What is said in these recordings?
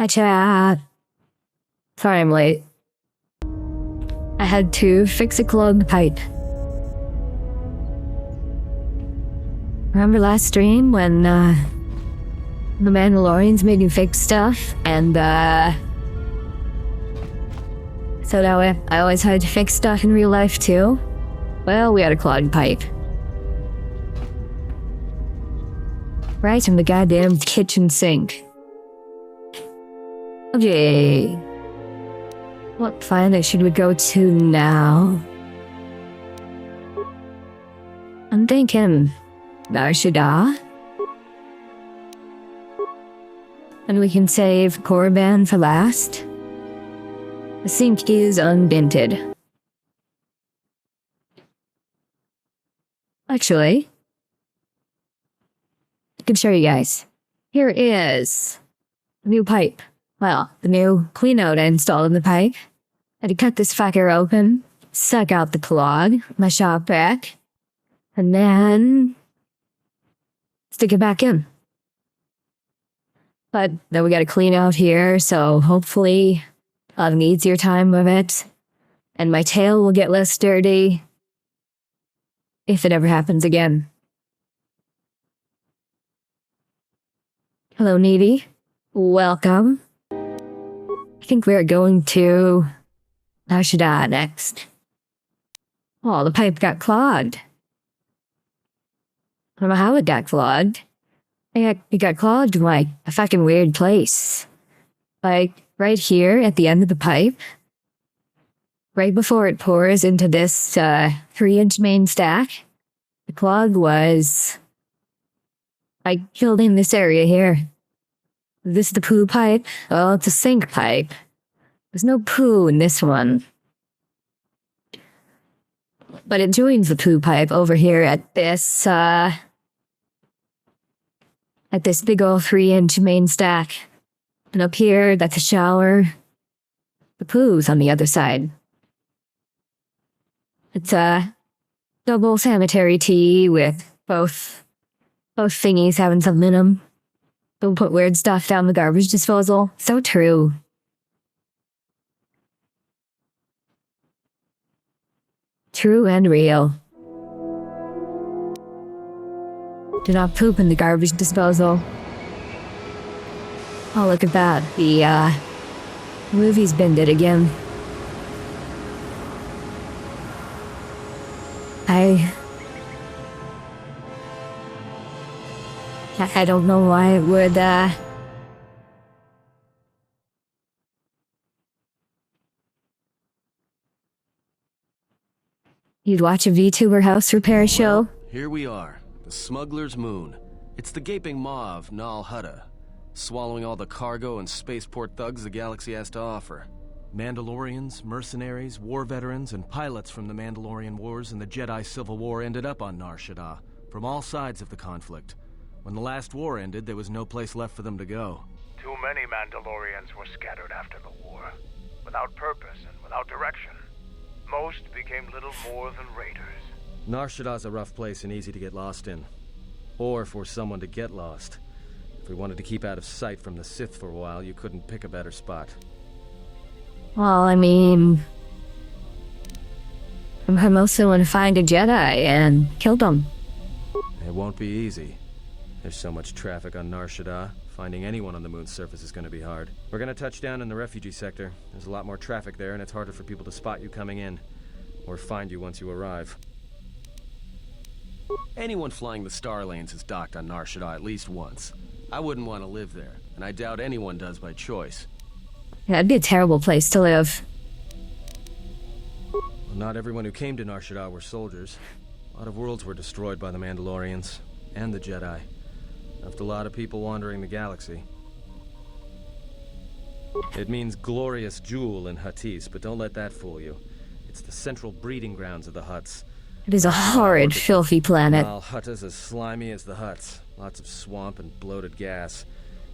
Sorry I'm late. I had to fix a clogged pipe. Remember last stream when, the Mandalorians made you fix stuff, and, so that way I always had to fix stuff in real life too? Well, we had a clogged pipe. Right in the goddamn kitchen sink. Okay. What planet should we go to now? I'm thinking Narshada. And we can save Korriban for last. The sink is undented. Actually, I can show you guys. Here is the new pipe. Well, the new cleanout I installed in the pipe. I had to cut this fucker open, suck out the clog, my shop back, and then stick it back in. But then we gotta clean out here, so hopefully I'll have an easier time with it, and my tail will get less dirty if it ever happens again. Hello, Needy. Welcome. I think we're going to Narshada next. Oh, the pipe got clogged. I don't know how it got clogged. It got clogged in, like, a fucking weird place. Like, right here at the end of the pipe. Right before it pours into this 3-inch main stack. The clog was, like, filled in this area here. Is this the poo pipe? Oh, it's a sink pipe. There's no poo in this one. But it joins the poo pipe over here at this big ol' 3-inch main stack. And up here, that's a shower. The poo's on the other side. It's a double sanitary tee with both thingies having something in them. Don't put weird stuff down the garbage disposal. So true. True and real. Do not poop in the garbage disposal. Oh, look at that. The, movie's bended again. I don't know why it would, You'd watch a VTuber house repair show? Here we are, the Smuggler's Moon. It's the gaping maw of Nal Hutta, swallowing all the cargo and spaceport thugs the galaxy has to offer. Mandalorians, mercenaries, war veterans, and pilots from the Mandalorian Wars and the Jedi Civil War ended up on Nar Shaddaa, from all sides of the conflict. When the last war ended, there was no place left for them to go. Too many Mandalorians were scattered after the war, without purpose and without direction. Most became little more than raiders. Nar Shaddaa's a rough place and easy to get lost in. Or for someone to get lost. If we wanted to keep out of sight from the Sith for a while, you couldn't pick a better spot. Well, I mean, I mostly want to find a Jedi and kill them. It won't be easy. There's so much traffic on Nar Shaddaa. Finding anyone on the moon's surface is going to be hard. We're going to touch down in the refugee sector. There's a lot more traffic there, and it's harder for people to spot you coming in. Or find you once you arrive. Anyone flying the Star Lanes has docked on Nar Shaddaa at least once. I wouldn't want to live there, and I doubt anyone does by choice. Yeah, it'd be a terrible place to live. Well, not everyone who came to Nar Shaddaa were soldiers. A lot of worlds were destroyed by the Mandalorians, and the Jedi. Left a lot of people wandering the galaxy. It means glorious jewel in Huttese, but don't let that fool you. It's the central breeding grounds of the Hutts. It is a horrid, filthy planet. Nal Hutta's as slimy as the Hutts. Lots of swamp and bloated gas.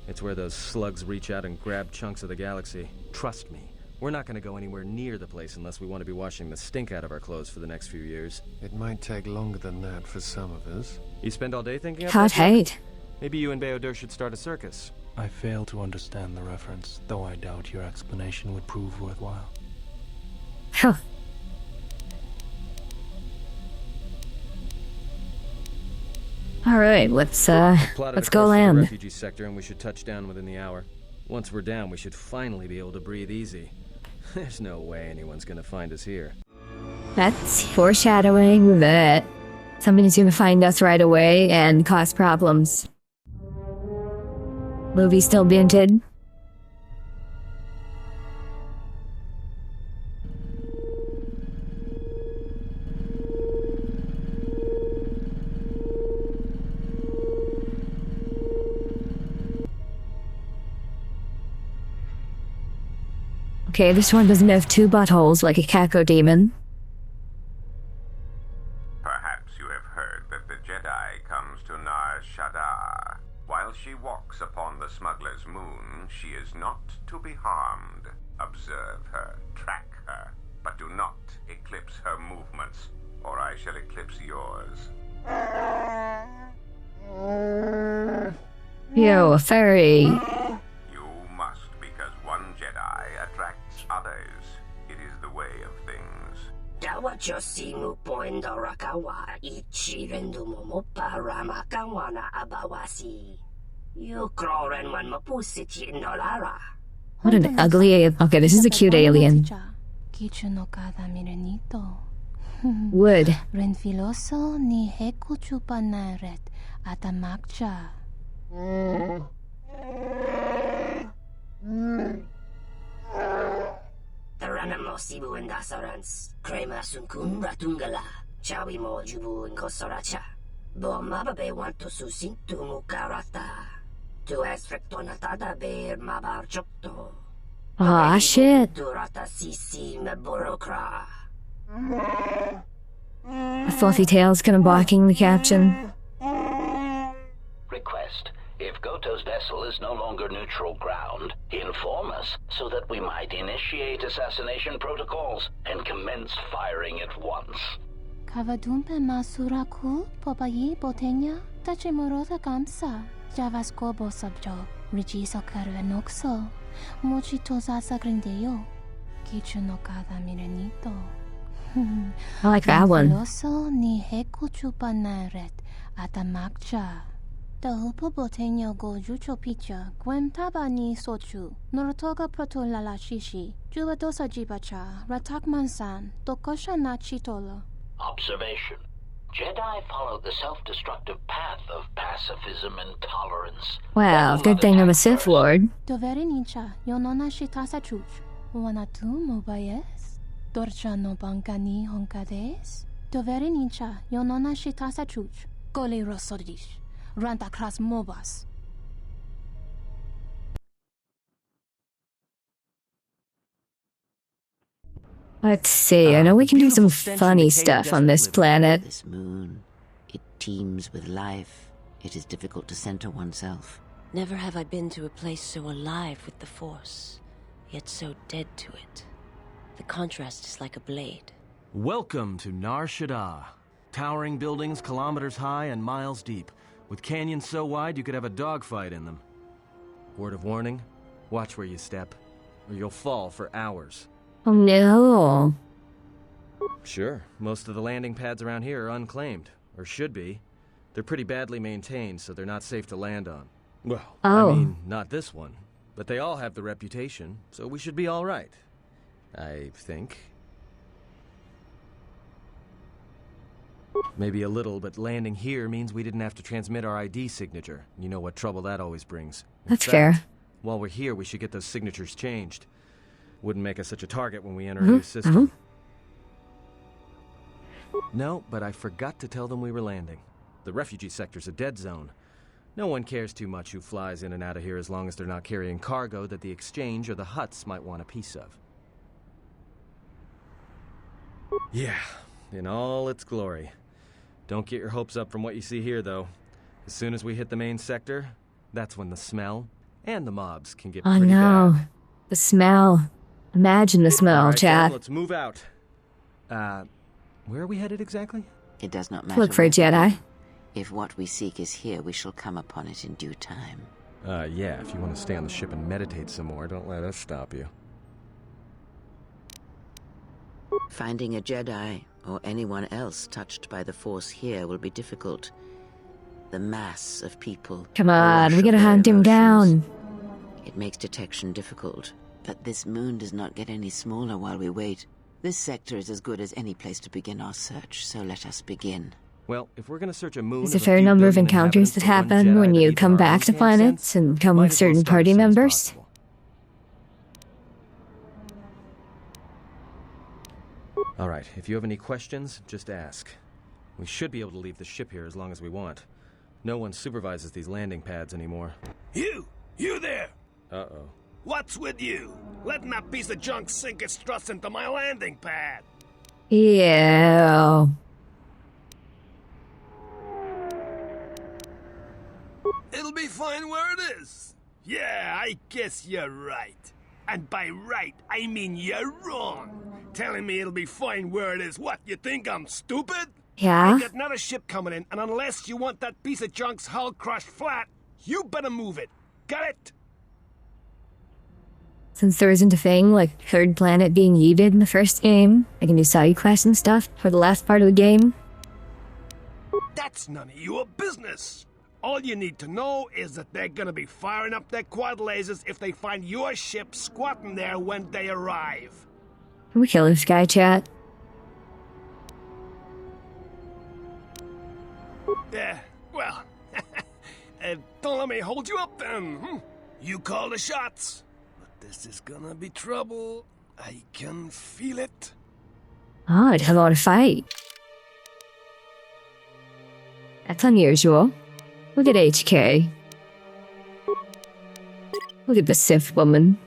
It's where those slugs reach out and grab chunks of the galaxy. Trust me, we're not going to go anywhere near the place unless we want to be washing the stink out of our clothes for the next few years. It might take longer than that for some of us. You spend all day thinking of Hot that? hate. Maybe you and Beodur should start a circus. I fail to understand the reference, though I doubt your explanation would prove worthwhile. Huh. Alright, let's Plotted a go course for the land. refugee sector, and we should touch down within the hour. Once we're down, we should finally be able to breathe easy. There's no way anyone's gonna find us here. That's foreshadowing that somebody's gonna find us right away and cause problems. Movie still binted. Okay, this one doesn't have two buttholes like a Kako demon. Perhaps you have heard that the Jedi comes to Nar Shaddaa. While she walks upon the smuggler's moon, she is not to be harmed. Observe her, track her, but do not eclipse her movements, or I shall eclipse yours. Yo, a fairy. You must, because one Jedi attracts others. It is the way of things. Dawachosimu poindorakawa ichirendumu paramakawa na abawasi. You croren one mapusiti nolara. What an ugly... Okay, this is a cute alien. Wood. Renfiloso ni heku chupanaret atamakcha. Taranamosibu indasarans. Krema sunkun ratungala. Chawi mo jubu inkosoracha. Bomababe wanto susintu mukarata. Tu es rectonatada ber mabarchokto. Aw, shit. Durata sisi meborokra. A fluffy tail's kind of blocking the caption. Request. If KotOR's vessel is no longer neutral ground, inform us so that we might initiate assassination protocols and commence firing at once. Kavadumpe masuraku popayi botenya tachimurota kamsa. Javaskobo sabjo. Rijiso karuenokso. Mochitosa sagrindeyo. Kichu no kada mirenito. I like that one. Renfiloso ni heku chupanaret atamakcha. Dahupo boteño go jucho picha, gwentaba ni sochu, norotoga proto lalashishi, jubadosa jibacha, ratakmansan, dokosha na chitolo. Observation. Jedi follow the self-destructive path of pacifism and tolerance. Well, good thing I'm a Sith Lord. Dovere nincha, yonona shitasa chuch. Wanatu mobayes? Dorcha no bankani honkades? Dovere nincha, yonona shitasa chuch. Gole rosodish. Ranta kras mobas. Let's see, I know we can do some funny stuff on this planet. This moon, it teems with life. It is difficult to center oneself. Never have I been to a place so alive with the Force, yet so dead to it. The contrast is like a blade. Welcome to Nar Shaddaa. Towering buildings kilometers high and miles deep, with canyons so wide you could have a dogfight in them. Word of warning, watch where you step, or you'll fall for hours. Oh no. Sure, most of the landing pads around here are unclaimed, or should be. They're pretty badly maintained, so they're not safe to land on. Well, Oh. I mean, not this one. But they all have the reputation, so we should be all right. I think. Maybe a little, but landing here means we didn't have to transmit our ID signature. You know what trouble that always brings. In That's fact, fair. While we're here, we should get those signatures changed. Wouldn't make us such a target when we enter a new system. No, but I forgot to tell them we were landing. The refugee sector's a dead zone. No one cares too much who flies in and out of here as long as they're not carrying cargo that the exchange or the Hutts might want a piece of. Yeah, in all its glory. Don't get your hopes up from what you see here, though. As soon as we hit the main sector, that's when the smell and the mobs can get Oh pretty no. bad. The smell. Imagine the smell, All right, chat. then, let's move out. Where are we headed exactly? It does not matter. Look for a where we Jedi. go. If what we seek is here, we shall come upon it in due time. Yeah, if you want to stay on the ship and meditate some more, don't let us stop you. Finding a Jedi, or anyone else touched by the Force here, will be difficult. The mass of people... Come on, we gotta hunt him down. It makes detection difficult, but this moon does not get any smaller while we wait. This sector is as good as any place to begin our search, so let us begin. Well, if we're gonna search a moon... There's a fair number of encounters that happen when you come back to planets and come with certain party members. Alright, if you have any questions, just ask. We should be able to leave the ship here as long as we want. No one supervises these landing pads anymore. You there! Uh-oh. What's with you? Letting that piece of junk sink its struts into my landing pad! Yeah. It'll be fine where it is. Yeah, I guess you're right. And by right, I mean you're wrong. Telling me it'll be fine where it is. What, you think I'm stupid? Yeah? I got another ship coming in, and unless you want that piece of junk's hull crushed flat, you better move it. Got it? Since there isn't a thing like third planet being yeeted in the first game, I can do side quests and stuff for the last part of the game. That's none of your business. All you need to know is that they're gonna be firing up their quad lasers if they find your ship squatting there when they arrive. Can we kill this guy, chat? Well, don't let me hold you up then. You call the shots. But this is gonna be trouble. I can feel it. Oh, I'd have a lot of fight. That's unusual. Look at HK. Look at the Sith woman.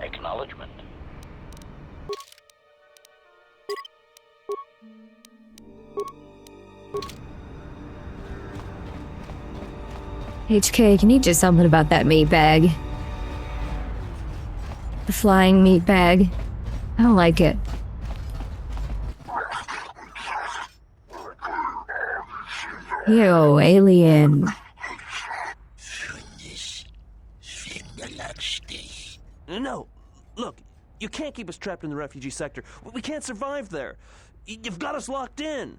Acknowledgement. HK, can you do something about that meat bag? The flying meat bag. I don't like it. Yo, alien. No, look, you can't keep us trapped in the refugee sector. We can't survive there. You've got us locked in.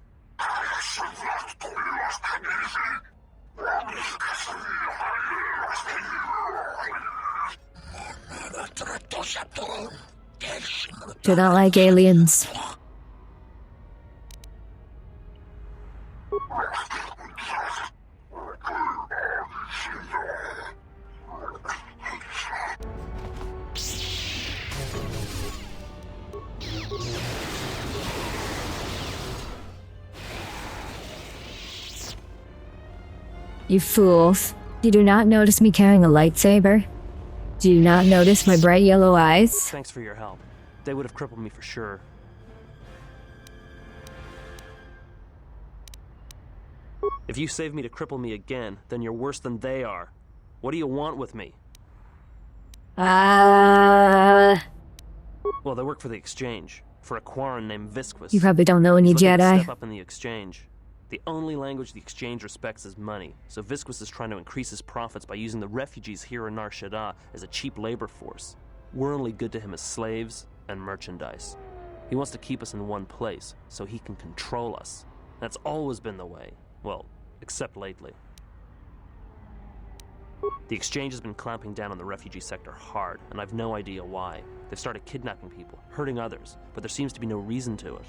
Do not like aliens. You fools. You do not notice me carrying a lightsaber? Do you not notice my bright yellow eyes? Thanks for your help. They would have crippled me for sure. If you save me to cripple me again, then you're worse than they are. What do you want with me? Well, they work for the Exchange. For a Quarren named Visquis. You probably don't know any He's looking to Jedi. step up in the Exchange. The only language the Exchange respects is money, so Visquis is trying to increase his profits by using the refugees here in Nar Shaddaa as a cheap labor force. We're only good to him as slaves and merchandise. He wants to keep us in one place, so he can control us. That's always been the way. Well, except lately. The Exchange has been clamping down on the refugee sector hard, and I've no idea why. They've started kidnapping people, hurting others, but there seems to be no reason to it.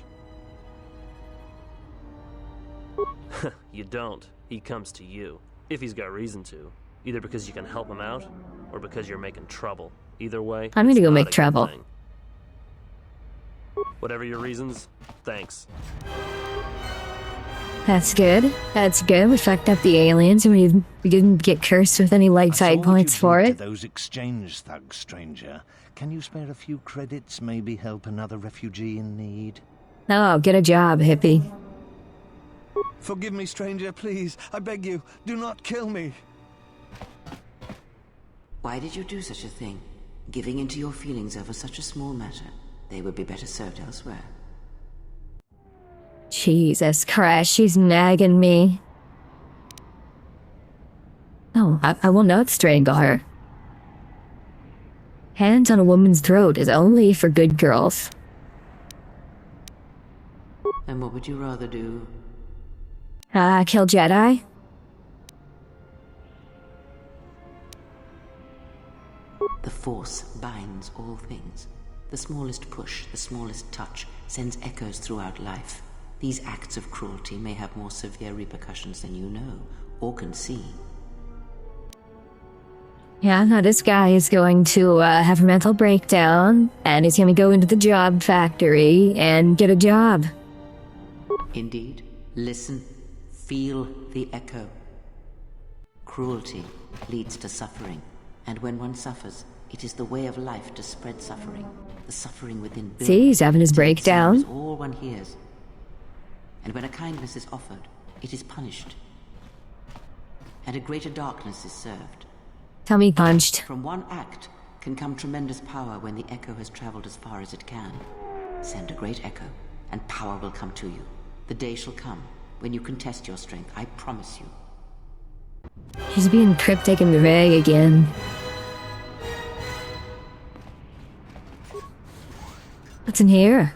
You don't. He comes to you. If he's got reason to. Either because you can help him out, or because you're making trouble. Either way, I'm gonna go it's make not a good trouble. thing. Whatever your reasons, thanks. That's good. That's good. We fucked up the aliens and we didn't get cursed with any light side points for it. Those exchange thugs, stranger. Can you spare a few credits, maybe help another refugee in need? No, get a job, hippie. Forgive me, stranger, please. I beg you, do not kill me. Why did you do such a thing? Giving in to your feelings over such a small matter. They would be better served elsewhere. Jesus Christ, she's nagging me. No, I will not strangle her. Hands on a woman's throat is only for good girls. And what would you rather do? Kill Jedi? The Force binds all things. The smallest push, the smallest touch, sends echoes throughout life. These acts of cruelty may have more severe repercussions than you know, or can see. Yeah, now this guy is going to have a mental breakdown, and he's going to go into the job factory and get a job. Indeed. Listen. Feel the echo. Cruelty leads to suffering, and when one suffers, it is the way of life to spread suffering. The suffering within builds. See, he's having his breakdown. Is all one hears. And when a kindness is offered, it is punished. And a greater darkness is served. Tell me punched. From one act can come tremendous power when the echo has traveled as far as it can. Send a great echo, and power will come to you. The day shall come when you can test your strength, I promise you. He's being cryptic and vague again. What's in here?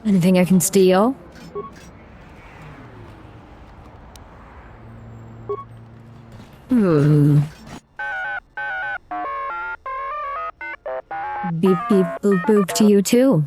Anything I can steal? Beep beep boop boop to you too.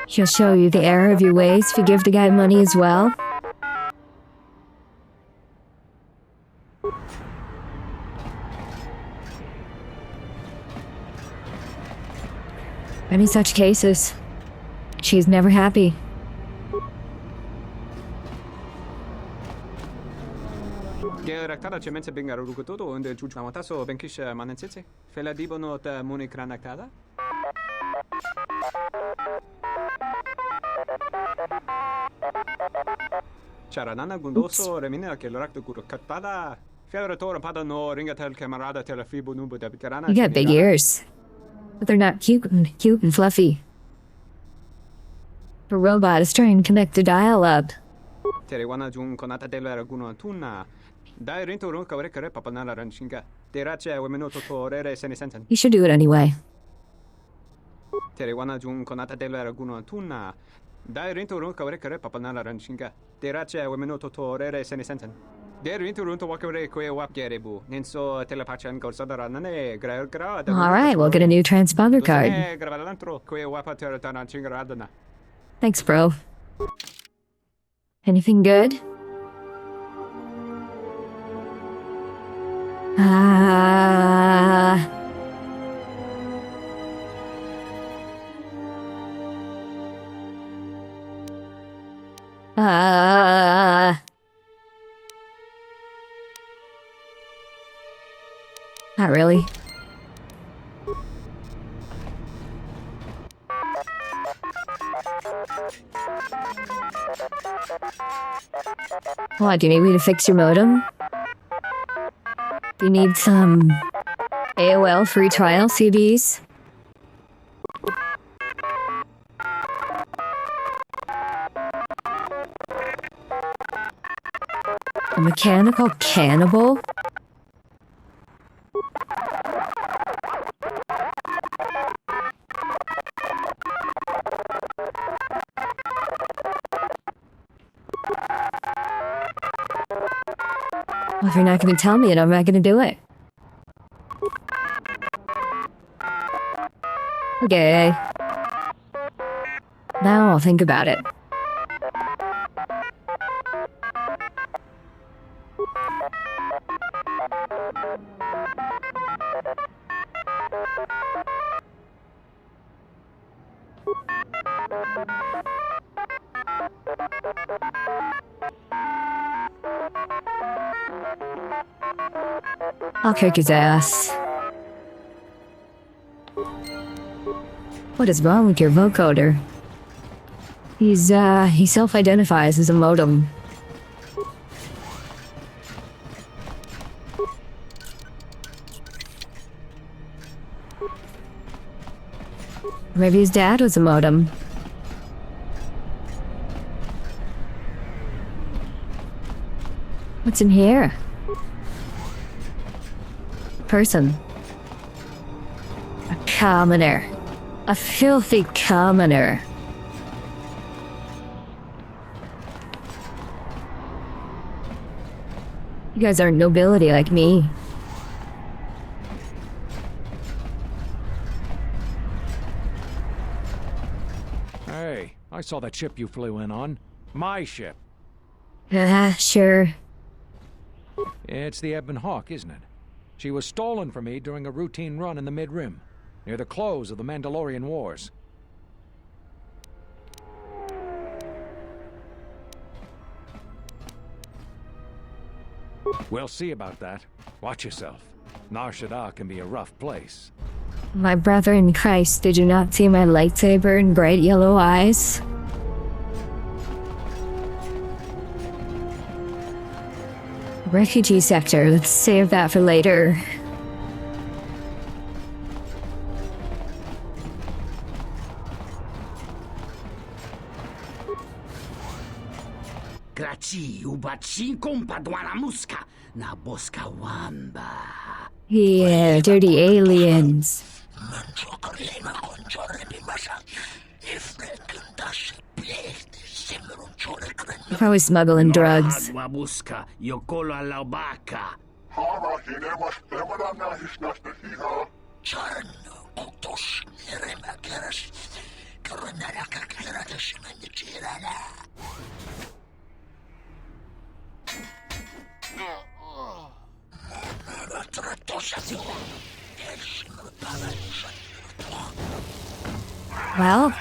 She'll show you the error of your ways if you give the guy money as well. Any such cases, she's never happy. Geraktada cemente bingar rukutodo und juju amataso benkish manensitsi. Fela dibono ta monikranaktada. Charanana gundoso remina che l'orakto guru katpada. Fiadoratore padano ringatel camarada telefibo nubu da bitarana. You got big ears. But they're not cute and fluffy. The robot is trying to connect the dial-up. Terewana jun konata della raguno tuna. Dai rinto ron kawrekare papanala ranchinga. Terace wemenoto torere senisensen. You should do it anyway. Terewana jun konata della raguno tuna. Dai rinto ron kawrekare papanala ranchinga. Terace wemenoto torere senisensen. Der rinto ron to wakare kwe wap gerebu. Nenso telepachan gorsada nane gra. Alright, we'll get a new transponder card. Thanks, bro. Anything good? Not really. What, do you need me to fix your modem? Do you need some AOL free trial CDs? A mechanical cannibal? Well, if you're not going to tell me it, I'm not going to do it. Okay. Now I'll think about it. I'll kick his ass. What is wrong with your vocoder? He self-identifies as a modem. Maybe his dad was a modem. What's in here? Person. A commoner. A filthy commoner. You guys aren't nobility like me. Hey, I saw that ship you flew in on. My ship. Sure. It's the Ebon Hawk, isn't it? She was stolen from me during a routine run in the Mid-Rim, near the close of the Mandalorian Wars. We'll see about that. Watch yourself. Nar Shaddaa can be a rough place. My brother in Christ, did you not see my lightsaber and bright yellow eyes? Refugee sector, let's save that for later. Grazie, ubaci compadwana muska na boska wamba. Yeah, dirty aliens. They're probably smuggling drugs. Well,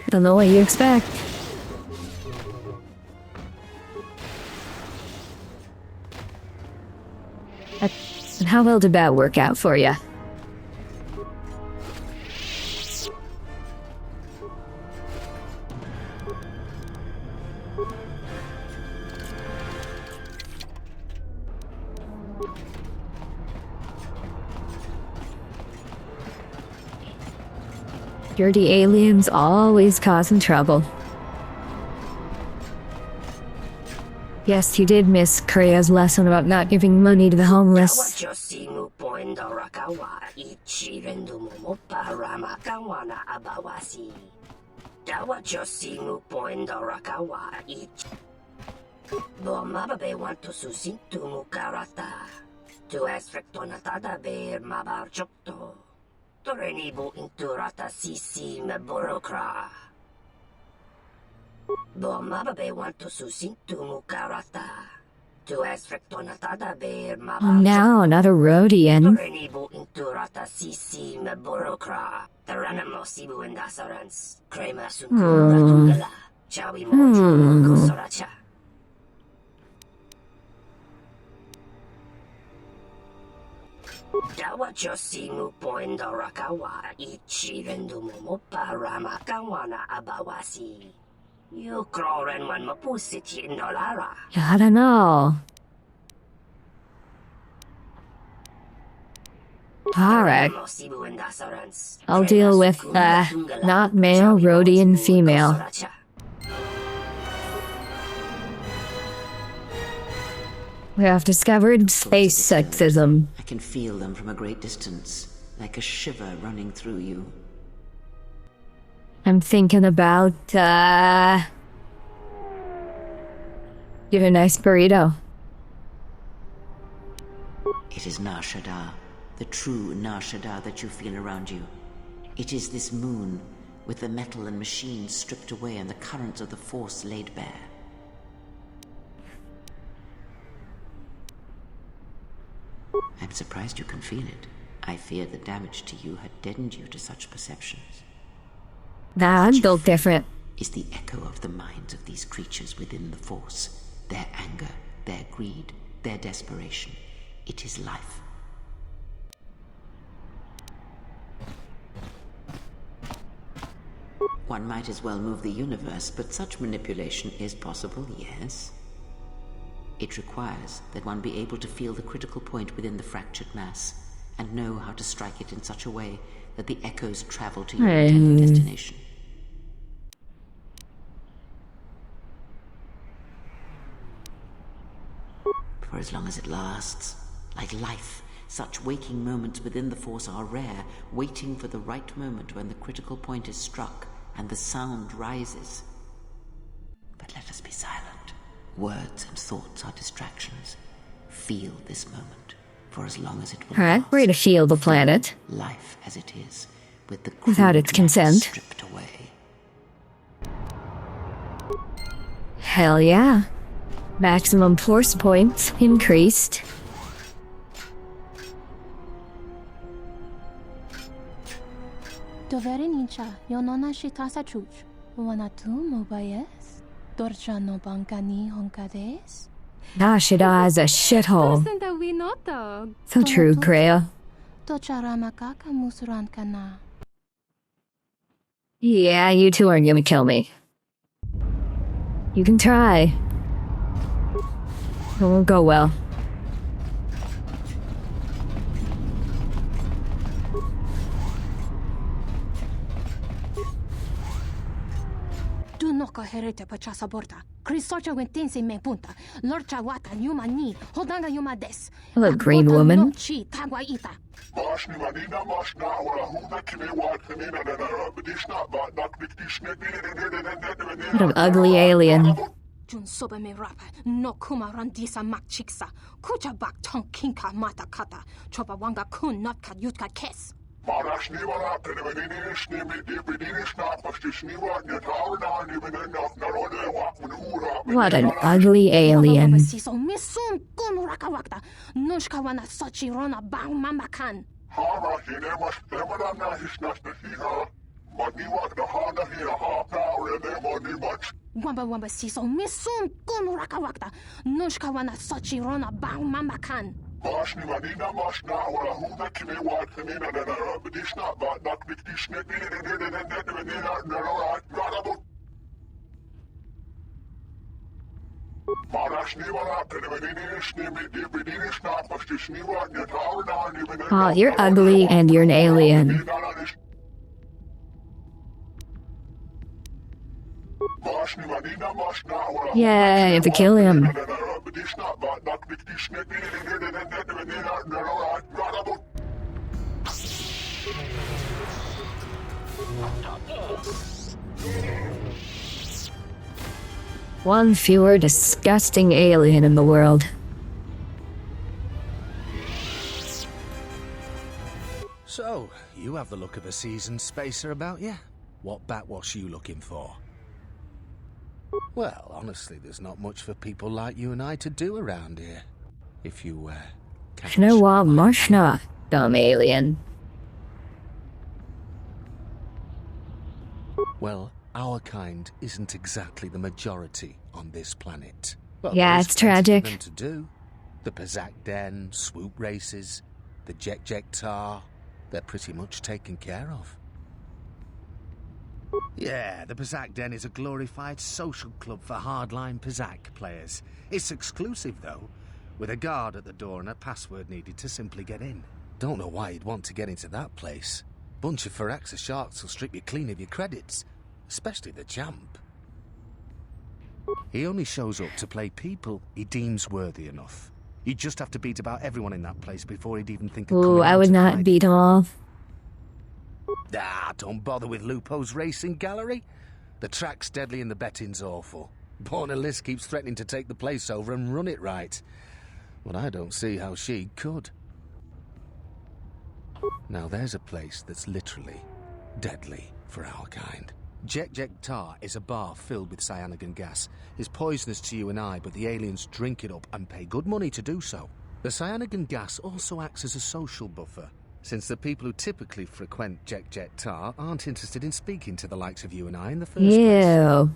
don't know what you expect. And how well did that work out for you? Dirty aliens always causing trouble. Yes, you did miss Korea's lesson about not giving money to the homeless. Torenibu inturata sisi me burokra. Bo mababe want to susintu mukarata. To esfrectonatada bear Oh, now another Rhodian. Torenibu inturata sisi me burokra. Taranamo sibu indasarans. Crema sunkura tungala. Chawi moju kosoracha. Dawa josimu poindo rakawa ichi rendu momopa rama kawana abawasi. You kroren one mapusiti in dolara. Yeah, I don't know. Alright. I'll deal with, not male, Rhodian female. We have discovered space sexism. I can feel them from a great distance, like a shiver running through you. I'm thinking about, give a nice burrito. It is Nar Shaddaa, the true Nar Shaddaa that you feel around you. It is this moon, with the metal and machines stripped away and the currents of the Force laid bare. I'm surprised you can feel it. I fear the damage to you had deadened you to such perceptions. Nah, I'm built different. Is the echo of the minds of these creatures within the Force. Their anger, their greed, their desperation. It is life. One might as well move the universe, but such manipulation is possible, yes. It requires that one be able to feel the critical point within the fractured mass, and know how to strike it in such a way that the echoes travel to your intended destination. For as long as it lasts, like life, such waking moments within the Force are rare, waiting for the right moment when the critical point is struck and the sound rises. But let us be silent. Words and thoughts are distractions. Feel this moment, for as long as it will Alright, last. we're to feel the planet. Life as it is, with the Without its consent. stripped away. Hell yeah. Maximum force points increased. Dovere ninja, yonona shitasa chuch. Wanatu mobayes. Dorcha no bankani honkades. Nashida is a shithole. So true, Kreia. Tocharamakaka musran kana. Yeah, you two aren't gonna kill me. You can try. It won't go well. Du noka herete pachasa borta. Krisocha wentense me punta. Lorcha wata yuma ni. Hodanga yuma des. Hello, green woman. Chi tagwa ita. What an ugly alien. Jun soba me rapa. No kuma randisa mak chiksa. Kucha bak tong kinka mata kata. Chopa wanga kun not ka yutka kes. What an ugly alien. Wamba wamba siso misum kun rakawakta. Nushka wana sochi rona bang mama kan. Oh, you're ugly and you're an alien. Yeah, you have to kill him. One fewer disgusting alien in the world. So, you have the look of a seasoned spacer about you. What backwash you looking for? Well, honestly, there's not much for people like you and I to do around here. If you, You know what? Much not, dumb alien. Well, our kind isn't exactly the majority on this planet. Well, Yeah, there's it's plenty tragic. for them to do. The Pazak Den, swoop races, the KotOR2, they're pretty much taken care of. Yeah, the Pazak Den is a glorified social club for hardline Pazak players. It's exclusive, though, with a guard at the door and a password needed to simply get in. Don't know why you'd want to get into that place. Bunch of Firaxa sharks will strip you clean of your credits, especially the champ. He only shows up to play people he deems worthy enough. You'd just have to beat about everyone in that place before he'd even think of coming Ooh, I out would to not fight. beat him off. Ah, don't bother with Lupo's racing gallery. The track's deadly and the betting's awful. Borna Liz keeps threatening to take the place over and run it right. But I don't see how she could. Now there's a place that's literally deadly for our kind. KotOR2 is a bar filled with cyanogen gas. It's poisonous to you and I, but the aliens drink it up and pay good money to do so. The cyanogen gas also acts as a social buffer, since the people who typically frequent KotOR2 aren't interested in speaking to the likes of you and I in the first place. Ew.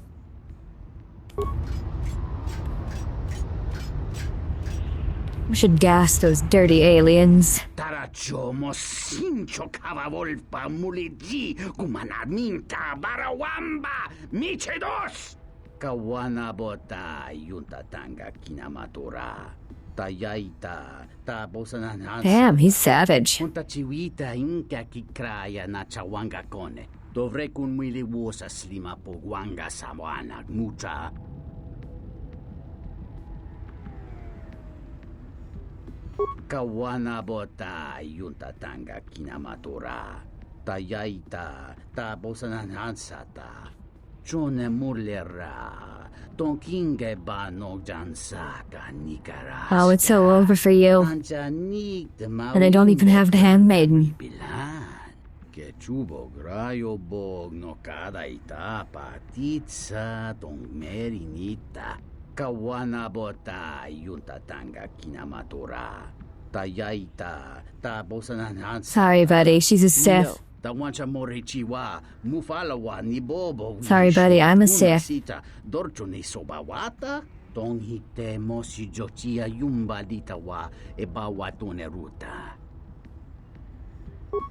We should gas those dirty aliens. Taracho mosincho kavavolpa muliji kumanaminta barawamba michedos. Kawana bota yunta tanga kinamatura. Tayaita tabosanan. Damn, he's savage. Punta chiwita inka kikraya na chawanga kone. Dovre kun mwili wosa slima po wanga sawana mucha. Kawana bota yunta tanga kinamatura. Tayaita tabosanan hansata. Chone murlera. Tonkinge bano jansaka nikara. Oh, it's so over for you. And I don't even have the handmaiden. Kechubo grayo bog no kada itapa titsa tong merinita. Kawana bota yunta tanga kinamatura. Tayaita tabosanan hansa. Sorry, buddy, she's a Sith. Tawancha morichiwa mufalawa ni bobo. Sorry, buddy, I'm a Sith. Dorcho ni sobawata. Tong hitemo si jochia yumba ditawa e bawatune ruta.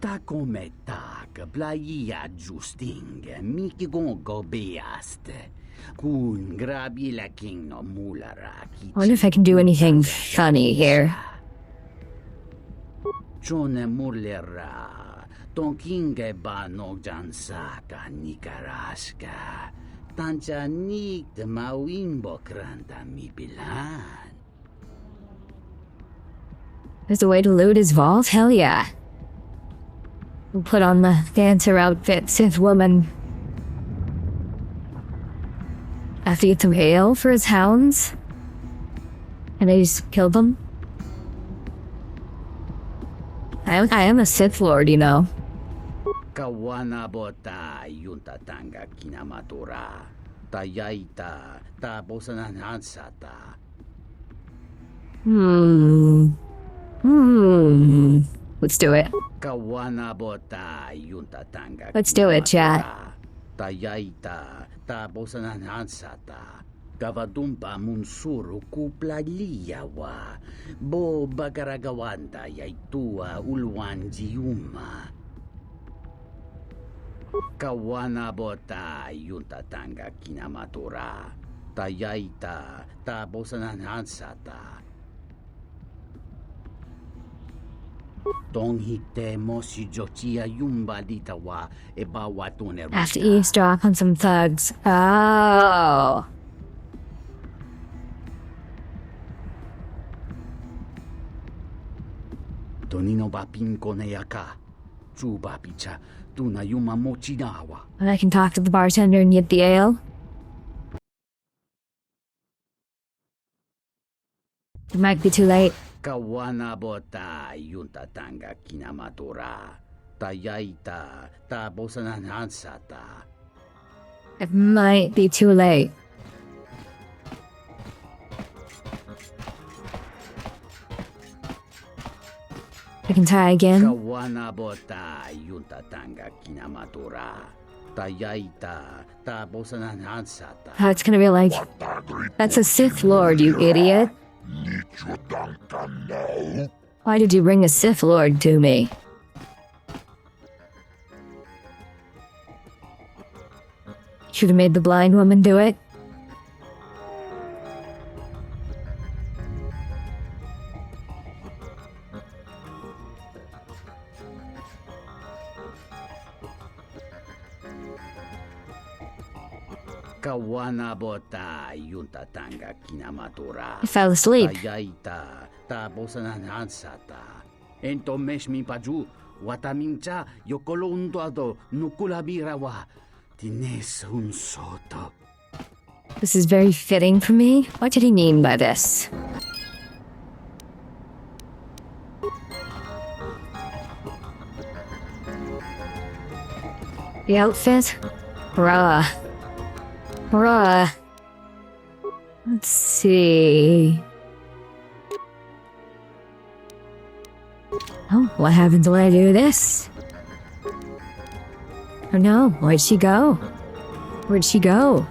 Ta come tak blaia justing miki gongo beaste. Kun grabi la king no mulara. I wonder if I can do anything funny here. Chone murlera. Tonkinge bano jansaka nikaraska. Tanchanik de mawimbo kranta mi bilan. There's a way to loot his vault? Hell yeah. We'll put on the dancer outfit, Sith woman. I have to get some ale for his hounds. And I just kill them. I am a Sith Lord, you know. Kawana bota yunta tanga kinamatura. Tayaita tabosanan hansata. Let's do it. Kawana bota yunta tanga. Let's do it, chat. Tayaita tabosanan hansata. Kavadumpa munsuru kupla liyawa. Bo bagaragawanda yaitua ulwan jiuma. Kawana bota yunta tanga kinamatura. Tayaita tabosanan hansata. Tong hitemo si jochia yumba ditawa e bawatune ruta. Have to eavesdrop on some thugs. Oh. Tonino bapin koneyaka. Chuba picha. Tuna yuma mochinawa. And I can talk to the bartender and get the ale. It might be too late. Kawana bota yunta tanga kinamatura. Tayaita tabosanan hansata. It might be too late. I can try again. Kawana bota yunta tanga kinamatura. Tayaita tabosanan hansata. Oh, it's gonna be like, that's a Sith Lord, you idiot. Why did you bring a Sith Lord to me? Should have made the blind woman do it. Kawana bota yunta tanga kinamatura. I fell asleep. Tayaita tabosanan hansata. Ento meshmi paju watamincha yokolondoado nukulabirawa. Tines un soto. This is very fitting for me. What did he mean by this? The outfit? Bruh. Bruh. Let's see. Oh, what happens when I do this? Oh no, where'd she go? Where'd she go?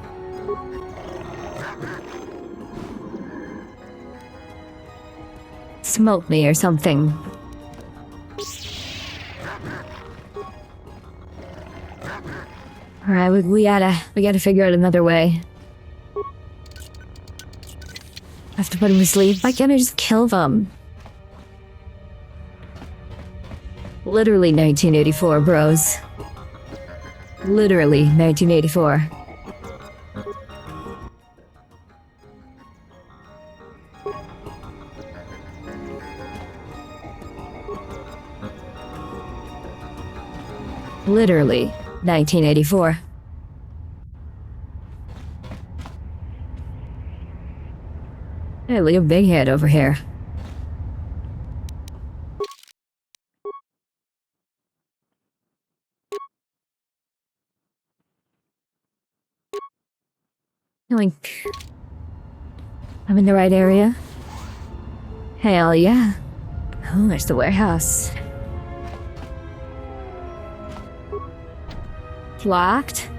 smoke me or something. Alright, we gotta figure out another way. Have to put him to sleep. Why can't I just kill them? Literally 1984, bros. Literally 1984. Literally 1984. Hey, look at Big Head over here. Yoink. I'm in the right area. Hell yeah. Oh, there's the warehouse. It's locked?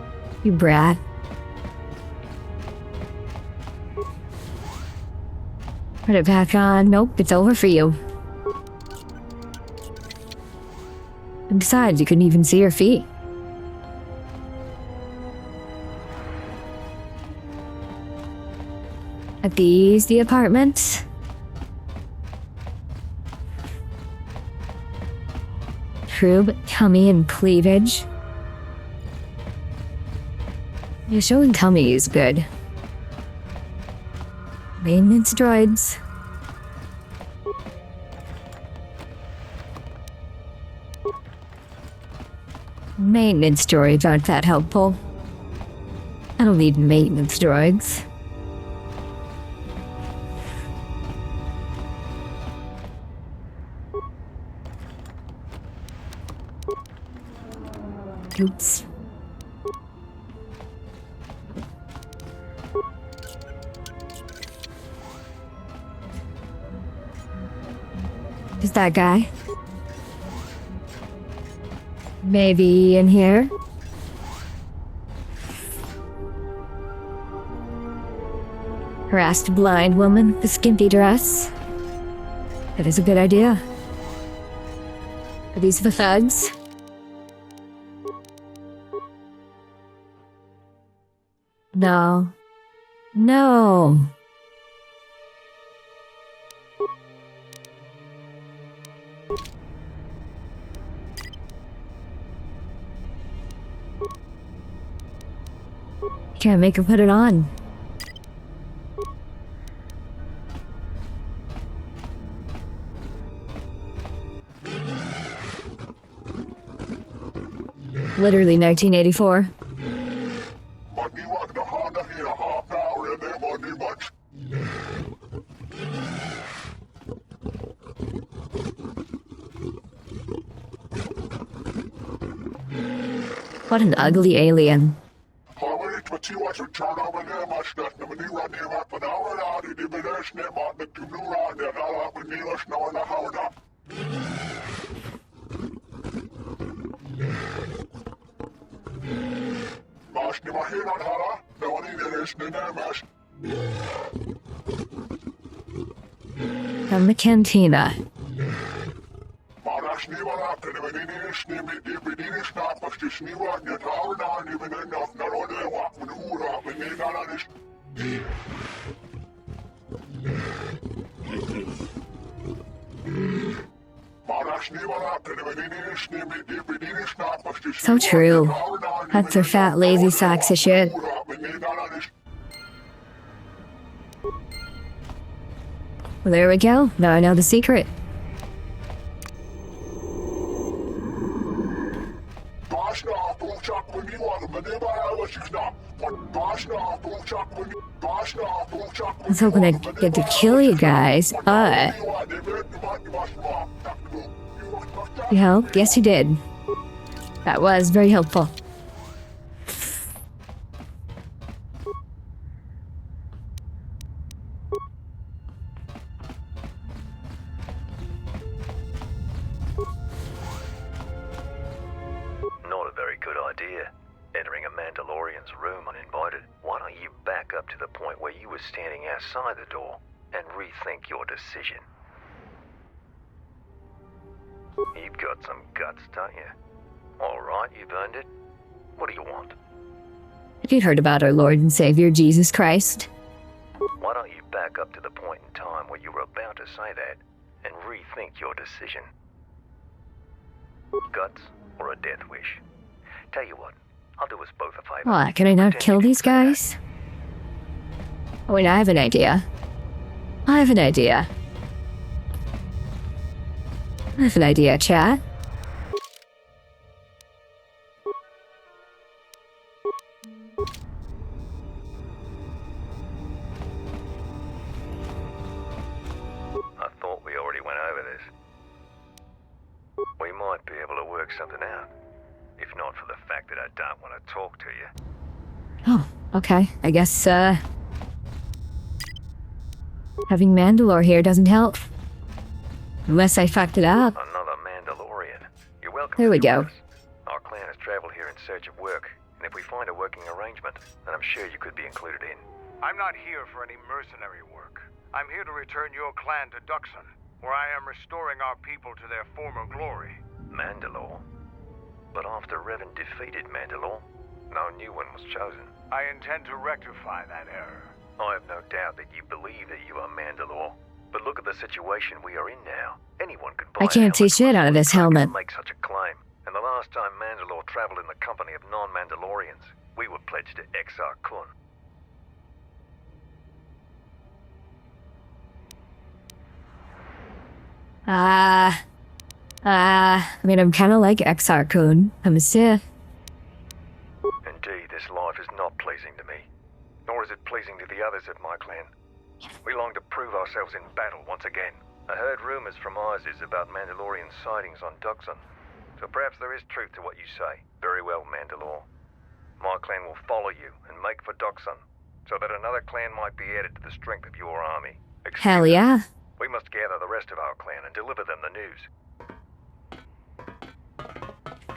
You brat. Put it back on. Nope, it's over for you. And besides, you couldn't even see your feet. Are these the apartments? True, tummy and cleavage. Yeah, showing tummy is good. Maintenance droids. Maintenance droids aren't that helpful. I don't need maintenance droids. Oops. Is that guy? Maybe in here? Harassed blind woman with a skimpy dress. That is a good idea. Are these the thugs? No. No. Can't make her put it on. Literally 1984. What an ugly alien. From the cantina. So true. That's their fat, lazy sacks of shit. Well, there we go. Now I know the secret. I was hoping I'd get to kill you guys, but... You helped? Yes, you did. That was very helpful. Not a very good idea. Entering a Mandalorian's room uninvited. Why don't you back up to the point where you were standing outside the door and rethink your decision? You've got some guts, don't you? All right, you've earned it. What do you want? Have you heard about our Lord and Savior Jesus Christ? Why don't you back up to the point in time where you were about to say that and rethink your decision? Guts or a death wish? Tell you what, I'll do us both a favor. What, can I not kill these guys? Oh wait, I have an idea. I have an idea, chat. I thought we already went over this. We might be able to work something out. If not for the fact that I don't want to talk to you. Oh, okay. I guess, having Mandalore here doesn't help. Unless I fucked it up. Another Mandalorian. You're welcome. There we go. Our clan has traveled here in search of work, and if we find a working arrangement, then I'm sure you could be included in. I'm not here for any mercenary work. I'm here to return your clan to Duxon, where I am restoring our people to their former glory. Mandalore? But after Revan defeated Mandalore, no new one was chosen. I intend to rectify that error. I have no doubt that you believe that you are Mandalore. But look at the situation we are in now. Anyone could buy I can't see shit out of this helmet. make such a claim. And the last time Mandalore traveled in the company of non-Mandalorians, we were pledged to KotOR2. I mean, I'm kind of like KotOR2. I'm a Sith. Indeed, this life is not pleasing to me. Nor is it pleasing to the others of my clan. We long to prove ourselves in battle once again. I heard rumors from Isis about Mandalorian sightings on Duxon. So perhaps there is truth to what you say. Very well, Mandalore. My clan will follow you and make for Duxon, so that another clan might be added to the strength of your army. Hell yeah. We must gather the rest of our clan and deliver them the news.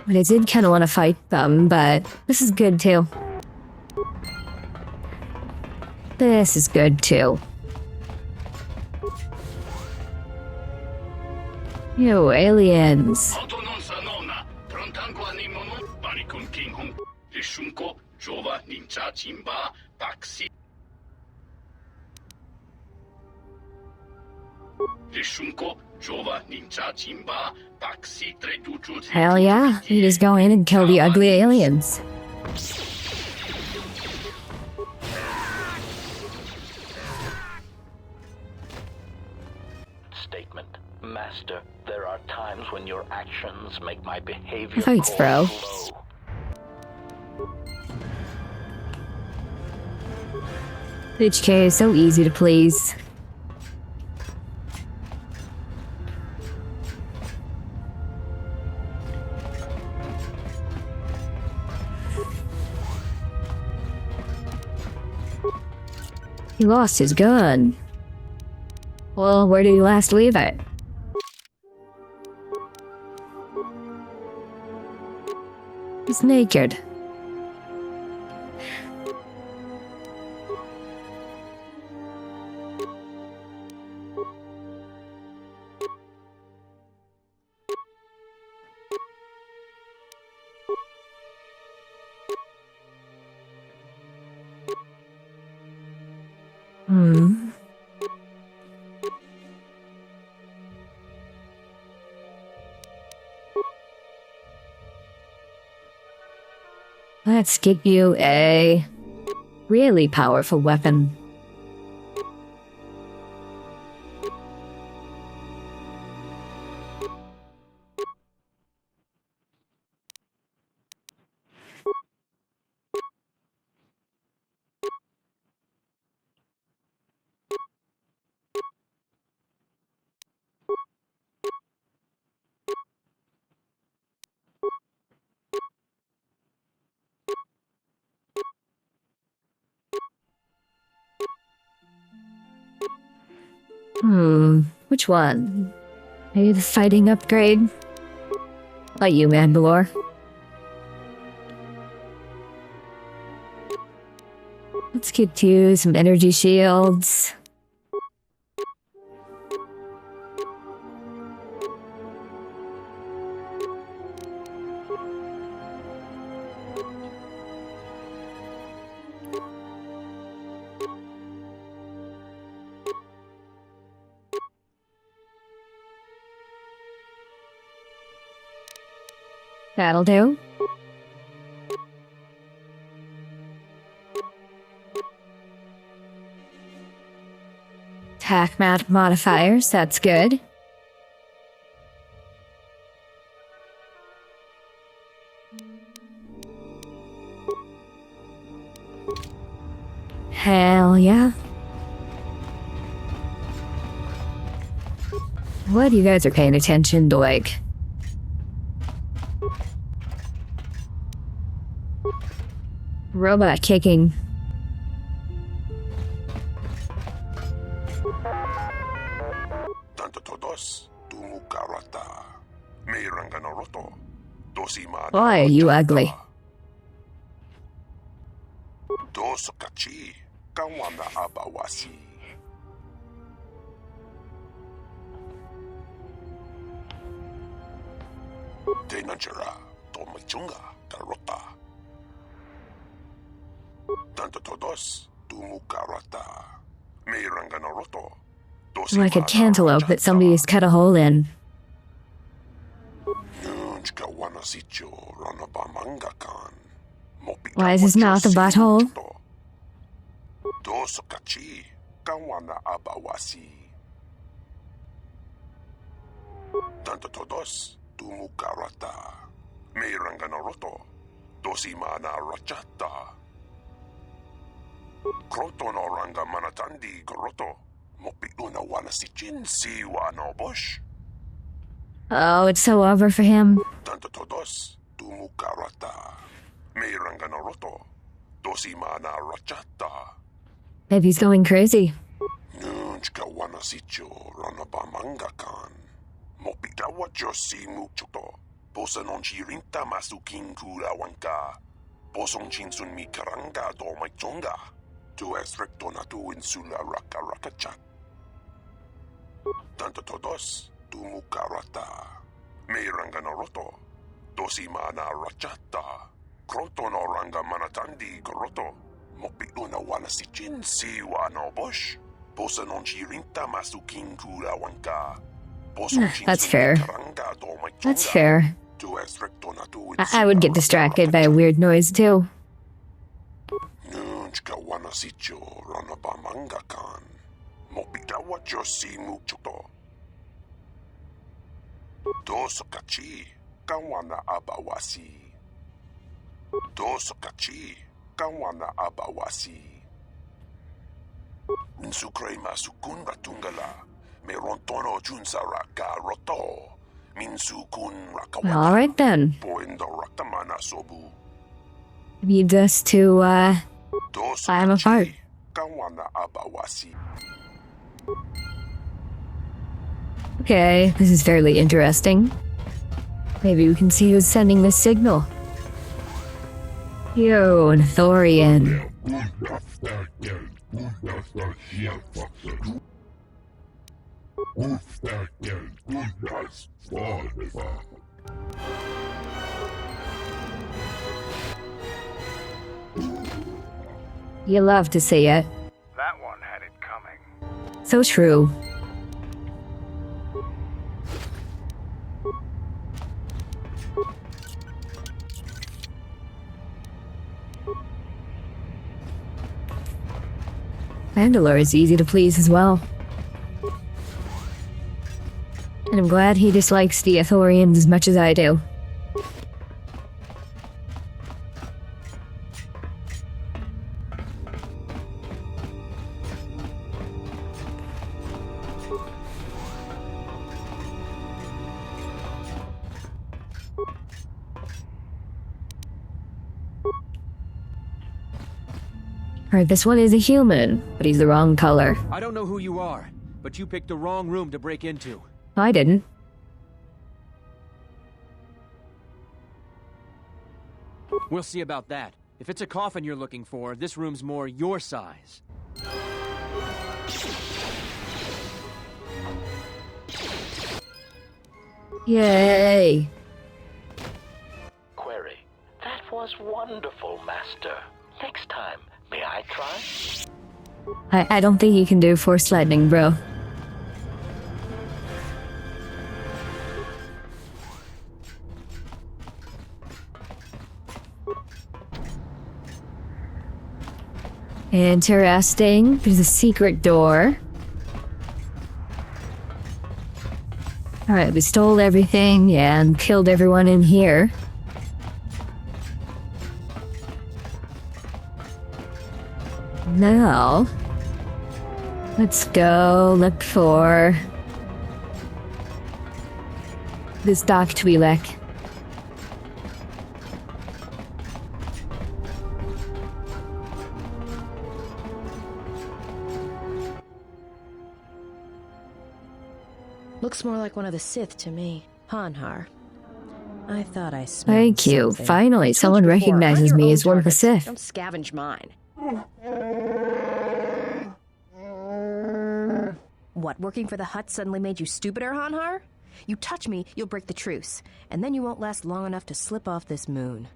But I did kind of want to fight them, but this is good too. This is good too. You aliens. Hell yeah, you just go in and kill the ugly aliens. Statement. Master, there are times when your actions make my behavior Thanks, bro. slow. HK is so easy to please. He lost his gun. Well, where did he last leave it? He's naked. Let's get you a really powerful weapon. Which one? Maybe the fighting upgrade? Like you, Mandalore. Let's get you some energy shields. That'll do. Attack modifiers, that's good. Hell yeah. What you guys are paying attention to, like... robot kicking. Why are you ugly? Like a cantaloupe that somebody's cut a hole in. Why is his mouth a butthole? Oh, it's so over for him. Maybe he's going crazy. That's fair. That's fair. I would get distracted by a weird noise too. Alright then. Needs us to, fly him apart. Okay, this is fairly interesting. Maybe we can see who's sending this signal. Yo, an Thorian. You love to see it. That one had it coming. So true. Mandalore is easy to please as well. And I'm glad he dislikes the Ithorians as much as I do. Alright, this one is a human, but he's the wrong color. I don't know who you are, but you picked the wrong room to break into. I didn't. We'll see about that. If it's a coffin you're looking for, this room's more your size. Yay! Query. That was wonderful, Master. Next time, may I try? I don't think you can do force lightning, bro. Interesting. There's a secret door. Alright, we stole everything and killed everyone in here. Now, let's go look for this Doc Twi'lek. Looks more like one of the Sith to me. Hanhar. I thought I smelled Thank you. something. Finally, someone recognizes me as one of the Sith. Don't scavenge mine. What, working for the Hutt suddenly made you stupider, Hanhar? You touch me, you'll break the truce, and then you won't last long enough to slip off this moon.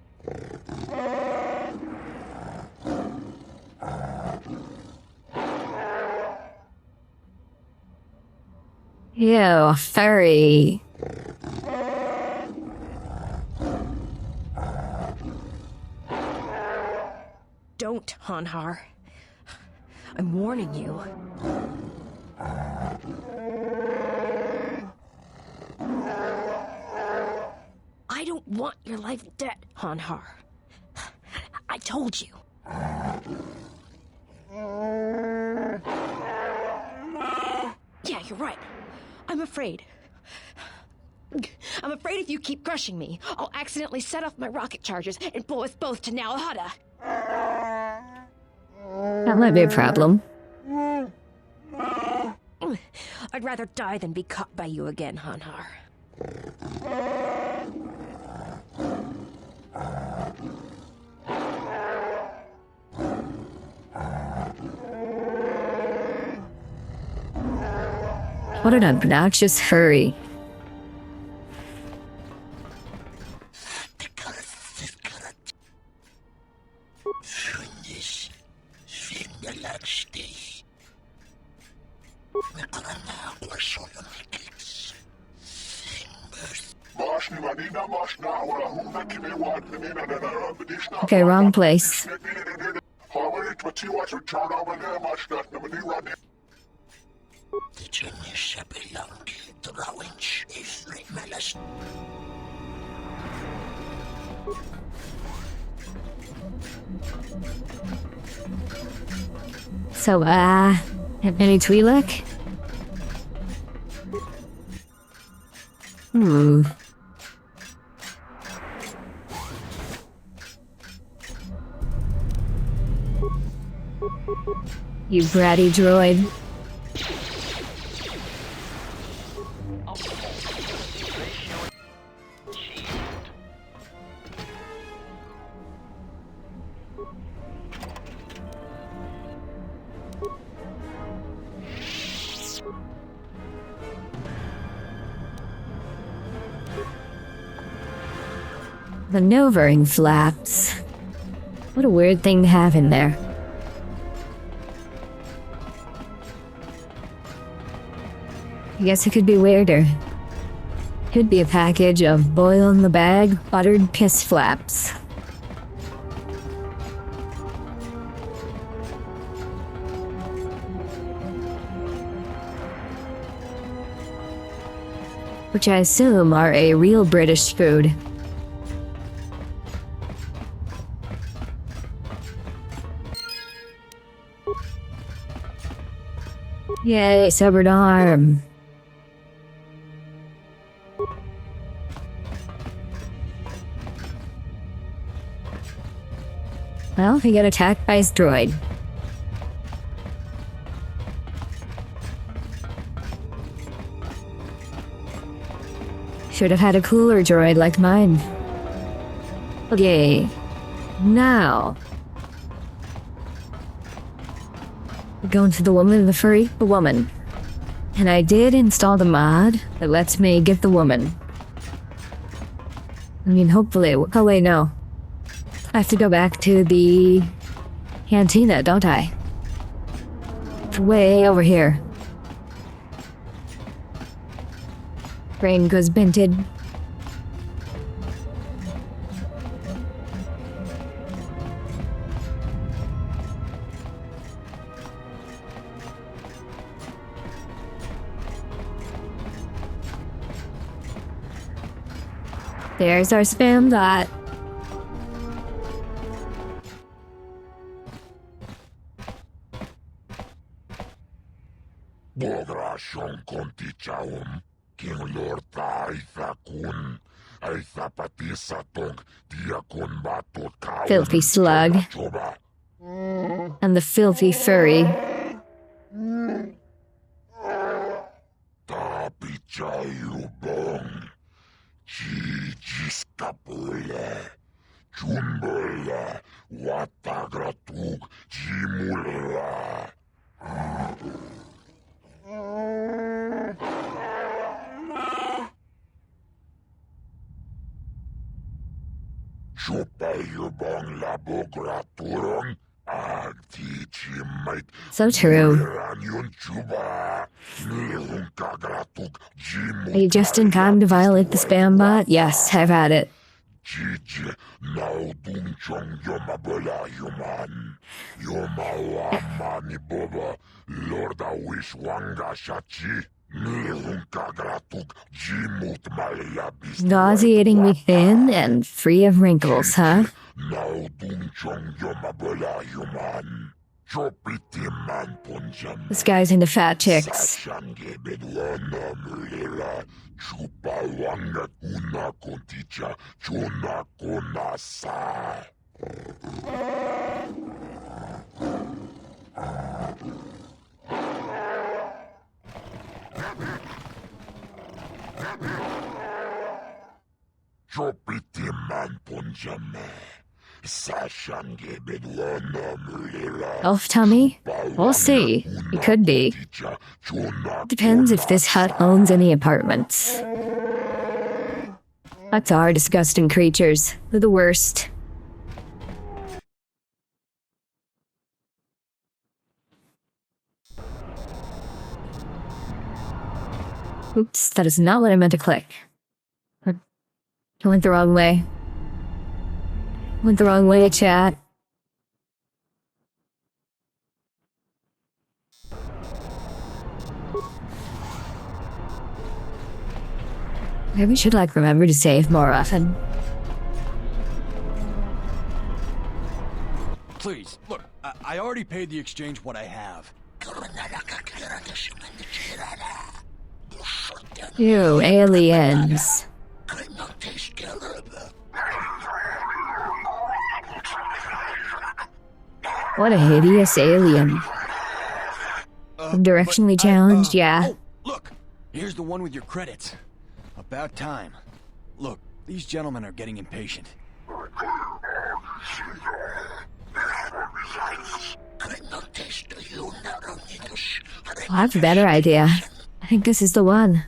Ew, furry. Don't, Hanhar. I'm warning you. I don't want your life dead, Hanhar. I told you. Yeah, you're right. I'm afraid. I'm afraid if you keep crushing me, I'll accidentally set off my rocket charges and blow us both to Nal Hutta. That might be a problem. I'd rather die than be caught by you again, Hanhar. What an obnoxious furry. Okay, wrong place. So, have any Twi'lek? You bratty droid. The maneuvering flaps. What a weird thing to have in there. I guess it could be weirder. Could be a package of boil in the bag buttered piss flaps. Which I assume are a real British food. Yay, severed arm. Well, he got attacked by his droid. Should have had a cooler droid like mine. Okay, now we're going to the woman, the furry, the woman. And I did install the mod that lets me get the woman. I mean, hopefully, oh wait, no. I have to go back to the cantina, don't I? It's way over here. Brain goes binted. There's our spam bot. Bodrashon kontichaum, King Lord Aitha-kun, Aitha-patisatong, Diakon batot kaun. Filthy slug. And the filthy furry. Tapichayubong, Chijiskapule, Chunbule, Watagratug, Jimula. Chupayubong labograturong, Agtichimite. So true. Are you just in time to violate the spam bot? Yes, I've had it. Nauseating me thin and free of wrinkles, huh? This guy's into fat chicks. Elf tummy? We'll see. It could be. Depends if this hut owns any apartments. Huts are disgusting creatures. They're the worst. Oops, that is not what I meant to click. I went the wrong way. Went the wrong way, chat. Maybe we should, remember to save more often. Please, look, I already paid the exchange what I have. Ew, aliens. What a hideous alien. Directionally challenged, yeah. Oh, look, here's the one with your credits. About time. Look, these gentlemen are getting impatient. I have a better idea. I think this is the one.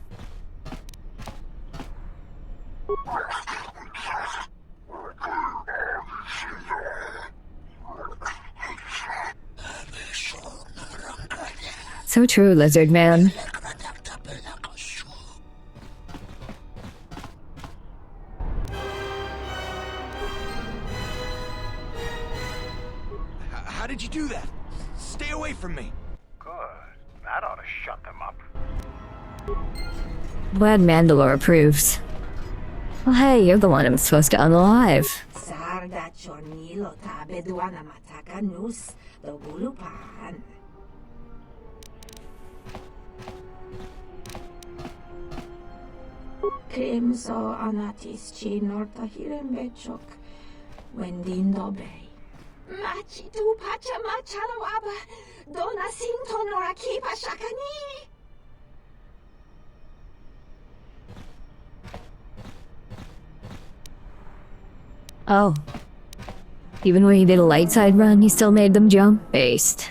So true, lizard man. How did you do that? Stay away from me. Good. That ought to shut them up. Glad Mandalore approves. Well, hey, you're the one I'm supposed to unalive. Krimso anatis chi norta hirembechok. Wendindo bay. Machi tu pacha machalo aba. Dona sinto noraki pashakani. Oh. Even when he did a light side run, he still made them jump? Based.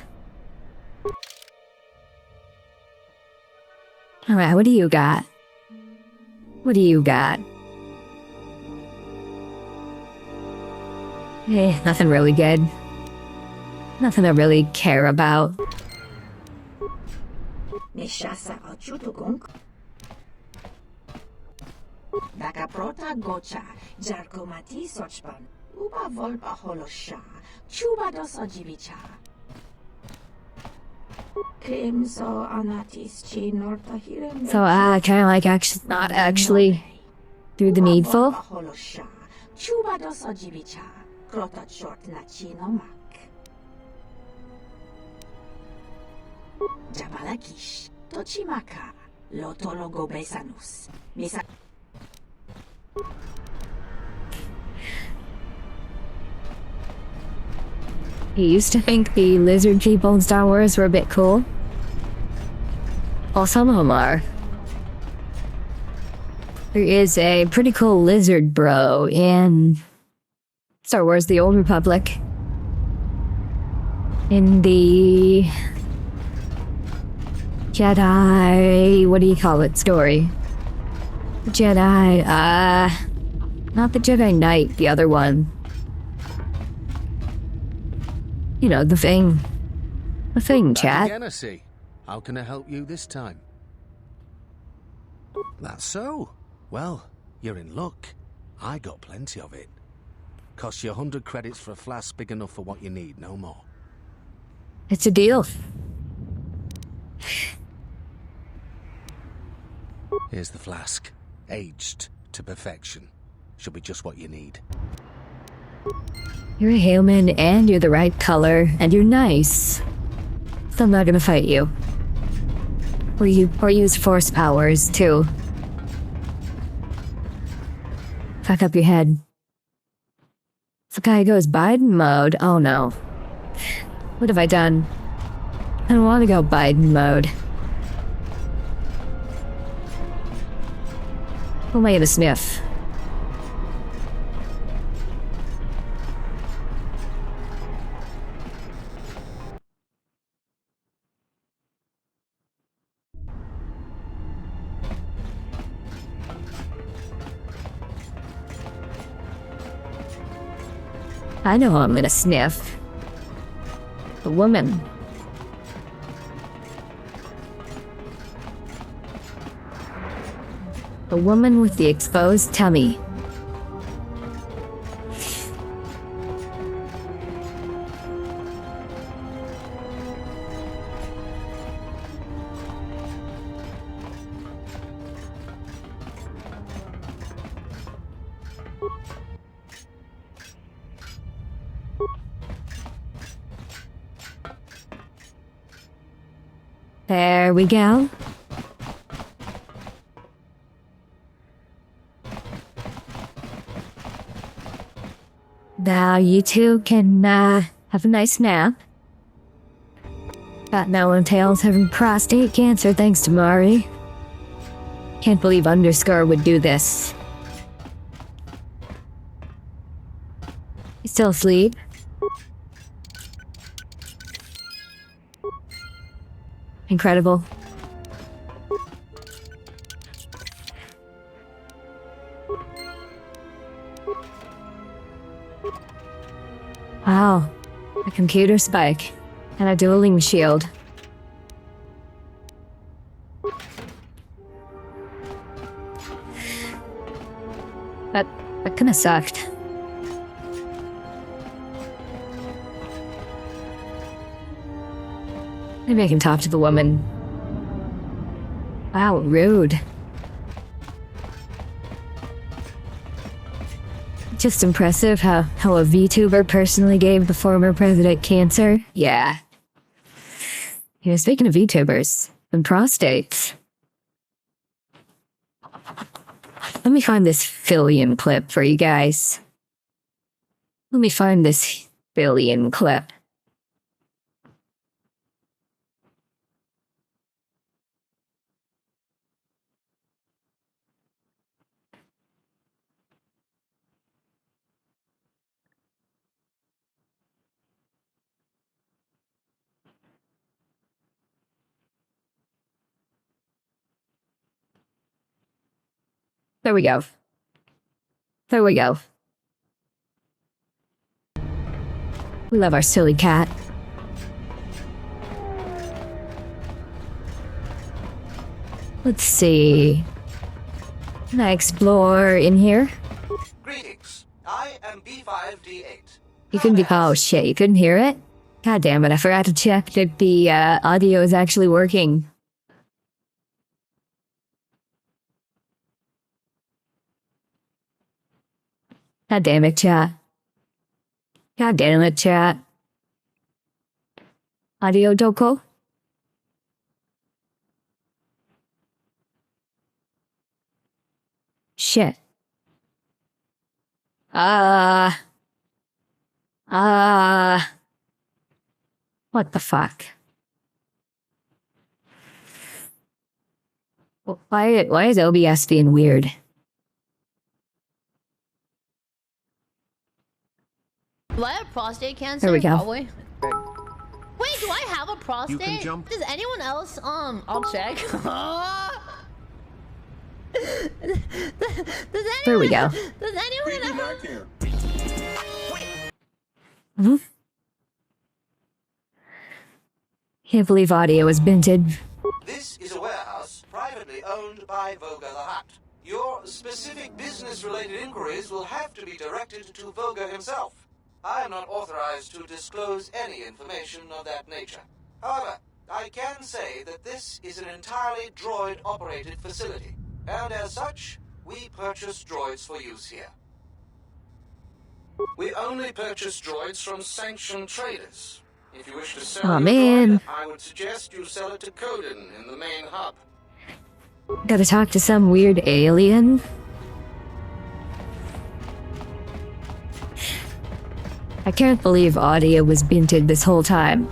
Alright, what do you got? What do you got? Nothing really good. Nothing I really care about. Mishasa achutukunk. Bakaprota gocha, jarkomati sochpan. Uba volpa holosha, chuba dosa jibicha. So, kind of like not actually. Do the needful. Jabalakish, Tochimaka, Lotologo Besanus, Misa. He used to think the lizard people in Star Wars were a bit cool. Well, some of them are. There is a pretty cool lizard bro in Star Wars: The Old Republic. In the Jedi, what do you call it, story? Jedi, not the Jedi Knight, the other one. You know, the thing. The thing, chat. Again, I see. How can I help you this time? That's so. Well, you're in luck. I got plenty of it. Costs you 100 credits for a flask big enough for what you need, no more. It's a deal. Here's the flask. Aged to perfection. Should be just what you need. You're a Haleman, and you're the right color, and you're nice. So I'm not gonna fight you. Or use force powers, too. Fuck up your head. If the guy goes Biden mode, oh no. What have I done? I don't want to go Biden mode. Who am I gonna sniff? I know who I'm gonna sniff. The woman. The woman with the exposed tummy. There we go. Now you two can have a nice nap. Got no one tails having prostate cancer thanks to Mari. Can't believe Underscore would do this. You still asleep? Incredible. Wow. A computer spike. And a dueling shield. That kinda sucked. Maybe I can talk to the woman. Wow, rude. Just impressive how a VTuber personally gave the former president cancer. Yeah. You know, speaking of VTubers and prostates. Let me find this Fillion clip for you guys. Let me find this Fillion clip. There we go. There we go. We love our silly cat. Let's see. Can I explore in here? Greetings. I am B5D8. You couldn't be. Oh shit, you couldn't hear it? God damn it, I forgot to check that the audio is actually working. God damn it, chat. God damn it, chat. Audio Doko? Shit. What the fuck? Why is OBS being weird? Do I have prostate cancer? There we go. Probably. Wait, do I have a prostate? You can jump. Does anyone else? I'll check. Does anyone, There we go. Does anyone else? Can't believe audio was binted. This is a warehouse privately owned by Voga the Hat. Your specific business-related inquiries will have to be directed to Voga himself. I am not authorized to disclose any information of that nature. However, I can say that this is an entirely droid-operated facility, and as such, we purchase droids for use here. We only purchase droids from sanctioned traders. If you wish to sell Aw, your man. droid, I would suggest you sell it to Coden in the main hub. Gotta talk to some weird alien? I can't believe audio was binted this whole time.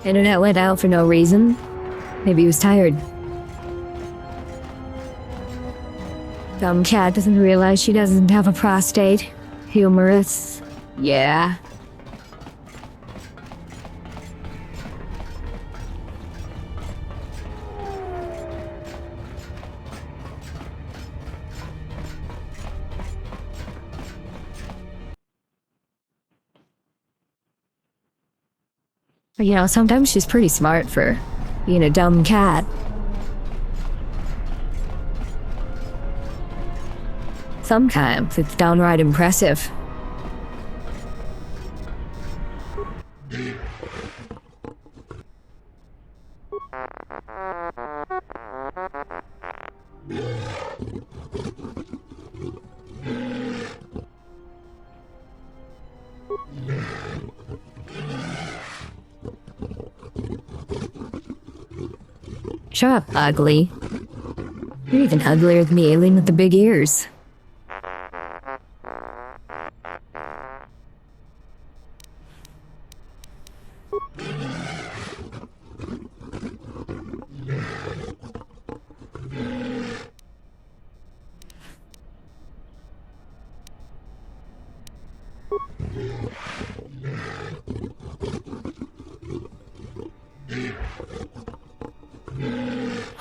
Internet went out for no reason. Maybe he was tired. Dumb cat doesn't realize she doesn't have a prostate. Humorous. Yeah. But, you know, sometimes she's pretty smart for being a dumb cat. Sometimes it's downright impressive. Shut up, ugly. You're even uglier than the alien with the big ears.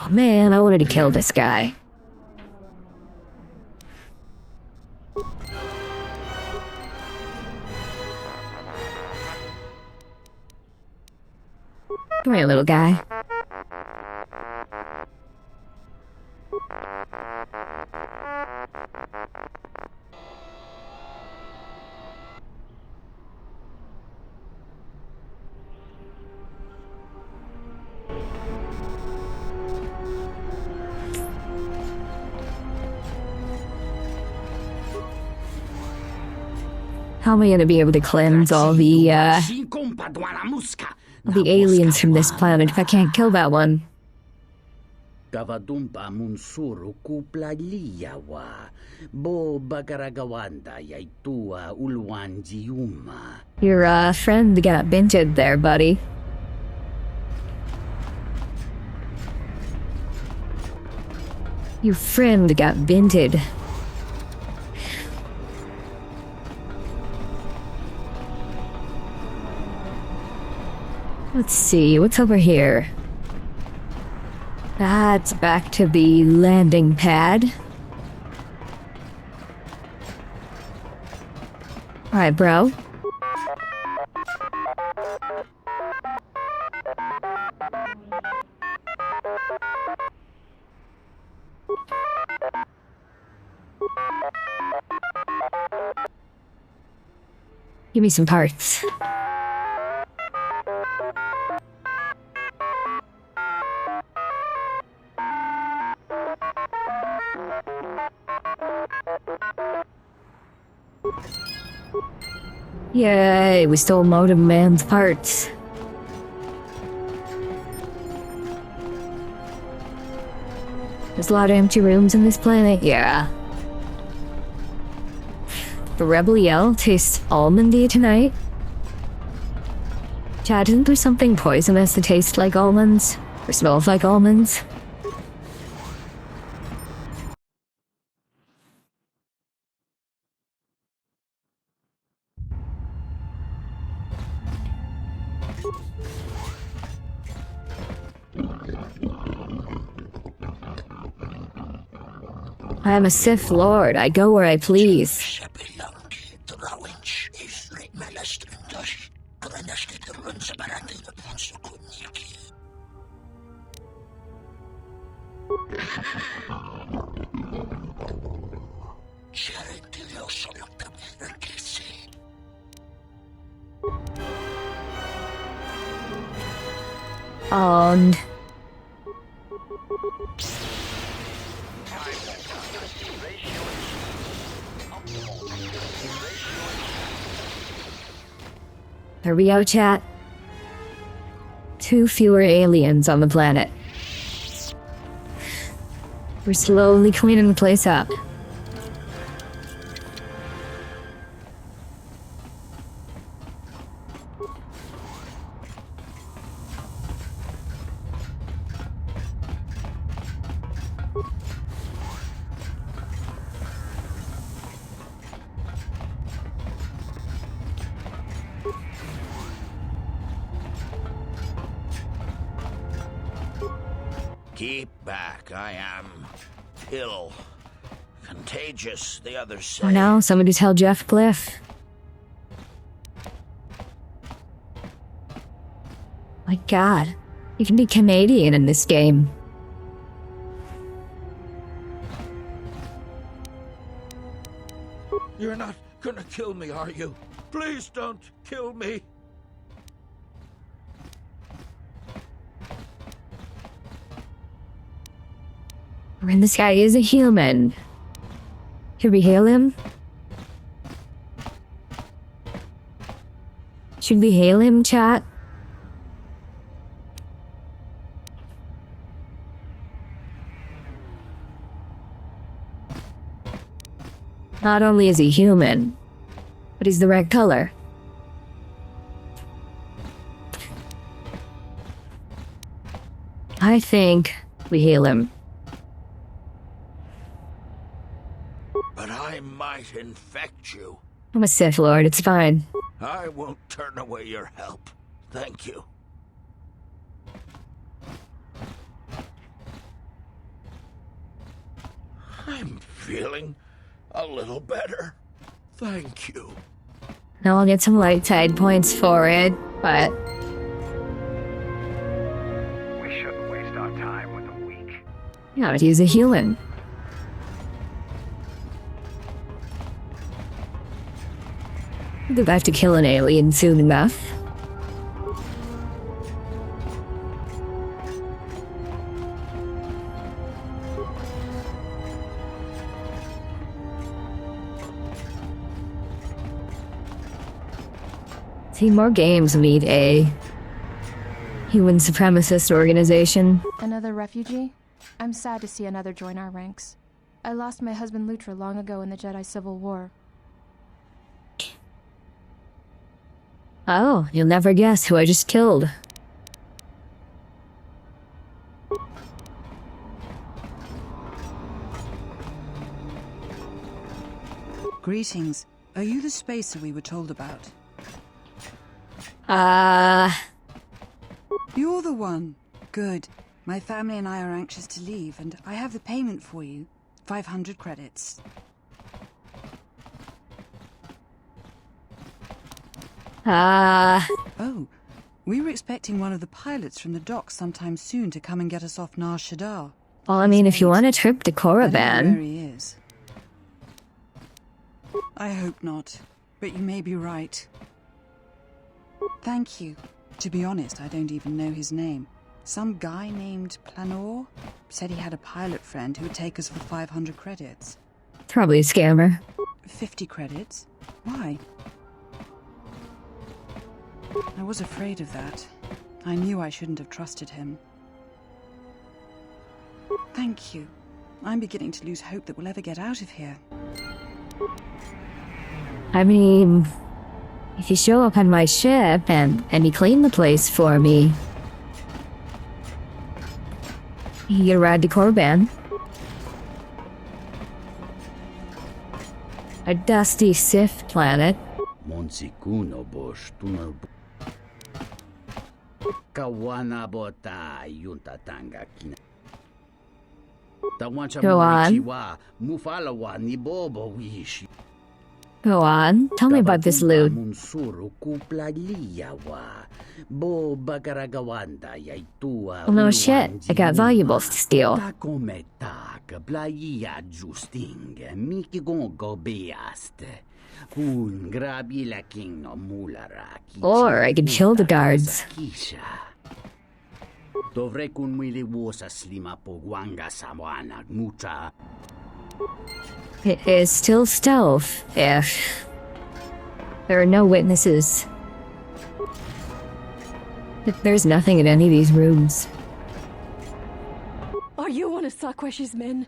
Oh man, I wanted to kill this guy. Come here, little guy. How am I gonna be able to cleanse all the aliens from this planet if I can't kill that one? Kavadumpa munsuru kuplaliyawa. Bo bagaragawanda yaitua ulwanjiuma. Your friend got binted there, buddy. Your friend got binted. Let's see, what's over here? That's back to the landing pad. Alright, bro. Give me some parts. Yay, we stole Motive Man's parts. There's a lot of empty rooms in this planet, yeah. The Rebel Yell tastes almondy tonight. Chad, isn't there something poisonous that tastes like almonds? Or smells like almonds? I am a Sith Lord. I go where I please. And there we go, chat. 2 fewer aliens on the planet. We're slowly cleaning the place up. Keep back, I am ill. Contagious, the others say. Oh no, somebody tell Jeff Cliff. My god, you can be Canadian in this game. You're not gonna kill me, are you? Please don't kill me. And this guy is a human. Should we hail him? Should we hail him, chat? Not only is he human, but he's the right color. I think we hail him. But I might infect you. I'm a Sith Lord, it's fine. I won't turn away your help. Thank you. I'm feeling a little better. Thank you. Now I'll get some light side points for it, but... We shouldn't waste our time with the weak. yeah, but he's a human. We'll go back to kill an alien soon enough. See, more games need a human supremacist organization. Another refugee? I'm sad to see another join our ranks. I lost my husband Lutra long ago in the Jedi Civil War. Oh, you'll never guess who I just killed. Greetings. Are you the spacer we were told about? You're the one. Good. My family and I are anxious to leave, and I have the payment for you. 500 credits. Oh, we were expecting one of the pilots from the docks sometime soon to come and get us off Nar Shaddaa. Well, I mean, if you want a trip to Korriban... where he is. I hope not, but you may be right. Thank you. To be honest, I don't even know his name. Some guy named KotOR2 said he had a pilot friend who would take us for 500 credits. Probably a scammer. 50 credits? Why? I was afraid of that. I knew I shouldn't have trusted him. Thank you. I'm beginning to lose hope that we'll ever get out of here. I mean, if you show up on my ship and you clean the place for me, you get a ride to Korban. A dusty Sith planet. Monsikuno bosh tunel kawana bota yunta tanga kina. Go on. Mufalawa ni bobo wishi. Go on. Tell me about this loot. Oh no shit. I got valuables to steal. Or I can kill the guards. It is still stealth if there are no witnesses. There's nothing in any of these rooms. Are you one of Sakwesh's men?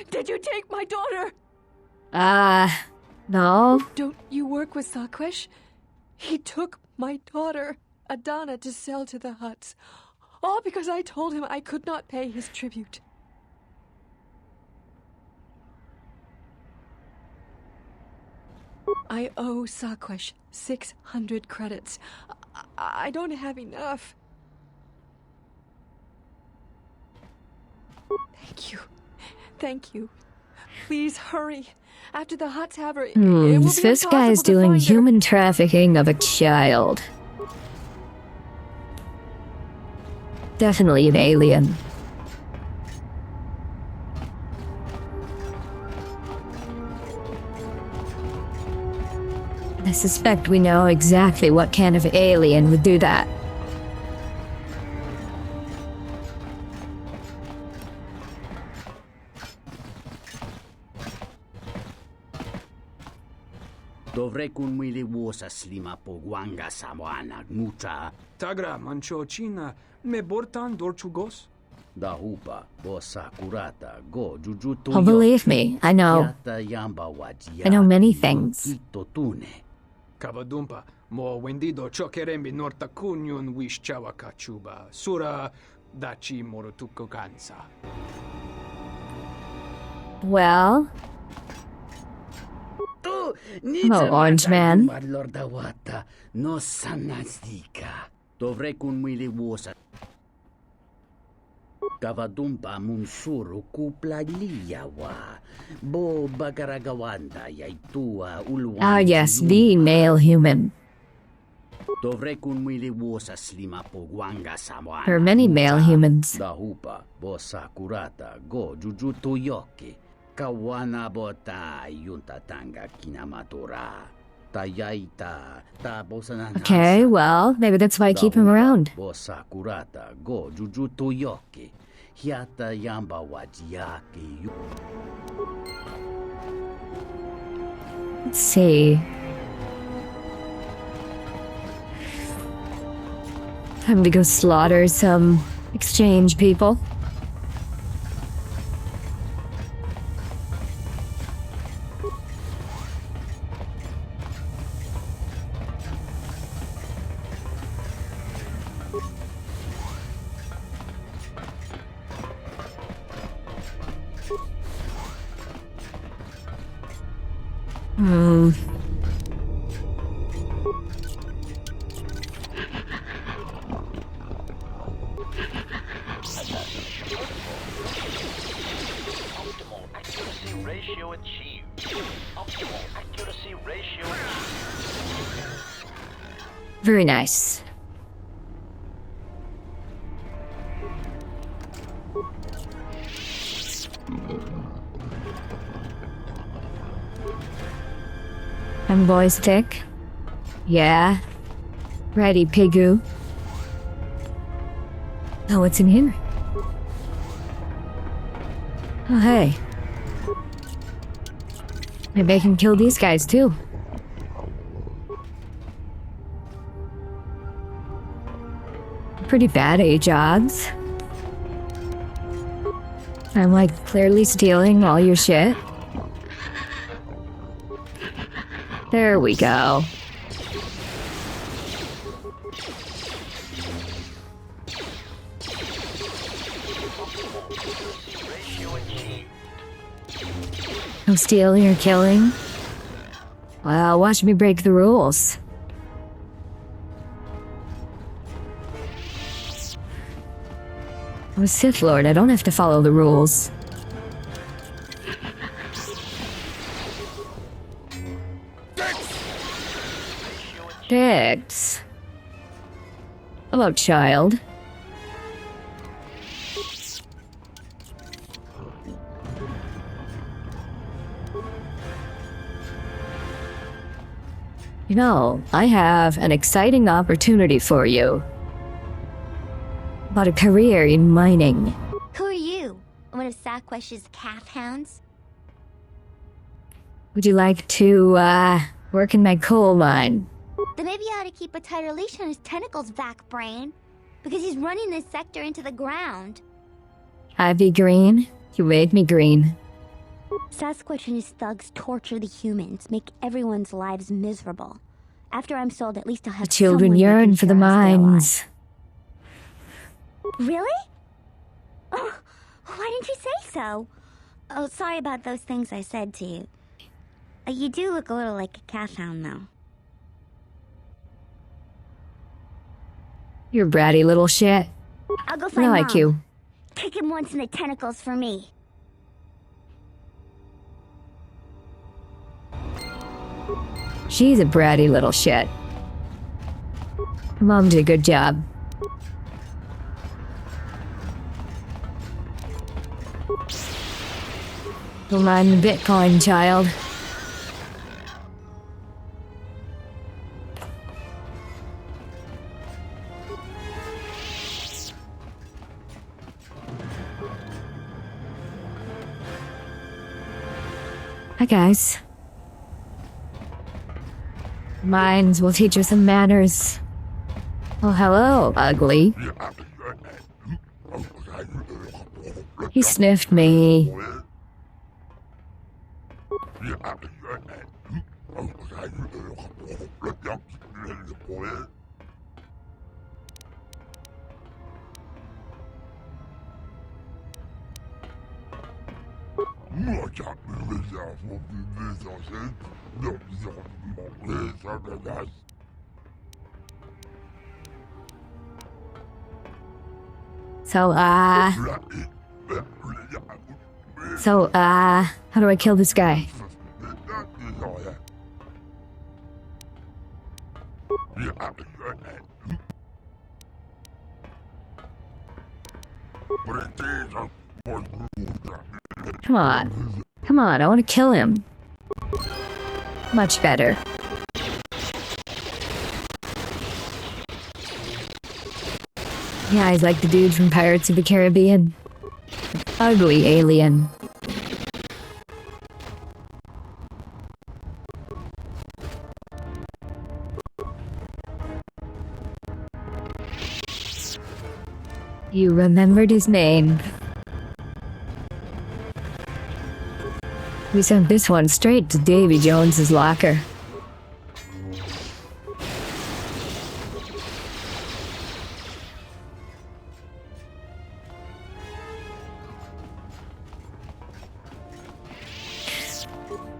Did you take my daughter? No. Don't you work with Sakwesh? He took my daughter, Adana, to sell to the Hutts. All because I told him I could not pay his tribute. I owe Sakwesh 600 credits. I don't have enough. Thank you. Thank you. Please hurry. After the Hutts have her, it will this be first guy is impossible to doing find her. human trafficking of a child. Definitely an alien. I suspect we know exactly what kind of alien would do that. Dovrei kun mili wosa slima pogwanga sawana mucha. Tagra mancho china me bortan dorchugos. Da hupa bosa kurata go jujuto. Oh, believe me, I know. I know many things. Kavadumpa mo wendido chokerembi norta kunyun wish chawa kachuba sura dachi morotuko kansa. Well, hello, Orange Man. No sanastika. Dovrei kun mili wosa. Kavadumpa munsuru kupla liyawa. Bo bagaragawanda yaitua ulwan. Ah, yes, the male human. Dovrei kun mili wosa slima pogwanga sawana. There are many male humans. Da hupa bosa kurata go jujuto yoki. Kawana bota yunta tanga kinamatora. Tayaita ta bosanan. Okay, well, maybe that's why I keep him around. Bosa kurata go jujuto yoki. Hiata yamba wajiaki. Let's see. Time to go slaughter some exchange people. Very nice. And boys thick? Yeah. Ready, Pigu. Oh, what's in here? Oh, hey. Maybe I can kill these guys too. pretty bad at your jobs. I'm like clearly stealing all your shit. There we go. No stealing or killing? Well, watch me break the rules. I'm a Sith Lord, I don't have to follow the rules. Dicks. Hello, child. You know, I have an exciting opportunity for you. About a career in mining. Who are you? One of Saquesh's calf hounds? Would you like to, work in my coal mine? Then maybe you ought to keep a tighter leash on his tentacles, vac brain. Because he's running this sector into the ground. I be green? You made me green. Sasquatch and his thugs torture the humans, make everyone's lives miserable. After I'm sold, at least I'll have The children someone yearn making for the sure I stay alive. mines. Really? Oh, why didn't you say so? Oh, sorry about those things I said to you. You do look a little like a calf hound, though. You're a bratty little shit. I'll go find I like Mom. you. Kick him once in the tentacles for me. She's a bratty little shit. Her mom did a good job. Don't mind the Bitcoin, child. Hi, guys. Mines will teach you some manners. Oh, hello, ugly. He sniffed me. How do I kill this guy? Come on. Come on, I want to kill him. Much better. Yeah, he's like the dude from Pirates of the Caribbean. Ugly alien. You remembered his name. We sent this one straight to Davy Jones's locker.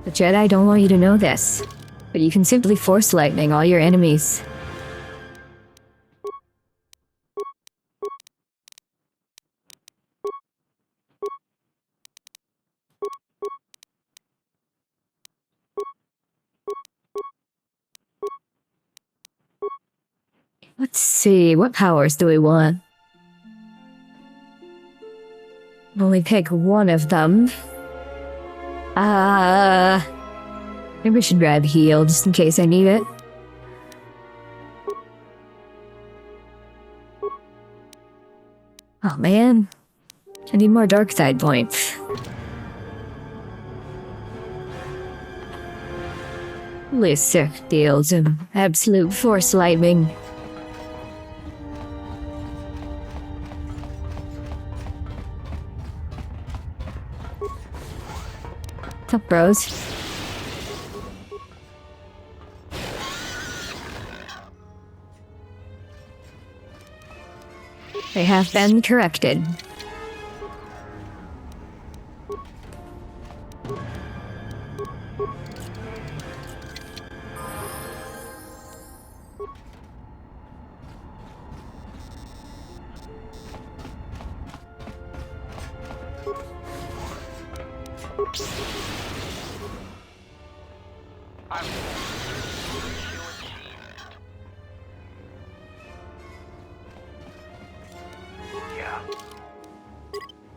The Jedi don't want you to know this, but you can simply force lightning all your enemies. Let's see, what powers do we want? Only pick one of them. Maybe we should grab heal just in case I need it. Oh man, I need more dark side points. Lissa deals him absolute force lightning. What's up, bros? They have been corrected.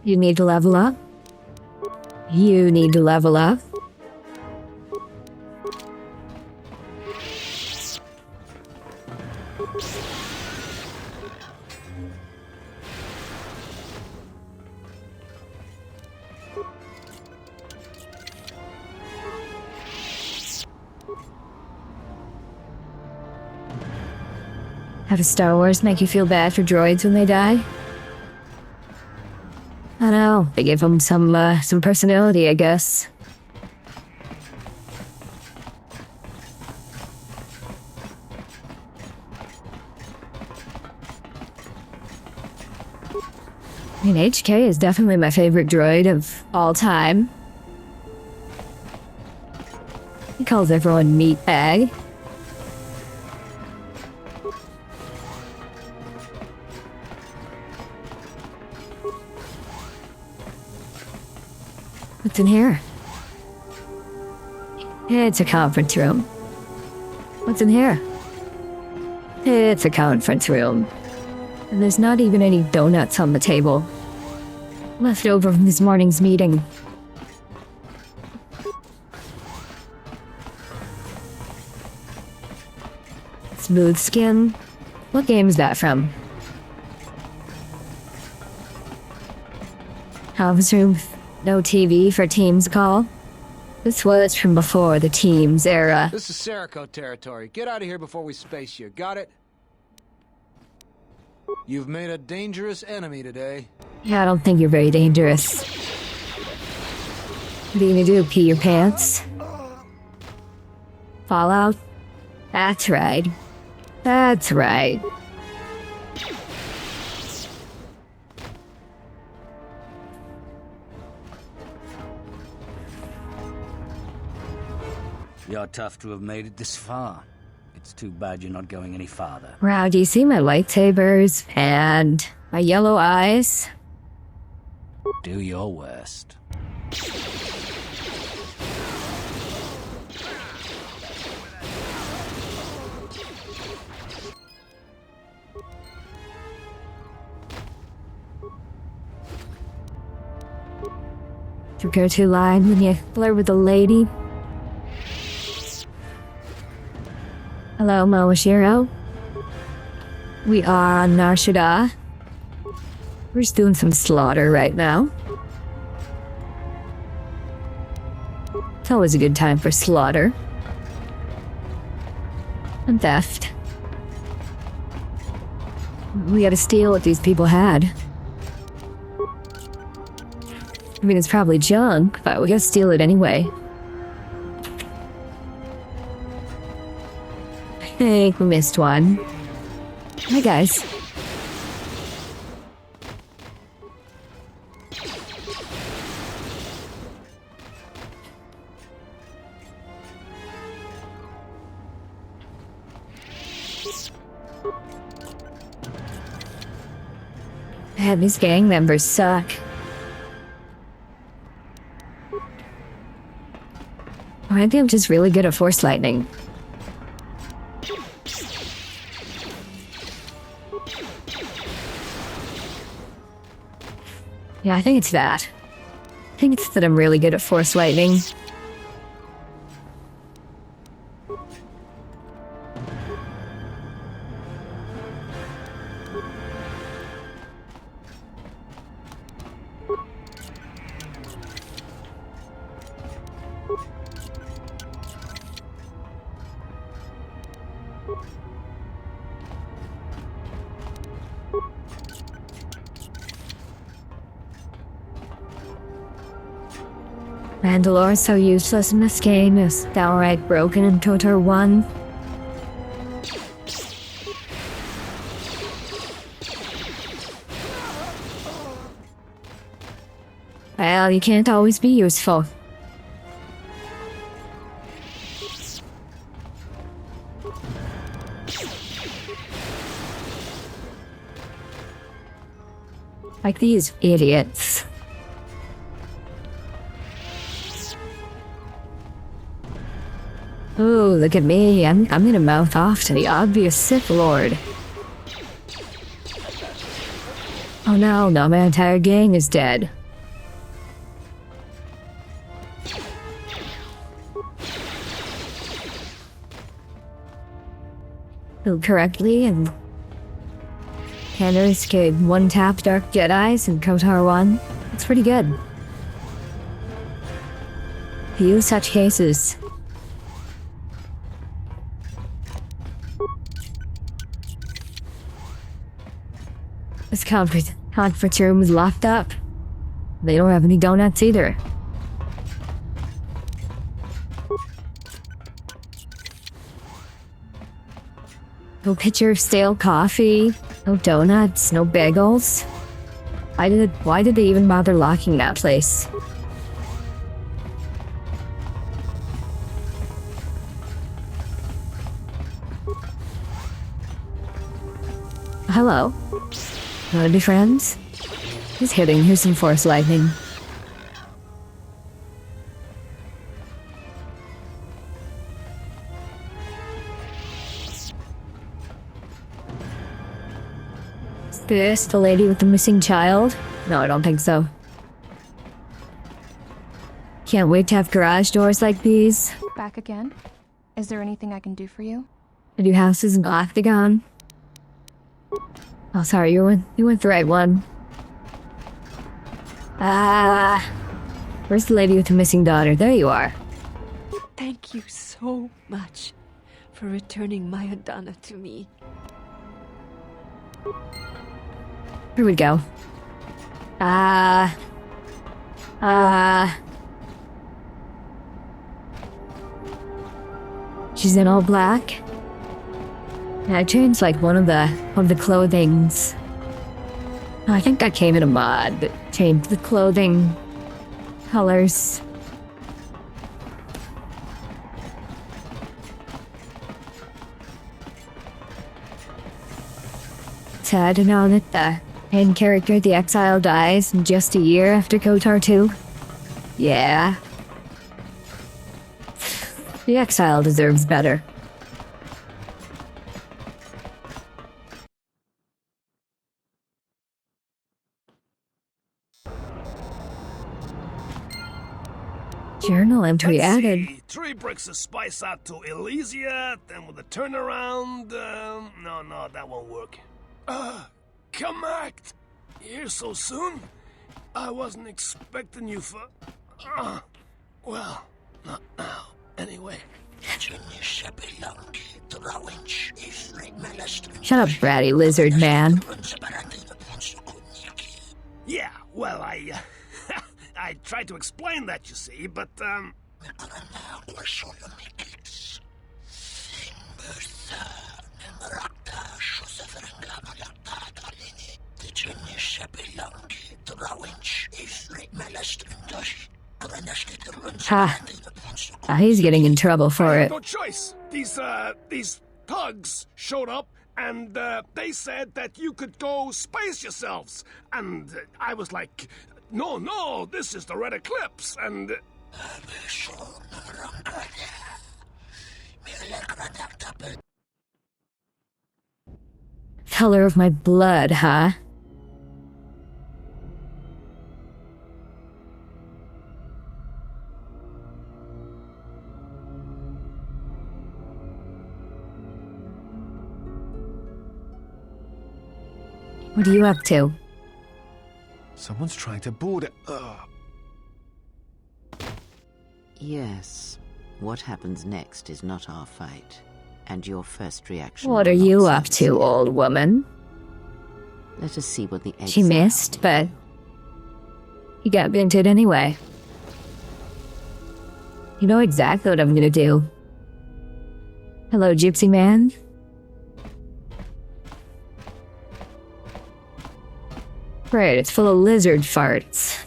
You need to level up. You need to level up. How does Star Wars make you feel bad for droids when they die? I don't know. They give them some personality, I guess. I mean, HK is definitely my favorite droid of all time. He calls everyone meatbag. What's in here? It's a conference room. What's in here? It's a conference room. And there's not even any donuts on the table. Left over from this morning's meeting. Smooth skin. What game is that from? Conference room. No TV for Teams call? This was from before the Teams era. This is Serico territory. Get out of here before we space you. Got it? You've made a dangerous enemy today. Yeah, I don't think you're very dangerous. What are you gonna do, pee your pants? Fallout? That's right. That's right. You're tough to have made it this far. It's too bad you're not going any farther. Wow, do you see my lightsabers and my yellow eyes? Do your worst. To go to line when you flirt with a lady. Hello, Moashiro. We are on Nar Shaddaa. We're just doing some slaughter right now. It's always a good time for slaughter. And theft. We gotta steal what these people had. I mean, it's probably junk, but we gotta steal it anyway. I think we missed one. Hi, guys. Man, these gang members suck. Or I think I'm just really good at force lightning. Yeah, I think it's that. I think it's that I'm really good at force lightning. Mandalore's so useless in this game. It's downright broken in KotOR 1. Well, you can't always be useful. Like these idiots. Ooh, look at me. I'm gonna mouth off to the obvious Sith Lord. Oh no, my entire gang is dead. Built correctly and can't escape one-tap Dark Jedis in KotOR 1. It's pretty good. Few such cases. This conference room is locked up. They don't have any donuts either. No pitcher of stale coffee, no donuts, no bagels. Why did they even bother locking that place? Hello. Wanna be friends? He's hitting. Here's some force lightning. Is this the lady with the missing child? No, I don't think so. Can't wait to have garage doors like these. Back again? Is there anything I can do for you? The new house is an octagon. Oh, sorry, you went the right one. Ah, where's the lady with the missing daughter? There you are. Thank you so much for returning my Adana to me. Here we go. She's in all black. And I changed like one of the clothings. I think that came in a mod, but changed the clothing colors. Sad to know that the main character, the Exile, dies in just a year after KotOR 2. Yeah. The Exile deserves better. Journal entry added. 3 bricks of spice out to Elysia, then with a turnaround, no, that won't work. Come act! Here so soon? I wasn't expecting you for... well, not now, anyway. Shut up, bratty lizard man. Yeah, well, I tried to explain that, you see, but, He's getting in trouble for it. no choice. These thugs showed up, and, they said that you could go space yourselves. And I was like, no, this is the Red Eclipse, and... Color of my blood, huh? What are you up to? Someone's trying to board it. Yes. What happens next is not our fight. And your first reaction... What are you up to, old woman? Let us see what the eggs She missed, but... he got vented anyway. You know exactly what I'm gonna do. Hello, Gypsy Man. Right, it's full of lizard farts.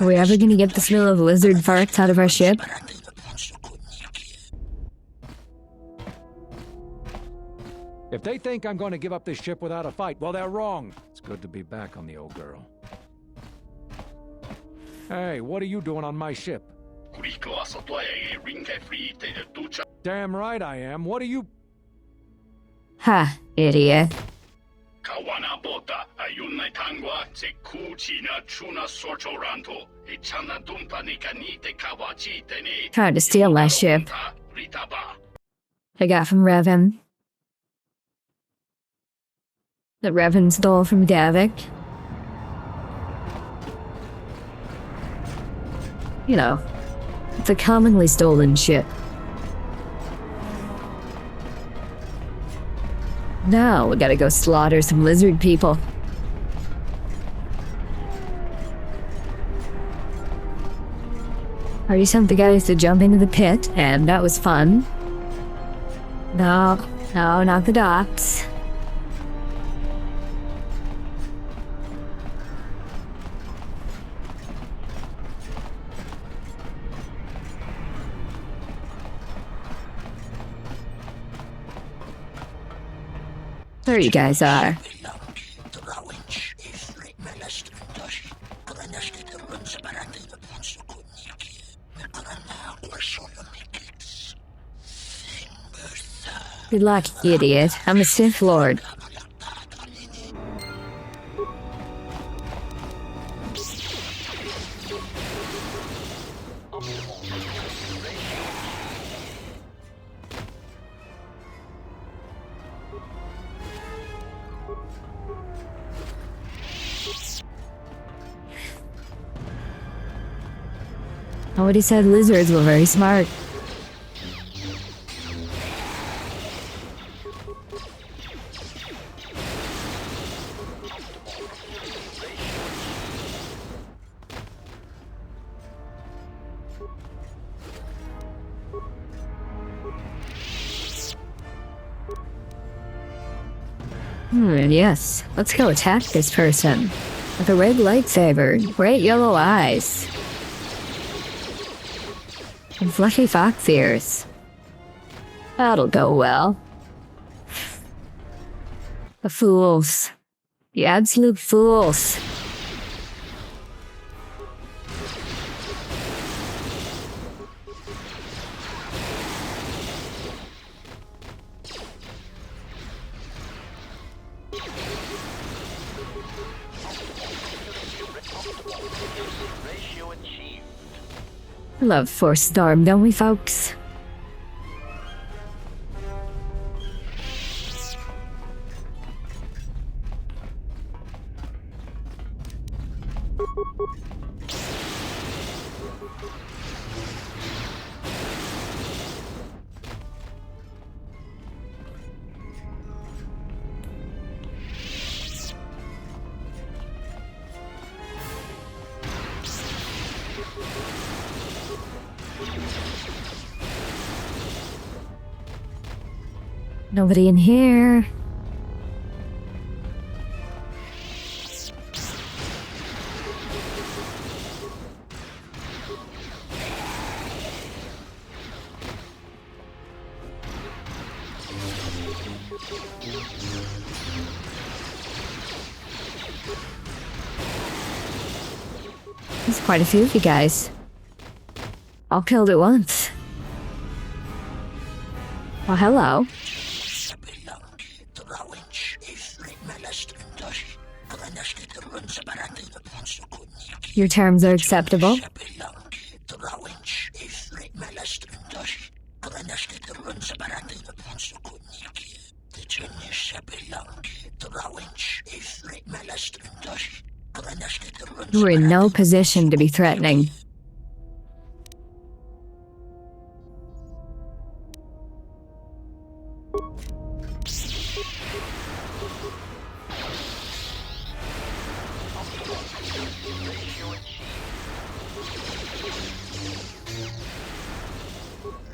Are we ever gonna get the smell of lizard farts out of our ship? If they think I'm going to give up this ship without a fight, well, they're wrong. It's good to be back on the old girl. Hey, what are you doing on my ship? Damn right I am. What are you... Ha, idiot. Trying to steal my ship. I got from Revan. That Revan stole from Davik. You know, it's a commonly stolen ship. Now we gotta go slaughter some lizard people. Already sent the guys to jump into the pit, and that was fun. No, not the docks. There you guys are. Good luck, idiot. I'm a Sith Lord. Nobody said lizards were very smart. Yes. Let's go attack this person. With a red lightsaber, bright yellow eyes, and fluffy fox ears. That'll go well. The fools. The absolute fools. We love Force Storm, don't we, folks? Nobody in here. There's quite a few of you guys. All killed at once. Well, hello. Your terms are acceptable. We're in no position to be threatening.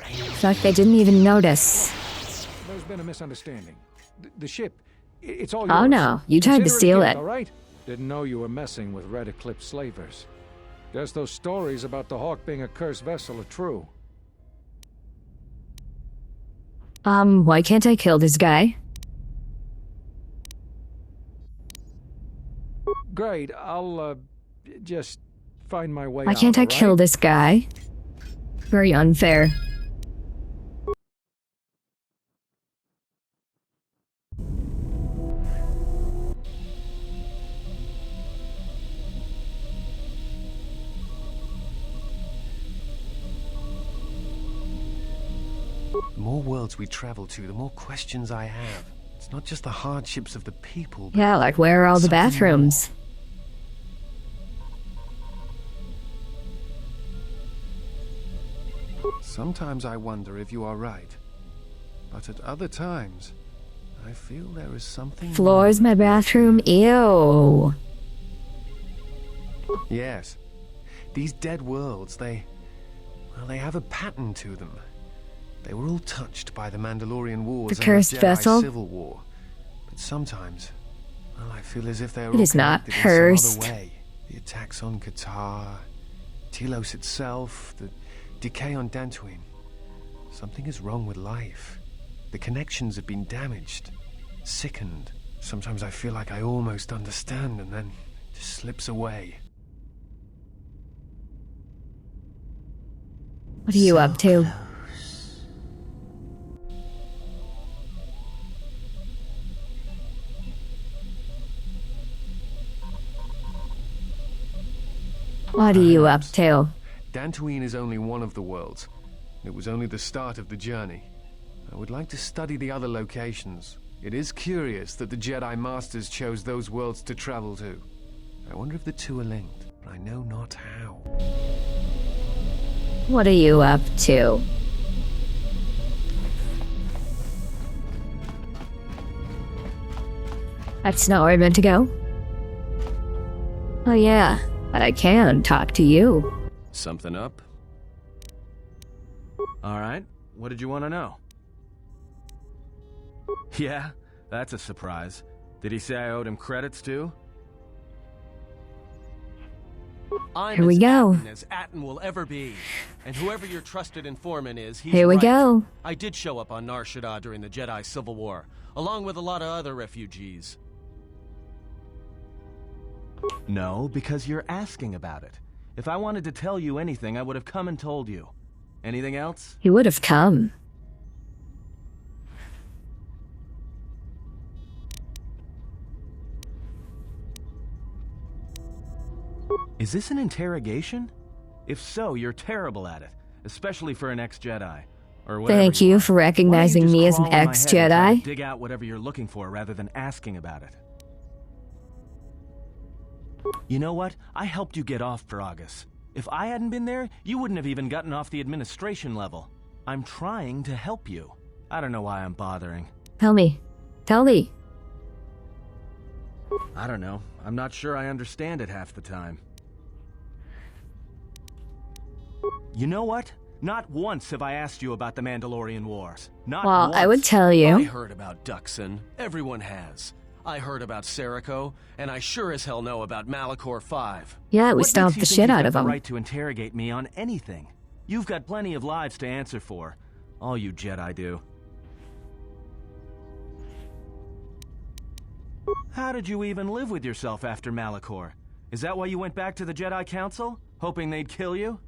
It's like they didn't even notice. There's been a misunderstanding. The ship, it's all yours. Oh no, you tried to Consider steal a gift, it. all right? Didn't know you were messing with Red Eclipse slavers. Guess those stories about the Hawk being a cursed vessel are true. Why can't I kill this guy? Great, I'll, just find my way Why out, can't I all right? kill this guy? Very unfair. The more worlds we travel to, the more questions I have. It's not just the hardships of the people. But Yeah, like where are all the something more. bathrooms? Sometimes I wonder if you are right. But at other times, I feel there is something Floor's my bathroom? Ew. Yes. These dead worlds, they have a pattern to them. They were all touched by the Mandalorian Wars The and cursed the Jedi vessel? Civil War. But sometimes, well, I feel as if they are It all is not connected in cursed. some other way. The attacks on KotOR, Telos itself, the decay on Dantooine. Something is wrong with life. The connections have been damaged, sickened. Sometimes I feel like I almost understand and then it just slips away. What are you up to? What are you up to? Dantooine is only one of the worlds. It was only the start of the journey. I would like to study the other locations. It is curious that the Jedi Masters chose those worlds to travel to. I wonder if the two are linked, but I know not how. What are you up to? That's not where I meant to go. Oh yeah, but I can talk to you. Something up? Alright, what did you want to know? Yeah, that's a surprise. Did he say I owed him credits too? I'm Here we go. as Atten will ever be. And whoever your trusted informant is, he's Here we right. go. I did show up on Nar Shaddaa during the Jedi Civil War, along with a lot of other refugees. No, because you're asking about it. If I wanted to tell you anything, I would have come and told you. Anything else? He would have come. Is this an interrogation? If so, you're terrible at it, especially for an ex-Jedi. Or whatever Thank you for recognizing me as an ex-Jedi. Dig out whatever you're looking for rather than asking about it. You know what? I helped you get off Peragus. If I hadn't been there, you wouldn't have even gotten off the administration level. I'm trying to help you. I don't know why I'm bothering. Tell me. Tell me. I don't know. I'm not sure I understand it half the time. You know what? Not once have I asked you about the Mandalorian Wars. Not Well, once. I would tell you. I heard about Duxon. Everyone has. I heard about Serico, and I sure as hell know about Malachor 5. Yeah, we What stomped makes the you think shit you've out got of the him. right to interrogate me on anything? You've got plenty of lives to answer for. All you Jedi do. How did you even live with yourself after Malachor? Is that why you went back to the Jedi Council? Hoping they'd kill you?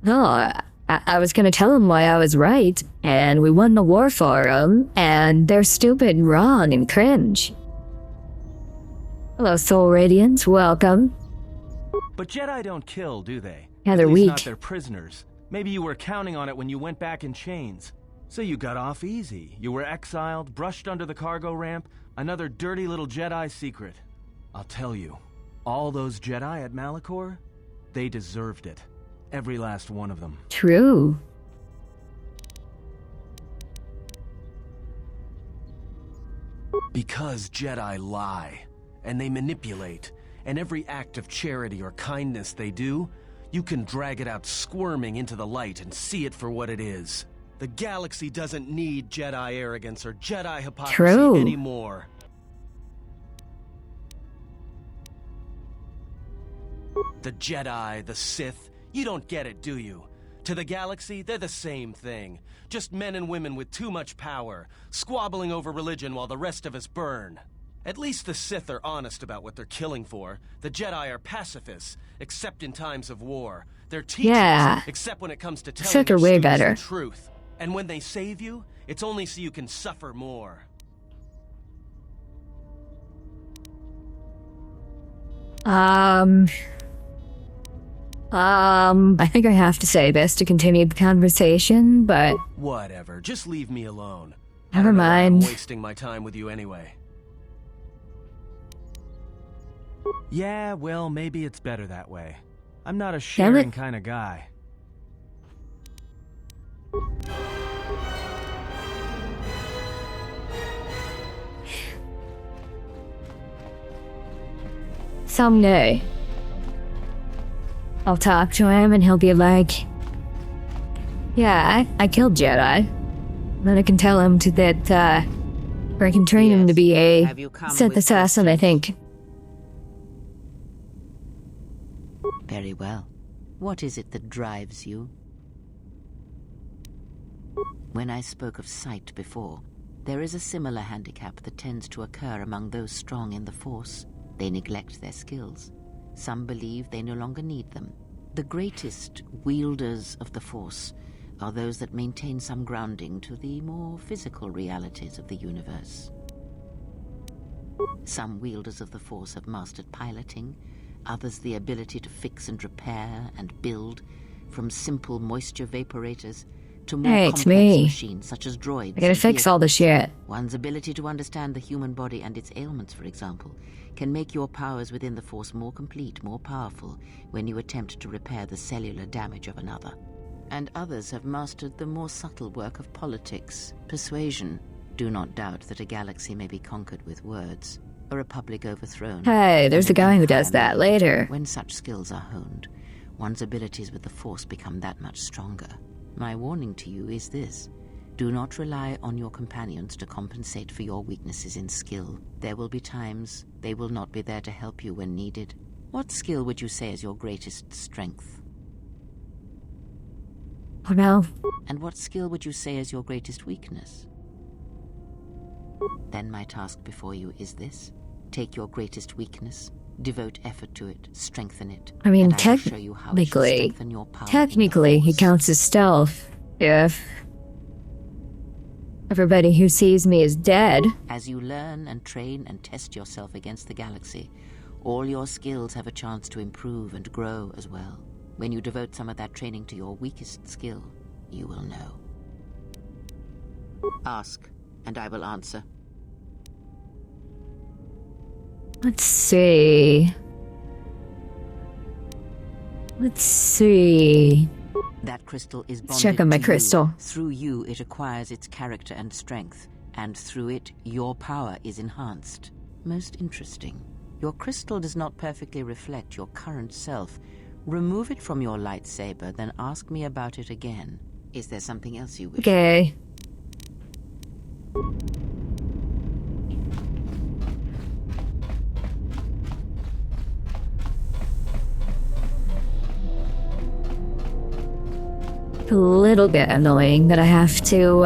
No, I was gonna tell them why I was right, and we won the war for them, and they're stupid and wrong and cringe. Hello, Soul Radiance, welcome. But Jedi don't kill, do they? Yeah, At they're least weak. not their prisoners. Maybe you were counting on it when you went back in chains. So you got off easy. You were exiled, brushed under the cargo ramp, another dirty little Jedi secret. I'll tell you, all those Jedi at Malachor, they deserved it. Every last one of them. True. Because Jedi lie, and they manipulate, and every act of charity or kindness they do, you can drag it out squirming into the light and see it for what it is. The galaxy doesn't need Jedi arrogance or Jedi hypocrisy True. anymore. The Jedi, the Sith, you don't get it, do you? To the galaxy, they're the same thing. Just men and women with too much power, squabbling over religion while the rest of us burn. At least the Sith are honest about what they're killing for. The Jedi are pacifists, except in times of war. They're teachers, Yeah. except when it comes to telling Sith their are way students better. the truth. And when they save you, it's only so you can suffer more. I think I have to say this to continue the conversation, but Whatever, just leave me alone. never I'm mind. wasting my time with you anyway. Yeah, well, maybe it's better that way. I'm not a Damn sharing it. kind of guy. Someday, I'll talk to him and he'll be like, yeah, I killed Jedi. Then I can tell him or I can train him to be a Have you come Sith with assassin, I think. Very well. What is it that drives you? When I spoke of sight before, there is a similar handicap that tends to occur among those strong in the Force. They neglect their skills. Some believe they no longer need them. The greatest wielders of the Force are those that maintain some grounding to the more physical realities of the universe. Some wielders of the Force have mastered piloting, others the ability to fix and repair and build, from simple moisture vaporators to more Hey, it's complex me. machines such as droids. I gotta and fix all the shit. One's ability to understand the human body and its ailments, for example, can make your powers within the Force more complete, more powerful, when you attempt to repair the cellular damage of another. And others have mastered the more subtle work of politics, persuasion. Do not doubt that a galaxy may be conquered with words, a republic overthrown. Hey, there's and the an guy who empire does that made. later. When such skills are honed, one's abilities with the Force become that much stronger. My warning to you is this. Do not rely on your companions to compensate for your weaknesses in skill. There will be times they will not be there to help you when needed. What skill would you say is your greatest strength? Oh no. And what skill would you say is your greatest weakness? Then my task before you is this. Take your greatest weakness, devote effort to it, strengthen it. I mean, and I will show you how it shall technically, strengthen your power in the he counts as stealth. If everybody who sees me is dead. As you learn and train and test yourself against the galaxy, all your skills have a chance to improve and grow as well. When you devote some of that training to your weakest skill, you will know. Ask, and I will answer. Let's see. Let's see. That crystal is bonded Let's check on my to you. crystal. Through you, it acquires its character and strength, and through it, your power is enhanced. Most interesting. Your crystal does not perfectly reflect your current self. Remove it from your lightsaber, then ask me about it again. Is there something else you wish? Okay. A little bit annoying that I have to,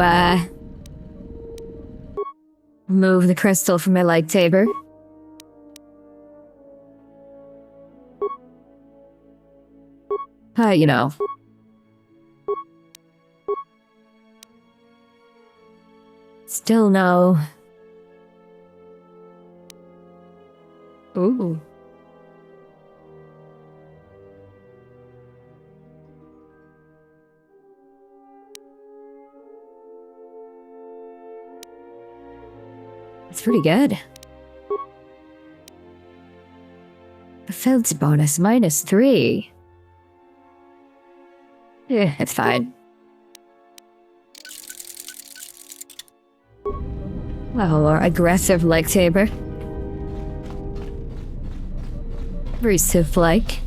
move the crystal from my lightsaber. You know. Still no. Ooh. That's pretty good. Defense bonus -3. Yeah, it's fine. Wow, our aggressive lightsaber. Very Sith-like.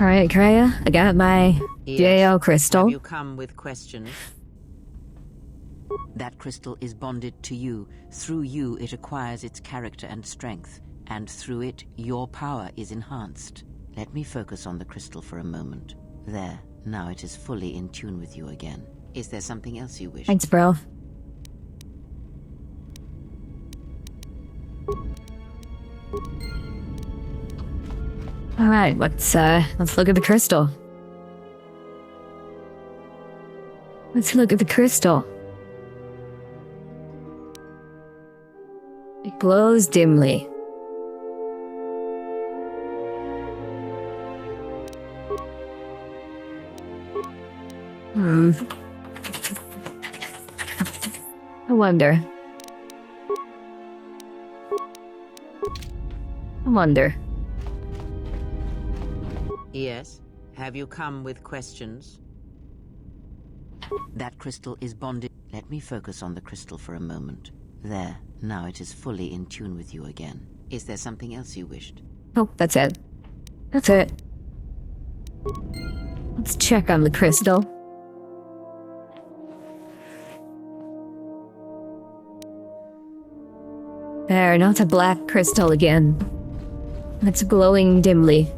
Alright, Kreia, I got my JL crystal. Have you come with questions? That crystal is bonded to you. Through you, it acquires its character and strength. And through it, your power is enhanced. Let me focus on the crystal for a moment. There, now it is fully in tune with you again. Is there something else you wish? Thanks, bro. Alright, let's look at the crystal. Let's look at the crystal. It glows dimly. I wonder. Yes. Have you come with questions? That crystal is bonded. Let me focus on the crystal for a moment. There. Now it is fully in tune with you again. Is there something else you wished? Oh, that's it. That's it. Let's check on the crystal. There, not a black crystal again. It's glowing dimly.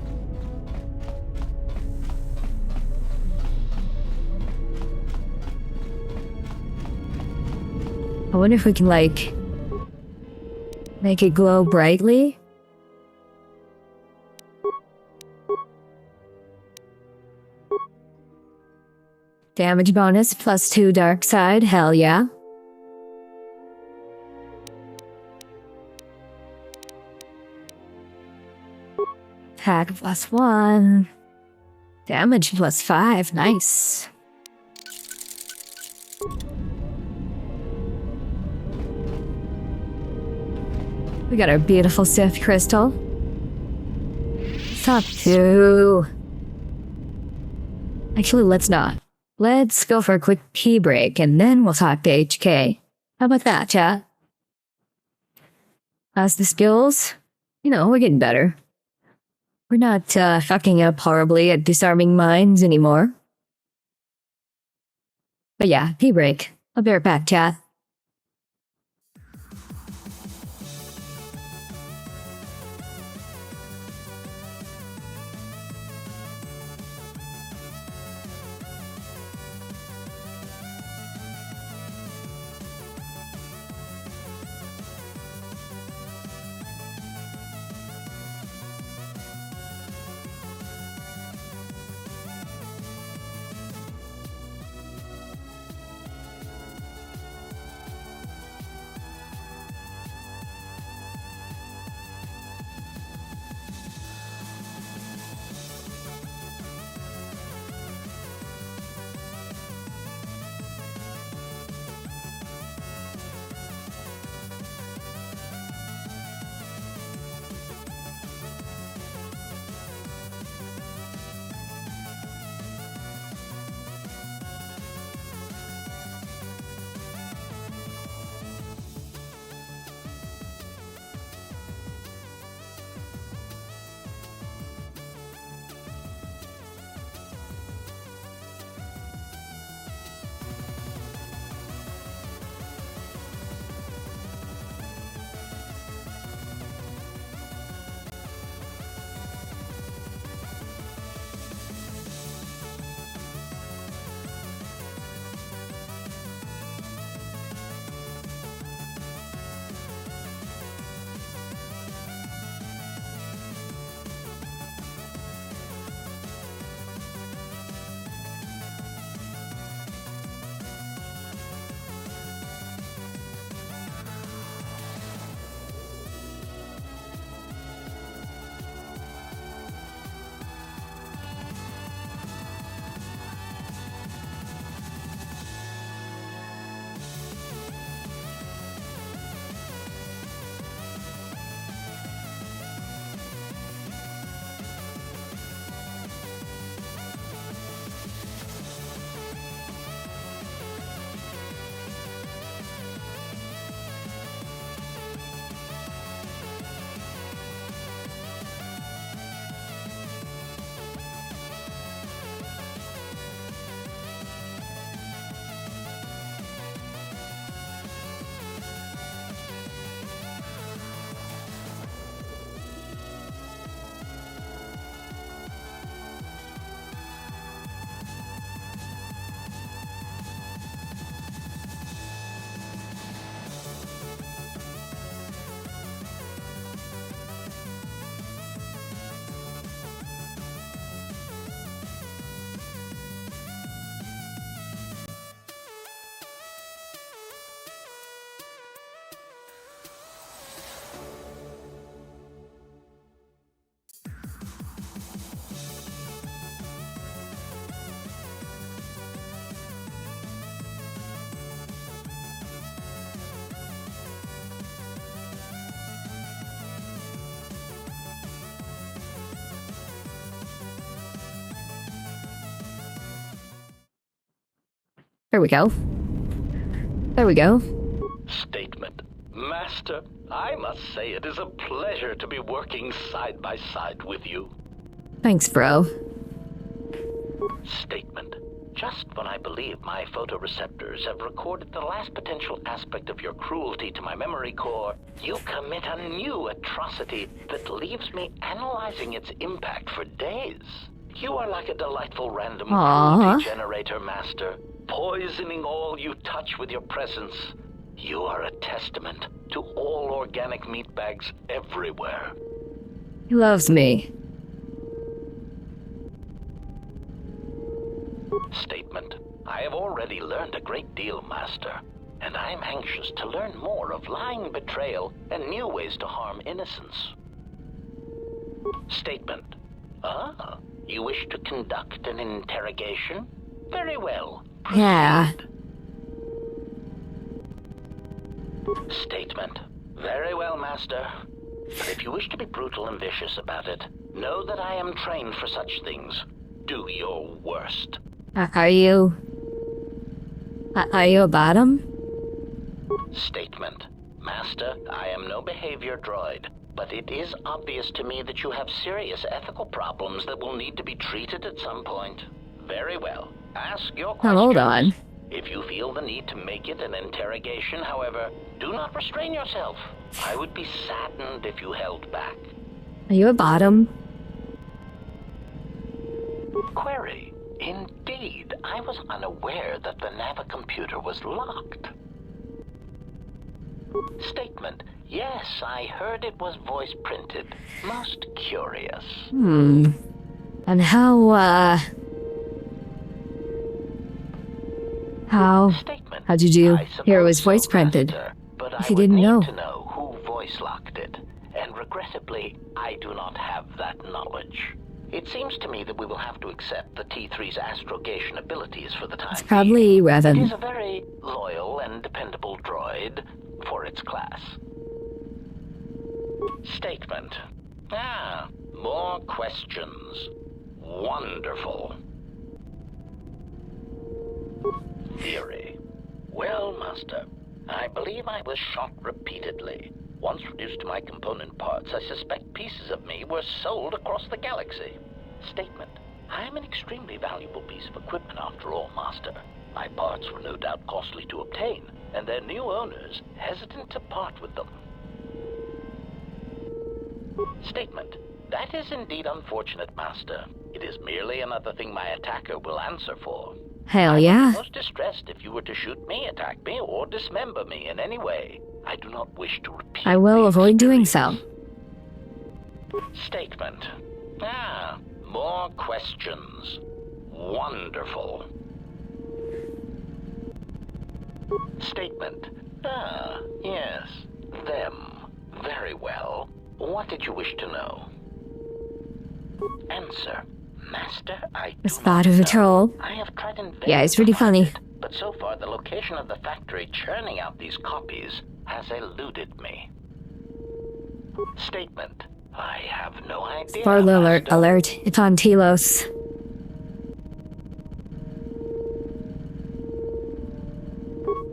I wonder if we can, like, make it glow brightly? Damage bonus +2 dark side, hell yeah. Attack +1. Damage +5, nice. We got our beautiful Sith crystal. Top 2. Actually, let's not. Let's go for a quick pee break and then we'll talk to HK. How about that, chat? As the skills, you know, we're getting better. We're not fucking up horribly at disarming mines anymore. But yeah, pee break. I'll be right back, chat. There we go. There we go. Statement. Master, I must say it is a pleasure to be working side by side with you. Thanks, bro. Statement. Just when I believe my photoreceptors have recorded the last potential aspect of your cruelty to my memory core, you commit a new atrocity that leaves me analyzing its impact for days. You are like a delightful random cruelty generator, Master, poisoning all you touch with your presence. You are a testament to all organic meatbags everywhere. He loves me. Statement. I have already learned a great deal, Master, and I am anxious to learn more of lying, betrayal, and new ways to harm innocence. Statement. Ah, you wish to conduct an interrogation? Very well. Proceed. Yeah. Statement. Very well, Master. But if you wish to be brutal and vicious about it, know that I am trained for such things. Do your worst. Are you a bottom? Statement. Master, I am no behavior droid, but it is obvious to me that you have serious ethical problems that will need to be treated at some point. Very well. Ask your questions. Now, hold on. If you feel the need to make it an interrogation, however, do not restrain yourself. I would be saddened if you held back. Are you a bottom? Query. Indeed, I was unaware that the Navicomputer was locked. Statement. Yes, I heard it was voice printed. Most curious. And how did you hear it was voice printed? But If I you would didn't need know. to know who voice locked it, and regrettably, I do not have that knowledge. It seems to me that we will have to accept the T3's astrogation abilities for the time It's probably being. It Revan. is a very loyal and dependable droid for its class. Statement. Ah, more questions. Wonderful. Theory. Well, Master, I believe I was shot repeatedly. Once reduced to my component parts, I suspect pieces of me were sold across the galaxy. Statement. I am an extremely valuable piece of equipment after all, Master. My parts were no doubt costly to obtain, and their new owners hesitant to part with them. Statement. That is indeed unfortunate, Master. It is merely another thing my attacker will answer for. Hell I would yeah. be most distressed if you were to shoot me, attack me, or dismember me in any way. I do not wish to repeat. I will avoid doing so. Statement. Ah, more questions. Wonderful. Statement. Ah, yes. Them. Very well. What did you wish to know? Answer. Master, I The spot of a troll. I have tried in vain Yeah, it's pretty to find funny. it, but so far the location of the factory churning out these copies has eluded me. Statement. I have no idea. Spoiler alert. It's on Telos.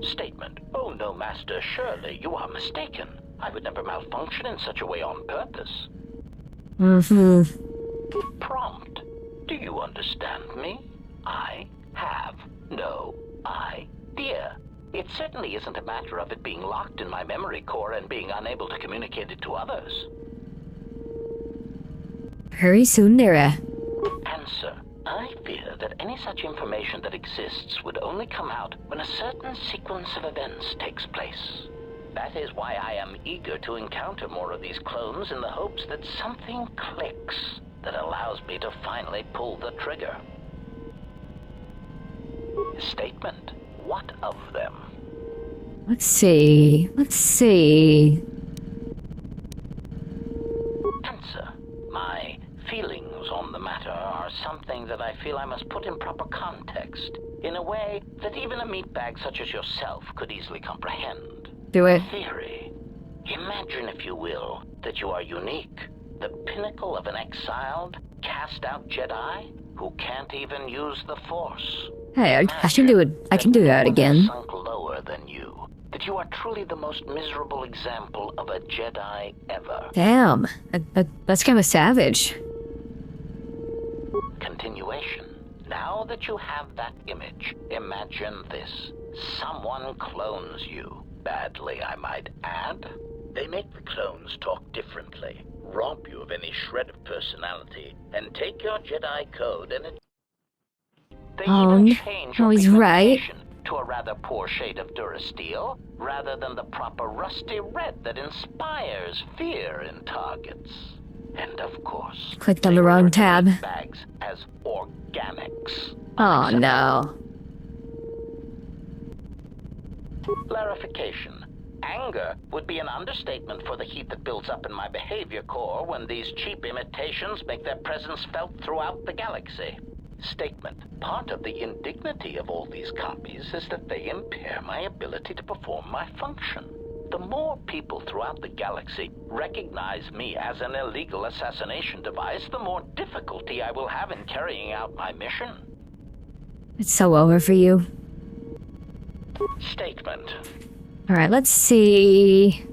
Statement. Oh no, Master, surely you are mistaken. I would never malfunction in such a way on purpose. Prompt. Do you understand me? I have no idea. It certainly isn't a matter of it being locked in my memory core and being unable to communicate it to others. Very soon, Nira. Answer. I fear that any such information that exists would only come out when a certain sequence of events takes place. That is why I am eager to encounter more of these clones in the hopes that something clicks that allows me to finally pull the trigger. Statement. What of them? Let's see. Answer. My feelings on the matter are something that I feel I must put in proper context, in a way that even a meatbag such as yourself could easily comprehend. Do it. Theory. Imagine, if you will, that you are unique, the pinnacle of an exiled, cast-out Jedi who can't even use the Force. Hey, I can do it. I can do that again. Sunk lower than you. That you are truly the most miserable example of a Jedi ever. Damn, that's kind of savage. Continuation. Now that you have that image, imagine this. Someone clones you. Badly, I might add. They make the clones talk differently, rob you of any shred of personality, and take your Jedi code and they even change your he's right. pigmentation to a rather poor shade of Durasteel, rather than the proper rusty red that inspires fear in targets. And of course, Clicked on the wrong tab. bags as organics. Oh no. Clarification. Anger would be an understatement for the heat that builds up in my behavior core when these cheap imitations make their presence felt throughout the galaxy. Statement. Part of the indignity of all these copies is that they impair my ability to perform my function. The more people throughout the galaxy recognize me as an illegal assassination device, the more difficulty I will have in carrying out my mission. It's so over for you. Statement. Alright, let's see.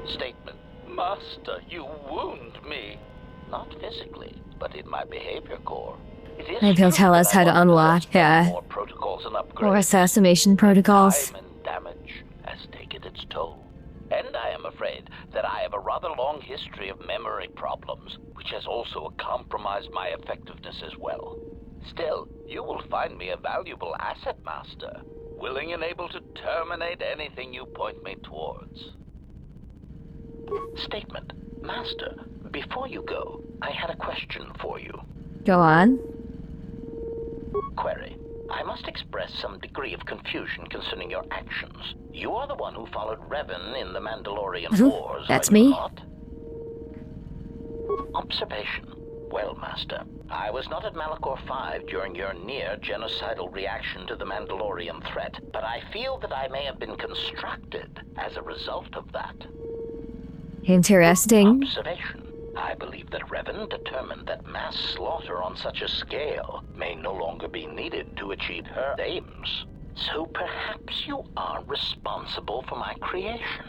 Statement. Master, you wound me. Not physically, but in my behavior core. Maybe he'll tell us how to unlock, more protocols and upgrades. more assassination protocols. Time and damage has taken its toll. And I am afraid that I have a rather long history of memory problems, which has also compromised my effectiveness as well. Still, you will find me a valuable asset, Master, willing and able to terminate anything you point me towards. Statement. Master, before you go, I had a question for you. Go on. Query. I must express some degree of confusion concerning your actions. You are the one who followed Revan in the Mandalorian Wars, That's are you me. not? Observation. Well, Master, I was not at Malachor 5 during your near-genocidal reaction to the Mandalorian threat, but I feel that I may have been constructed as a result of that. Interesting. Observation. I believe that Revan determined that mass slaughter on such a scale may no longer be needed to achieve her aims. So perhaps you are responsible for my creation.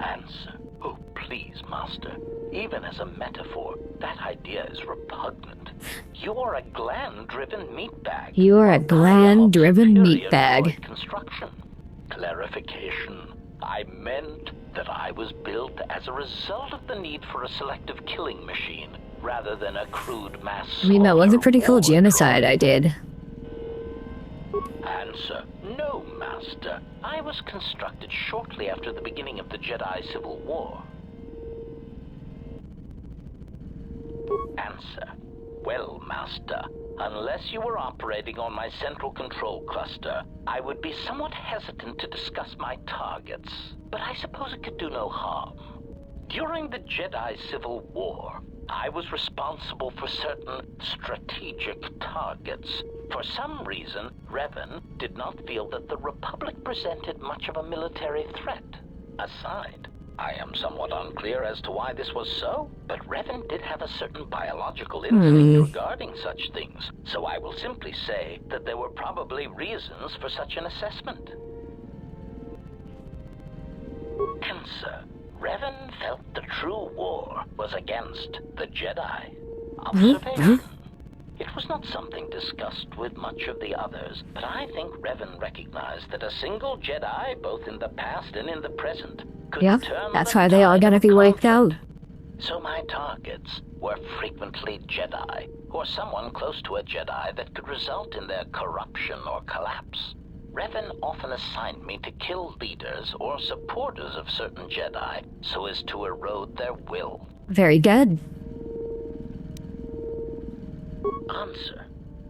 Answer. Oh, please, Master. Even as a metaphor, that idea is repugnant. You are a gland-driven meatbag. You are a gland-driven meatbag. Construction. Clarification. I meant that I was built as a result of the need for a selective killing machine, rather than a crude mass I mean, that was a pretty cool genocide I did. Answer. No, Master. I was constructed shortly after the beginning of the Jedi Civil War. Answer. Well, Master, unless you were operating on my central control cluster, I would be somewhat hesitant to discuss my targets, but I suppose it could do no harm. During the Jedi Civil War, I was responsible for certain strategic targets. For some reason, Revan did not feel that the Republic presented much of a military threat. Aside, I am somewhat unclear as to why this was so, but Revan did have a certain biological instinct regarding such things, so I will simply say that there were probably reasons for such an assessment. Answer. Revan felt the true war was against the Jedi. Observation. It was not something discussed with much of the others, but I think Revan recognized that a single Jedi, both in the past and in the present, could turn that's the why they all gotta be wiped out. So my targets were frequently Jedi, or someone close to a Jedi that could result in their corruption or collapse. Revan often assigned me to kill leaders or supporters of certain Jedi so as to erode their will. Very good. Answer.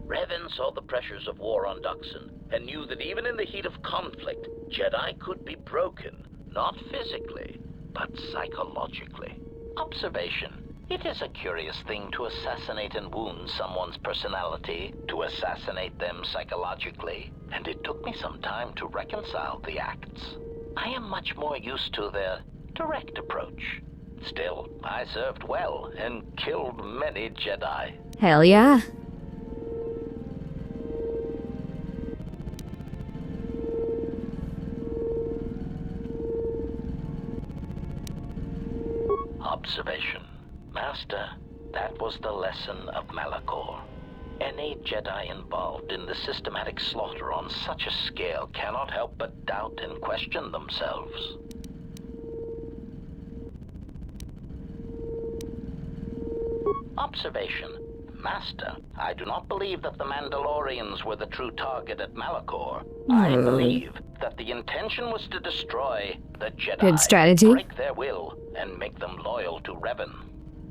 Revan saw the pressures of war on Duxon and knew that even in the heat of conflict, Jedi could be broken, not physically, but psychologically. Observation. It is a curious thing to assassinate and wound someone's personality, to assassinate them psychologically, and it took me some time to reconcile the acts. I am much more used to the direct approach. Still, I served well and killed many Jedi. Hell yeah. Observation. Master, that was the lesson of Malachor. Any Jedi involved in the systematic slaughter on such a scale cannot help but doubt and question themselves. Observation. Master, I do not believe that the Mandalorians were the true target at Malachor. I believe that the intention was to destroy the Jedi, Good strategy. break their will, and make them loyal to Revan.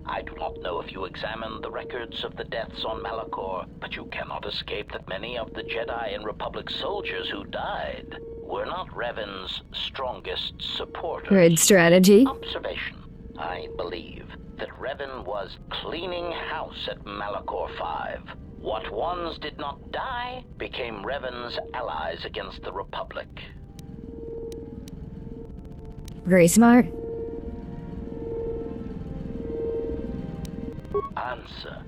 I do not know if you examined the records of the deaths on Malachor, but you cannot escape that many of the Jedi and Republic soldiers who died were not Revan's strongest supporters. Good strategy. Observation. I believe that Revan was cleaning house at Malachor 5. What ones did not die became Revan's allies against the Republic. Very smart. Answer.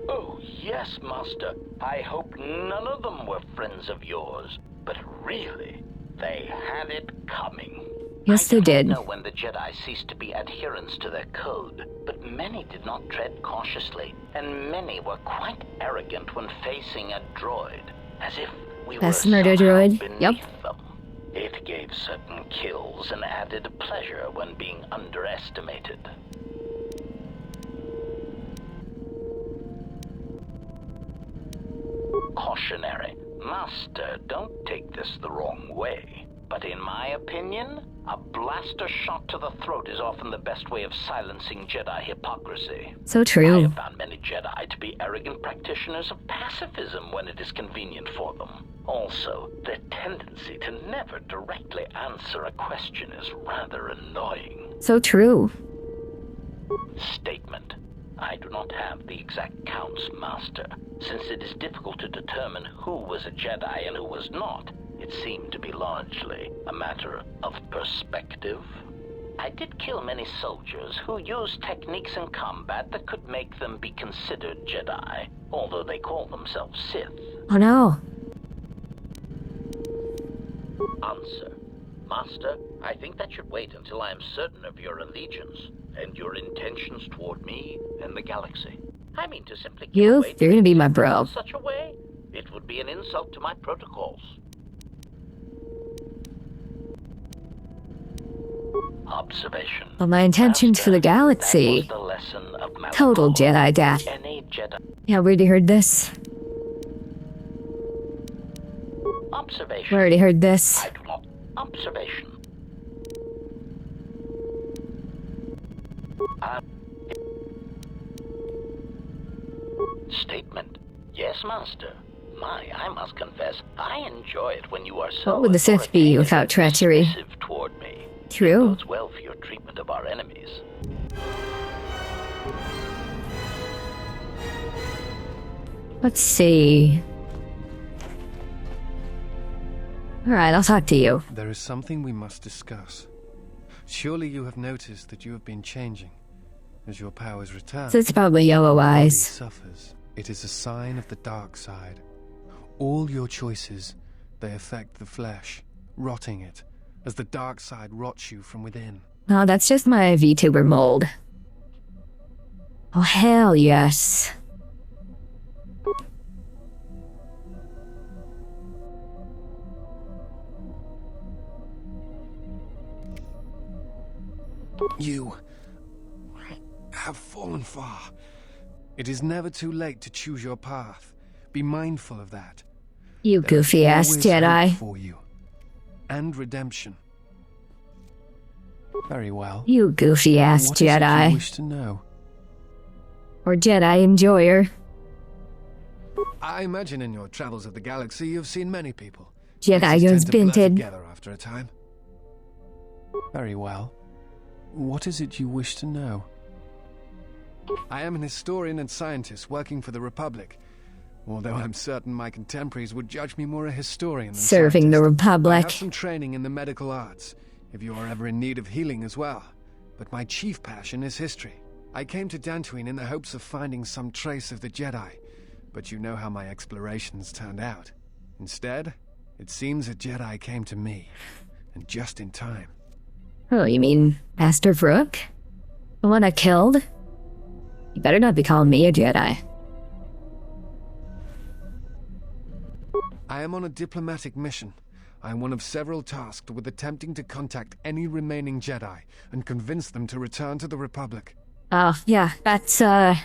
Oh, yes, Master. I hope none of them were friends of yours. But really, they had it coming. Yes, they did. I don't know when the Jedi ceased to be adherents to their code, but many did not tread cautiously, and many were quite arrogant when facing a droid, as if we Best were murder somehow droid. beneath Yep. them. It gave certain kills and added pleasure when being underestimated. Cautionary. Master, don't take this the wrong way, but in my opinion, a blaster shot to the throat is often the best way of silencing Jedi hypocrisy. So true. I have found many Jedi to be arrogant practitioners of pacifism when it is convenient for them. Also, their tendency to never directly answer a question is rather annoying. So true. Statement. I do not have the exact counts, Master. Since it is difficult to determine who was a Jedi and who was not, it seemed to be largely a matter of perspective. I did kill many soldiers who used techniques in combat that could make them be considered Jedi, although they call themselves Sith. Oh no. Answer. Master, I think that should wait until I am certain of your allegiance and your intentions toward me and the galaxy. I mean to simply give You're away gonna be my bro. in such a way, it would be an insult to my protocols. Observation. Well, my intentions for the galaxy. The lesson of Malachor. Total Jedi death. Any Jedi. Yeah, we already heard this. Observation. We already heard this. I do not. Observation. Statement. Yes, Master. I must confess, I enjoy it when you are so What would the Sith be without treachery? submissive toward me. True. It bodes well for your treatment of our enemies. Let's see. Alright, I'll talk to you. There is something we must discuss. Surely you have noticed that you have been changing. As your powers return, So it's probably yellow your body eyes. suffers. It is a sign of the dark side. All your choices, they affect the flesh, rotting it, as the dark side rots you from within. No, that's just my VTuber mold. Oh, hell yes. You have fallen far. It is never too late to choose your path. Be mindful of that. You There is goofy ass always Jedi. hope for you. And redemption. Very well. You goofy ass What is it you Jedi. wish to know? Or Jedi enjoyer. I imagine in your travels of the galaxy you've seen many people. Jedi Faces goes tend to blur binted. together after a time. Very well. What is it you wish to know? I am an historian and scientist working for the Republic. Although I'm certain my contemporaries would judge me more a historian than Serving the I Republic. have some training in the medical arts, if you are ever in need of healing as well. but my chief passion is history. I came to Dantooine in the hopes of finding some trace of the Jedi, but you know how my explorations turned out. Instead, it seems a Jedi came to me, and just in time. Oh, you mean Master Vrook? The one I killed? You better not be calling me a Jedi. I am on a diplomatic mission. I am one of several tasked with attempting to contact any remaining Jedi and convince them to return to the Republic. Oh, yeah, that's not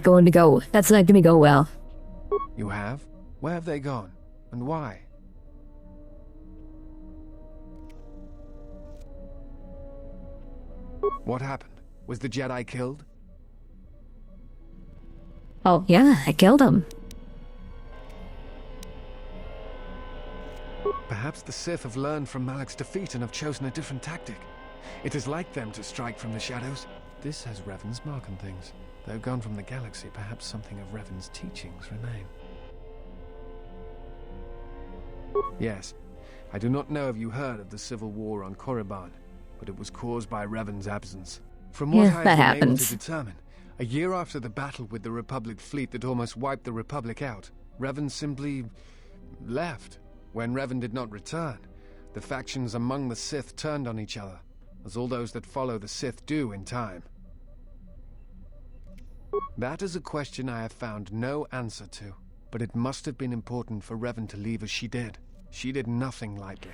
going to go well. You have? Where have they gone? And why? What happened? Was the Jedi killed? Oh, yeah, I killed him. Perhaps the Sith have learned from Malak's defeat and have chosen a different tactic. It is like them to strike from the shadows. This has Revan's mark on things. Though gone from the galaxy, perhaps something of Revan's teachings remain. Yes, I do not know if you heard of the civil war on Korriban, but it was caused by Revan's absence. From what I have been able to determine, a year after the battle with the Republic fleet that almost wiped the Republic out, Revan simply left. When Revan did not return, the factions among the Sith turned on each other, as all those that follow the Sith do in time. That is a question I have found no answer to, but it must have been important for Revan to leave as she did. She did nothing lightly,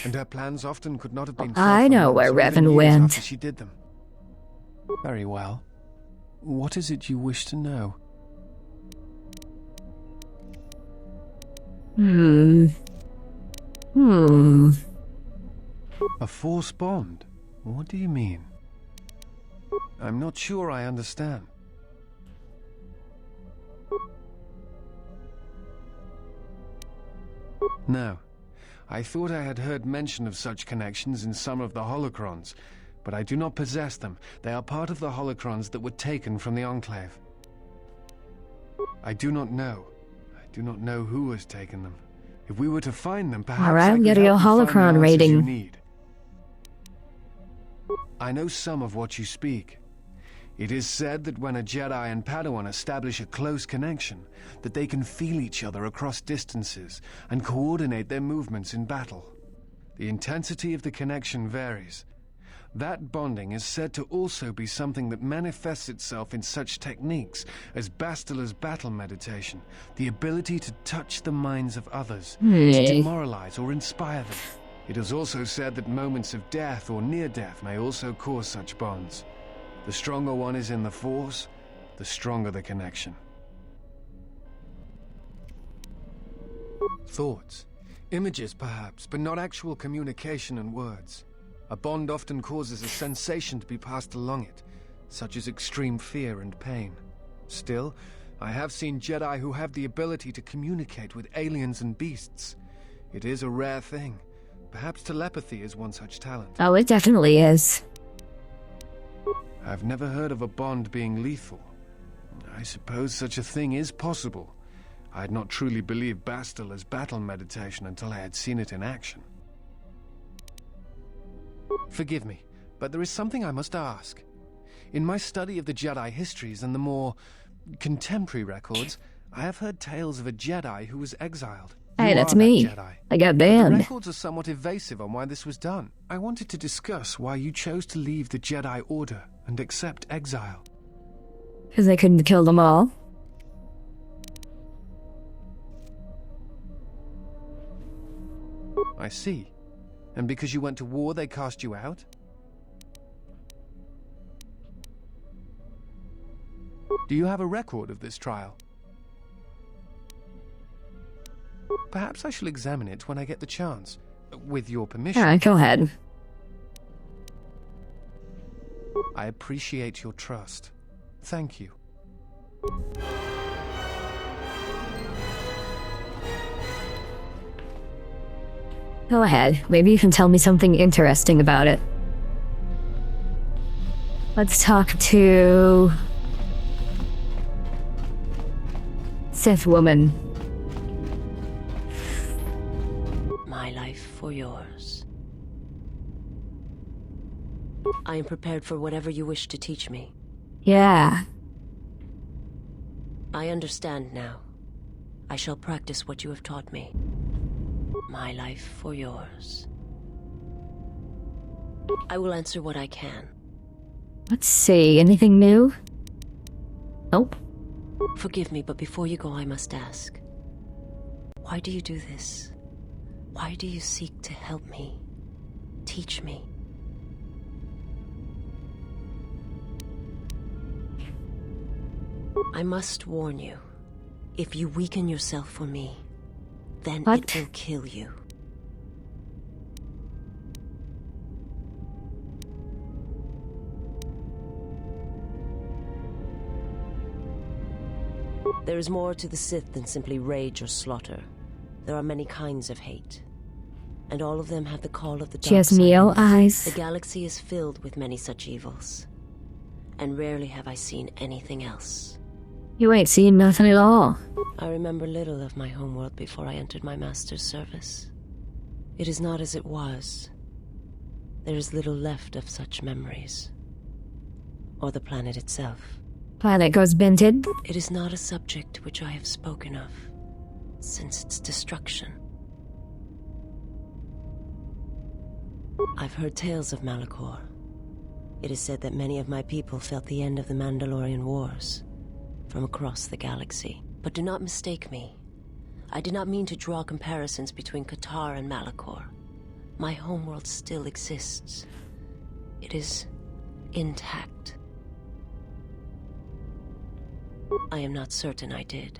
and her plans often could not have been. I know where Revan went. After she did them. Very well. What is it you wish to know? A Force bond? What do you mean? I'm not sure I understand. No. I thought I had heard mention of such connections in some of the holocrons, but I do not possess them. They are part of the holocrons that were taken from the Enclave. I do not know. I do not know who has taken them. If we were to find them, perhaps Alright, I could get help your you find the holocron answers rating. you need. I know some of what you speak. It is said that when a Jedi and Padawan establish a close connection, that they can feel each other across distances and coordinate their movements in battle. The intensity of the connection varies. That bonding is said to also be something that manifests itself in such techniques as Bastila's battle meditation, the ability to touch the minds of others, to demoralize or inspire them. It is also said that moments of death or near death may also cause such bonds. The stronger one is in the Force, the stronger the connection. Thoughts, images perhaps, but not actual communication and words. A bond often causes a sensation to be passed along it, such as extreme fear and pain. Still, I have seen Jedi who have the ability to communicate with aliens and beasts. It is a rare thing. Perhaps telepathy is one such talent. Oh, it definitely is. I've never heard of a bond being lethal. I suppose such a thing is possible. I had not truly believed Bastila's battle meditation until I had seen it in action. Forgive me, but there is something I must ask. In my study of the Jedi histories and the more contemporary records, I have heard tales of a Jedi who was exiled. Hey, You that's are that me. Jedi. I got But banned. the records are somewhat evasive on why this was done. I wanted to discuss why you chose to leave the Jedi Order and accept exile. Because they couldn't kill them all. I see. And because you went to war, they cast you out? Do you have a record of this trial? Perhaps I shall examine it when I get the chance. With your permission. Alright, go ahead. I appreciate your trust. Thank you. Go ahead. Maybe you can tell me something interesting about it. Let's talk to... Sith woman. My life for yours. I am prepared for whatever you wish to teach me. Yeah. I understand now. I shall practice what you have taught me. My life for yours. I will answer what I can. Let's see. Anything new? Nope. Forgive me, but before you go, I must ask. Why do you do this? Why do you seek to help me? Teach me? I must warn you. If you weaken yourself for me, then it will kill you. There is more to the Sith than simply rage or slaughter. There are many kinds of hate. And all of them have the call of the dark side. She has Neo eyes. The galaxy is filled with many such evils. And rarely have I seen anything else. You ain't seen nothing at all. I remember little of my homeworld before I entered my master's service. It is not as it was. There is little left of such memories. Or the planet itself. Planet goes binted. It is not a subject which I have spoken of since its destruction. I've heard tales of Malachor. It is said that many of my people felt the end of the Mandalorian Wars from across the galaxy. But do not mistake me. I did not mean to draw comparisons between KotOR and Malachor. My homeworld still exists. It is intact. I am not certain I did.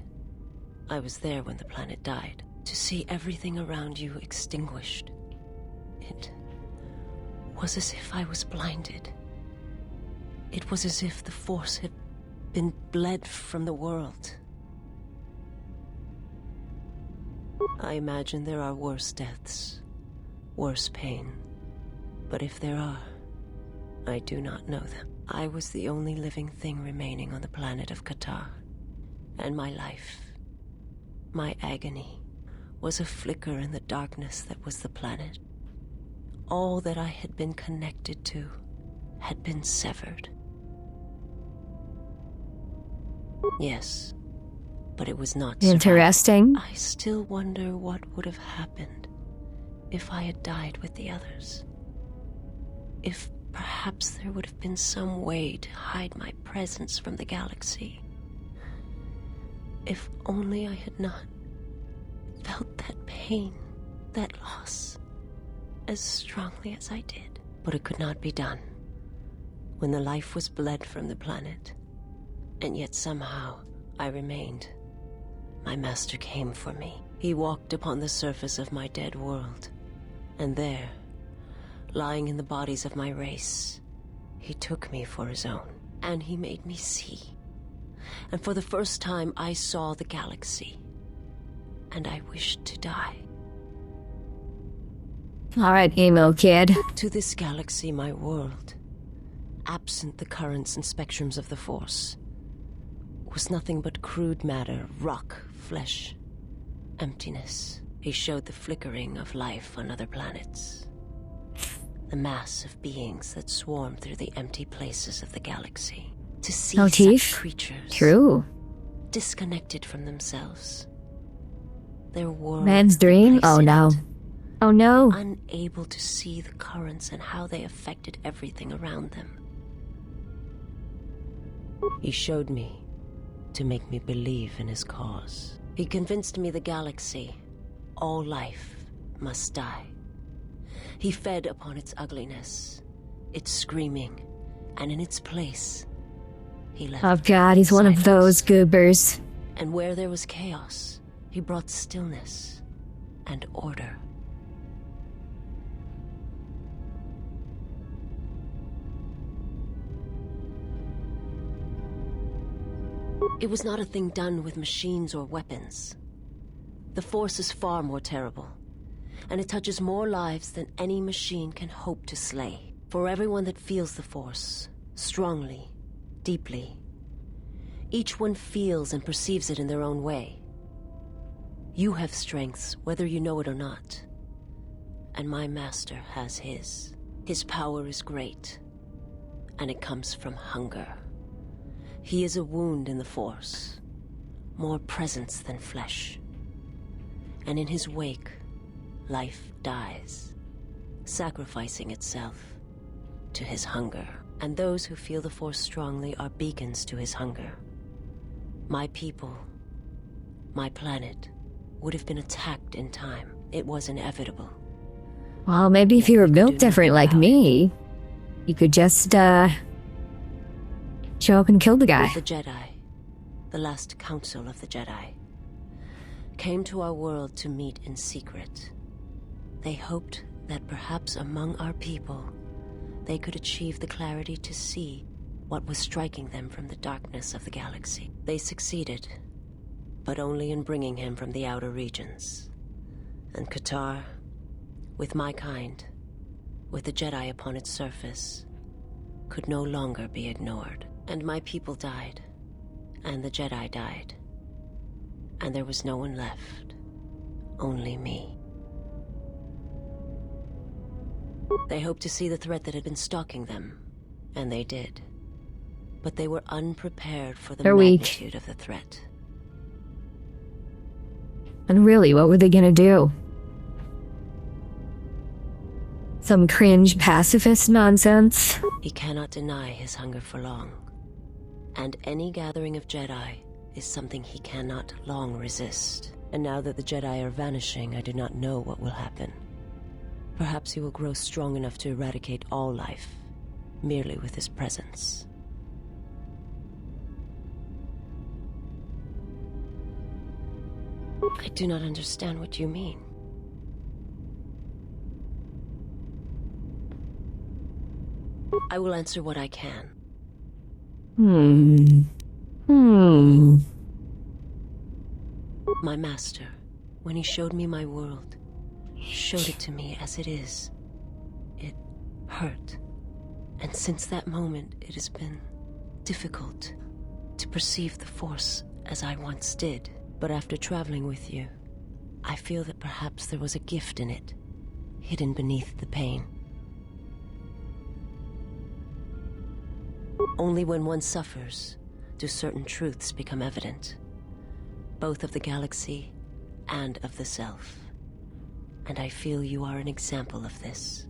I was there when the planet died. To see everything around you extinguished. It was as if I was blinded. It was as if the Force had been bled from the world. I imagine there are worse deaths, worse pain. But if there are, I do not know them. I was the only living thing remaining on the planet of KotOR. And my life, my agony, was a flicker in the darkness that was the planet. All that I had been connected to had been severed. Yes, but it was not interesting. I still wonder what would have happened if I had died with the others. If perhaps there would have been some way to hide my presence from the galaxy. If only I had not felt that pain, that loss, as strongly as I did. But it could not be done. When the life was bled from the planet, and yet somehow I remained. My master came for me. He walked upon the surface of my dead world. And there, lying in the bodies of my race, he took me for his own. And he made me see. And for the first time I saw the galaxy. And I wished to die. Alright, emo kid. To this galaxy, my world, absent the currents and spectrums of the Force, was nothing but crude matter, rock, flesh, emptiness. He showed the flickering of life on other planets. The mass of beings that swarm through the empty places of the galaxy. To see such creatures. True. Disconnected from themselves. Their world. Man's dream? Oh no. Oh no. Unable to see the currents and how they affected everything around them. He showed me to make me believe in his cause. He convinced me the galaxy, all life, must die. He fed upon its ugliness, its screaming, and in its place, he left. Oh god, he's one of those goobers. And where there was chaos, he brought stillness and order. It was not a thing done with machines or weapons. The Force is far more terrible, and it touches more lives than any machine can hope to slay. For everyone that feels the Force, strongly, deeply, each one feels and perceives it in their own way. You have strengths, whether you know it or not. And my master has his. His power is great, and it comes from hunger. He is a wound in the Force, more presence than flesh. And in his wake, life dies, sacrificing itself to his hunger. And those who feel the Force strongly are beacons to his hunger. My people, my planet, would have been attacked in time. It was inevitable. Well, maybe if you were built different like me, you could just, show up and kill the guy. The Jedi, the last council of the Jedi, came to our world to meet in secret. They hoped that perhaps among our people, they could achieve the clarity to see what was striking them from the darkness of the galaxy. They succeeded, but only in bringing him from the outer regions. And KotOR, with my kind, with the Jedi upon its surface, could no longer be ignored. And my people died, and the Jedi died, and there was no one left, only me. They hoped to see the threat that had been stalking them, and they did. But they were unprepared for the magnitude of the threat. And really, what were they gonna do? Some cringe pacifist nonsense? He cannot deny his hunger for long. And any gathering of Jedi is something he cannot long resist. And now that the Jedi are vanishing, I do not know what will happen. Perhaps he will grow strong enough to eradicate all life, merely with his presence. I do not understand what you mean. I will answer what I can. My master, when he showed me my world, showed it to me as it is. It hurt. And since that moment, it has been difficult to perceive the Force as I once did. But after traveling with you, I feel that perhaps there was a gift in it, hidden beneath the pain. Only when one suffers do certain truths become evident, both of the galaxy and of the self. And I feel you are an example of this.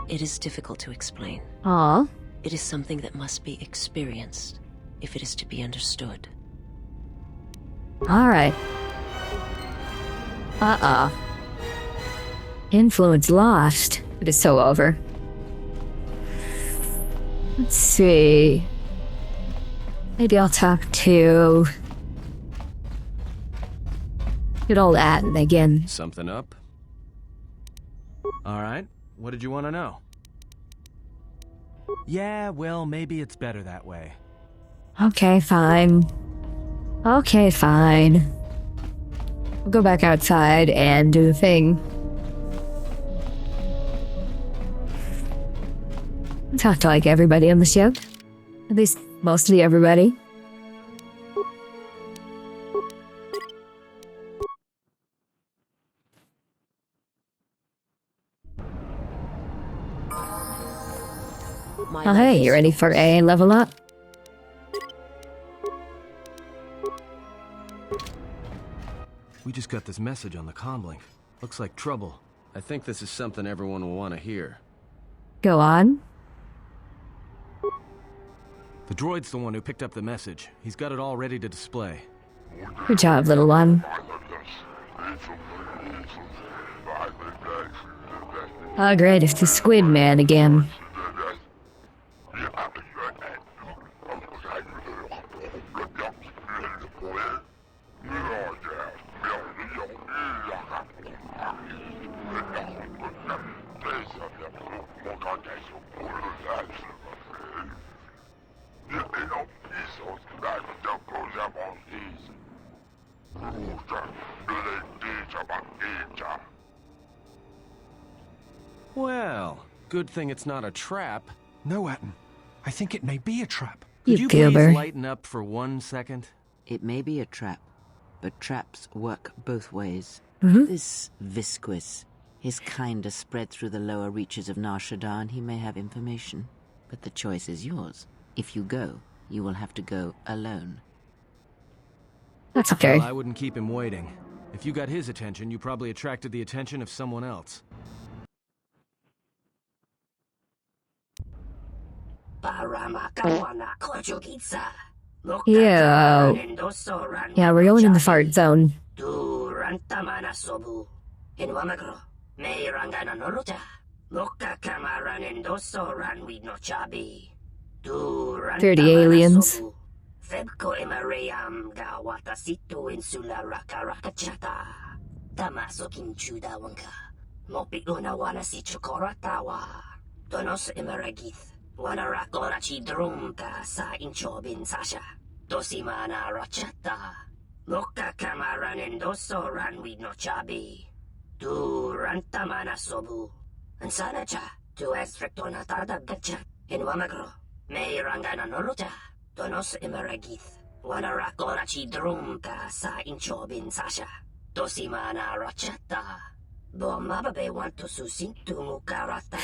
It is difficult to explain. Aww. It is something that must be experienced if it is to be understood. Alright. Influence lost. It is so over. Let's see. Maybe I'll talk to good old Atten again. Something up? Alright, what did you want to know? Yeah, well, maybe it's better that way. Okay, fine. Okay, fine. We'll go back outside and do the thing. Talk to like everybody on the ship. At least mostly everybody. Oh hey, you ready for a level up? We just got this message on the comlink. Looks like trouble. I think this is something everyone will want to hear. Go on. The droid's the one who picked up the message. He's got it all ready to display. Good job, little one. Oh great, it's the Squid Man again. Well, good thing it's not a trap. No, Atten. I think it may be a trap. Could you goober. please lighten up for 1 second? It may be a trap, but traps work both ways. Mm-hmm. This Visquis, His kind are spread through the lower reaches of Nar Shaddaa, and he may have information. But the choice is yours. If you go, you will have to go alone. That's okay. Well, I wouldn't keep him waiting. If you got his attention, you probably attracted the attention of someone else. Yeah. Yeah, we're going in the fart zone. Dirty aliens. Febko emareyam ga watasitu insula rakarakachata. Tamaso kinchuda wanka. Mopi una wana si chokoratawa. Donos emaragith. Wana rakora chidrumka sa inchobin sasha. Dosimana rachata. Moka kamaran endoso ranwi no chabi. Tu rantamana sobu. Ansana cha. Tu estrictona tada gacha. In wamagro. May rangana nolucha. Donos emeragith. Wana rakora chidrumka sa inchobin sasha. Dosimana rachata. Bomababe want to susintu mukarata.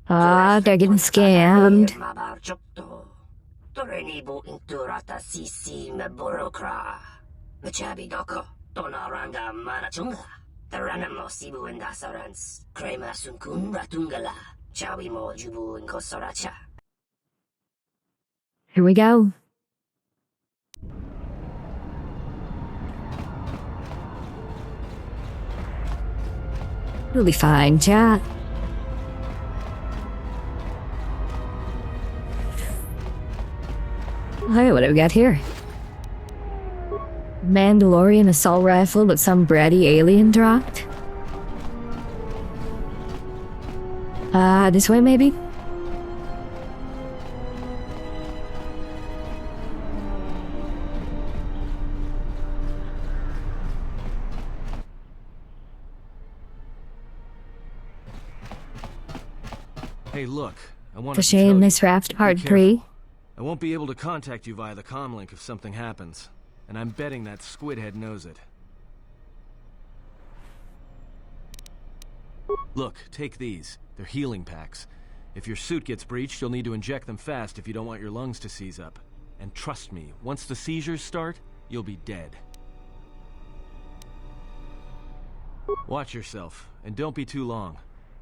Ah, they're getting scammed. Torenibu inturata sisi meborokra. Mechabi doko. Tonaranga manachunga. Taranamo sibu indasarans. Krema sunkun ratungala. Chawi mo jubu inkosoracha. Here we go. You'll be fine, chat. Hey, what do we got here? Mandalorian assault rifle that some bratty alien dropped. This way maybe? Hey, look. I want It's a shame this raft part 3. I won't be able to contact you via the comlink if something happens. And I'm betting that squidhead knows it. Look, take these. They're healing packs. If your suit gets breached, you'll need to inject them fast if you don't want your lungs to seize up. And trust me, once the seizures start, you'll be dead. Watch yourself, and don't be too long.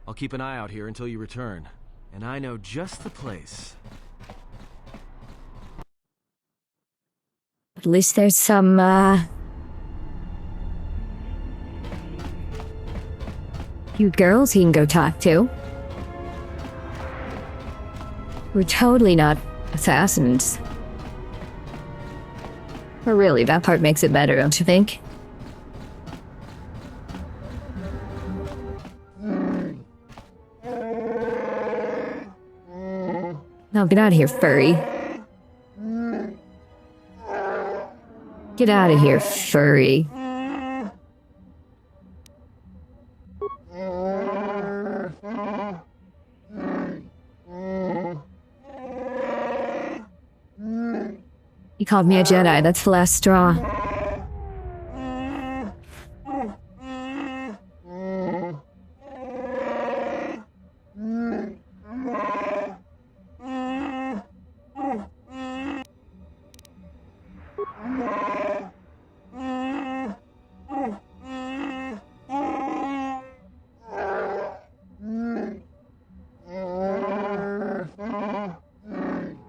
I'll keep an eye out here until you return. And I know just the place. At least there's some, cute girls he can go talk to. We're totally not assassins. Or really, that part makes it better, don't you think? No, get out of here, furry. Get out of here, furry. You called me a Jedi, that's the last straw.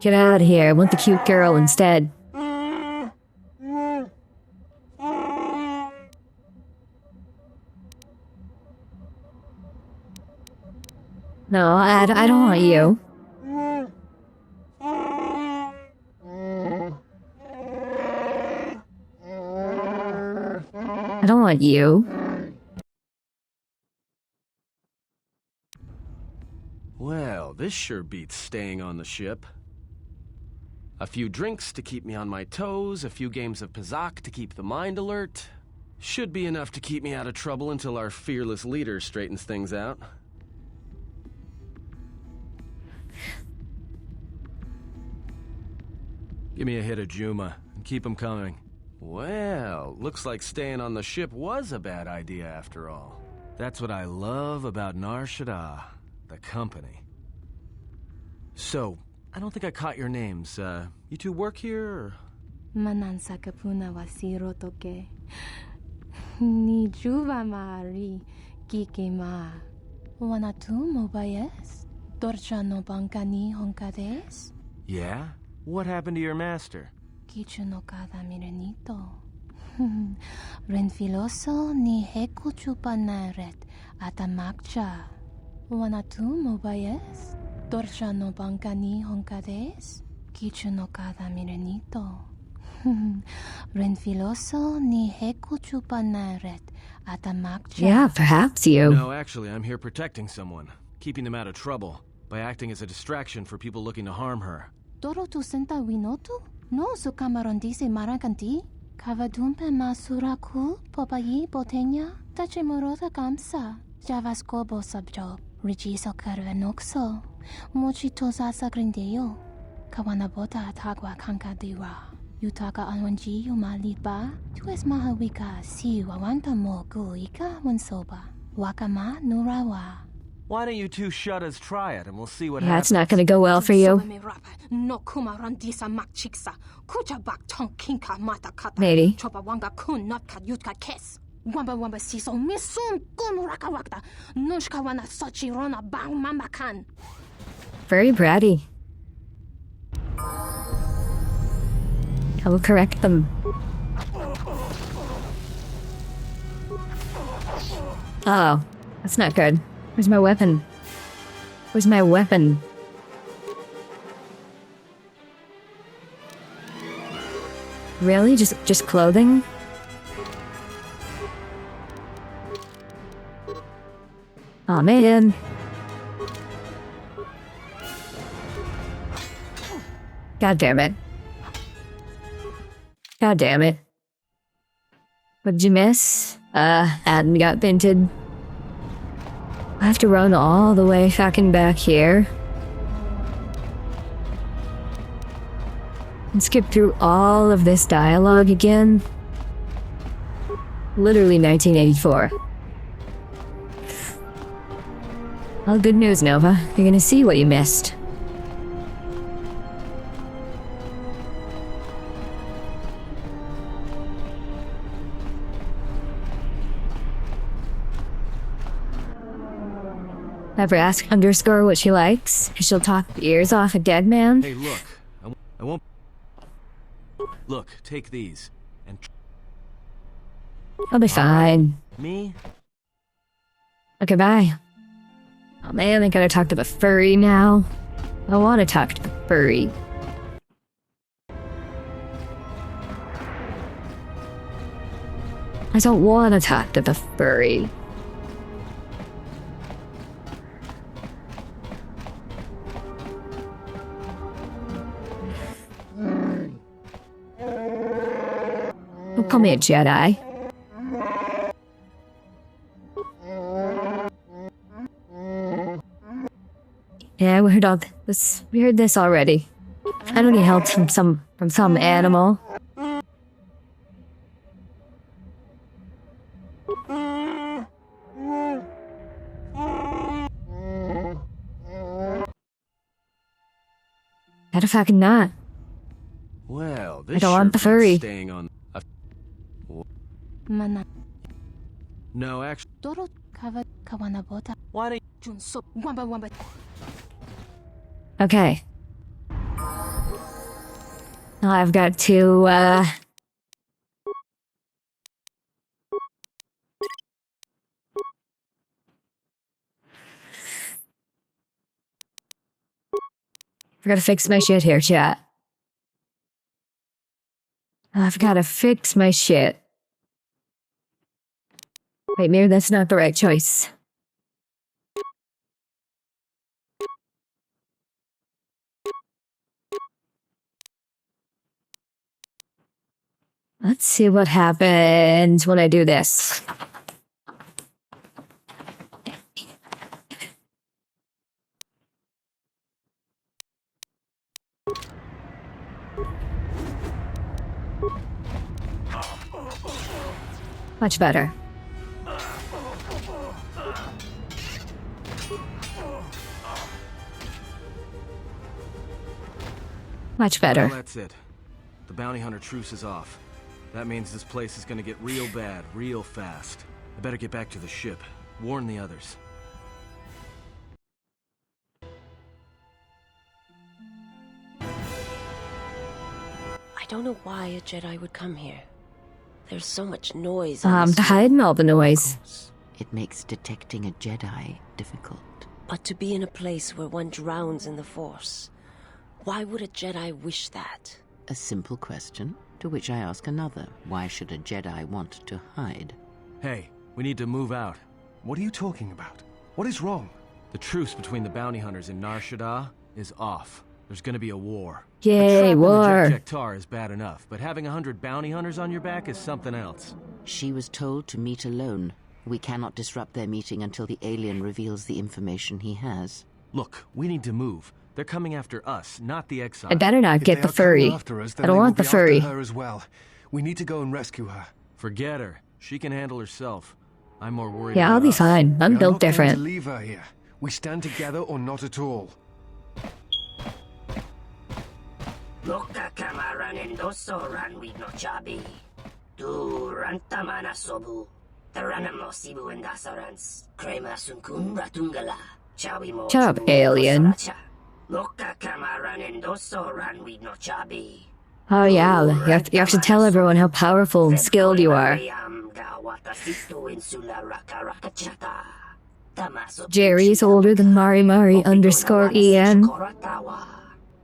Get out of here, I want the cute girl instead. No, I don't want you. I don't want you. Well, this sure beats staying on the ship. A few drinks to keep me on my toes, a few games of Pazak to keep the mind alert. Should be enough to keep me out of trouble until our fearless leader straightens things out. Give me a hit of Juma, and keep 'em coming. Well, looks like staying on the ship was a bad idea after all. That's what I love about Nar Shaddaa, the company. So, I don't think I caught your names. You two work here, or? Manansa kapuna wasiro toke. Ni juva maari kike ma. Wana tu mobayes? Dorcha no bankani honkades? Yeah? What happened to your master? Kichu no kada mirenito. Renfiloso ni heku chupanaret atamakcha. Wana tu mobayes? Dorcha no bankani honkades? Kichu no kada mirenito. Renfiloso ni heku chupanaret atamakcha. Yeah, perhaps you. No, actually, I'm here protecting someone. Keeping them out of trouble. By acting as a distraction for people looking to harm her. Doro tu senta winotu? No su camarondise marakanti? Kavadumpe masuraku popayi botenya? Tache morota kamsa. Javaskobo sabjo. Rigiso karvenoxo. Mochito sasa grindeyo. Kawanabota atagwa kankadiwa. Yutaka alwanji yumalidba. Tu es mahawika si wawanta mo guika wansoba. Wakama nurawa. Why don't you two shuttas try it, and we'll see what Yeah, happens. it's not gonna go well for you. No kuma randisa makchiksa. Kucha bak tong kinka mata kata. Maybe. Chopa wanga kun not ka yutka kes. Wamba wamba siso misum kun rakawakta. Nushka wana sochi rona bang mamakan. Very bratty. I will correct them. Oh, that's not good. Where's my weapon? Where's my weapon? Really? Just clothing? Aw, man. God damn it. God damn it. What'd you miss? Adam got vented. I have to run all the way fucking back here. And skip through all of this dialogue again. Literally 1984. Well, good news, Nova. You're gonna see what you missed. Ever ask _ what she likes? She'll talk the ears off a dead man. Hey, look. I won't... Look, take these. And... I'll be fine. Me? Okay, bye. Oh man, I gotta talk to the furry now. I wanna talk to the furry. I don't wanna talk to the furry. Don't call me a Jedi. Yeah, we heard all this. We heard this already. I don't need help from some animal. Better fucking not. Well, this I don't want the sure furry. beats staying on. Mana. No, actually. Doro kava kawanabota. Why don't Junso wamba wamba. Okay. Now I've got to, I've got to fix my shit here, chat. I've got to fix my shit. Wait, maybe that's not the right choice. Let's see what happens when I do this. Much better. Much better. Well, that's it. The bounty hunter truce is off. That means this place is gonna get real bad, real fast. I better get back to the ship. Warn the others. I don't know why a Jedi would come here. There's so much noise. To hide all the noise. It makes detecting a Jedi difficult. But to be in a place where one drowns in the Force, why would a Jedi wish that? A simple question, to which I ask another. Why should a Jedi want to hide? Hey, we need to move out. What are you talking about? What is wrong? The truce between the bounty hunters in Nar Shaddaa is off. There's gonna be a war. Yay, war. The Jek-Tar is bad enough, but having 100 bounty hunters on your back is something else. She was told to meet alone. We cannot disrupt their meeting until the alien reveals the information he has. Look, we need to move. They're coming after us, not the exile. I better not get the furry. I don't want the furry. Her as well. We need to go and rescue her. Forget her. She can handle herself. I'm more worried Yeah, about I'll be us. fine. I'm built not going different. to leave her here. We stand together or not at all. Loka kamaran endosoran with no chabi. Tu rantamana sobu. Taranamo sibu endasarans. Krema sunkun ratungala. Chawi mo. Shut up, alien. Loka kamaran endosoran with no chabi. Oh yeah, you have to tell everyone how powerful and skilled you are. Jerry's older than Mari _EN.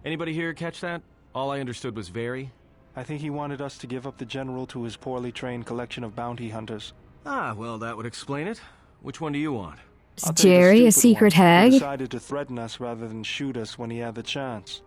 Anybody here catch that? All I understood was very. I think he wanted us to give up the general to his poorly trained collection of bounty hunters. Ah, well, that would explain it. Which one do you want? Is Jerry a secret hag? He decided to threaten us rather than shoot us when he had the chance.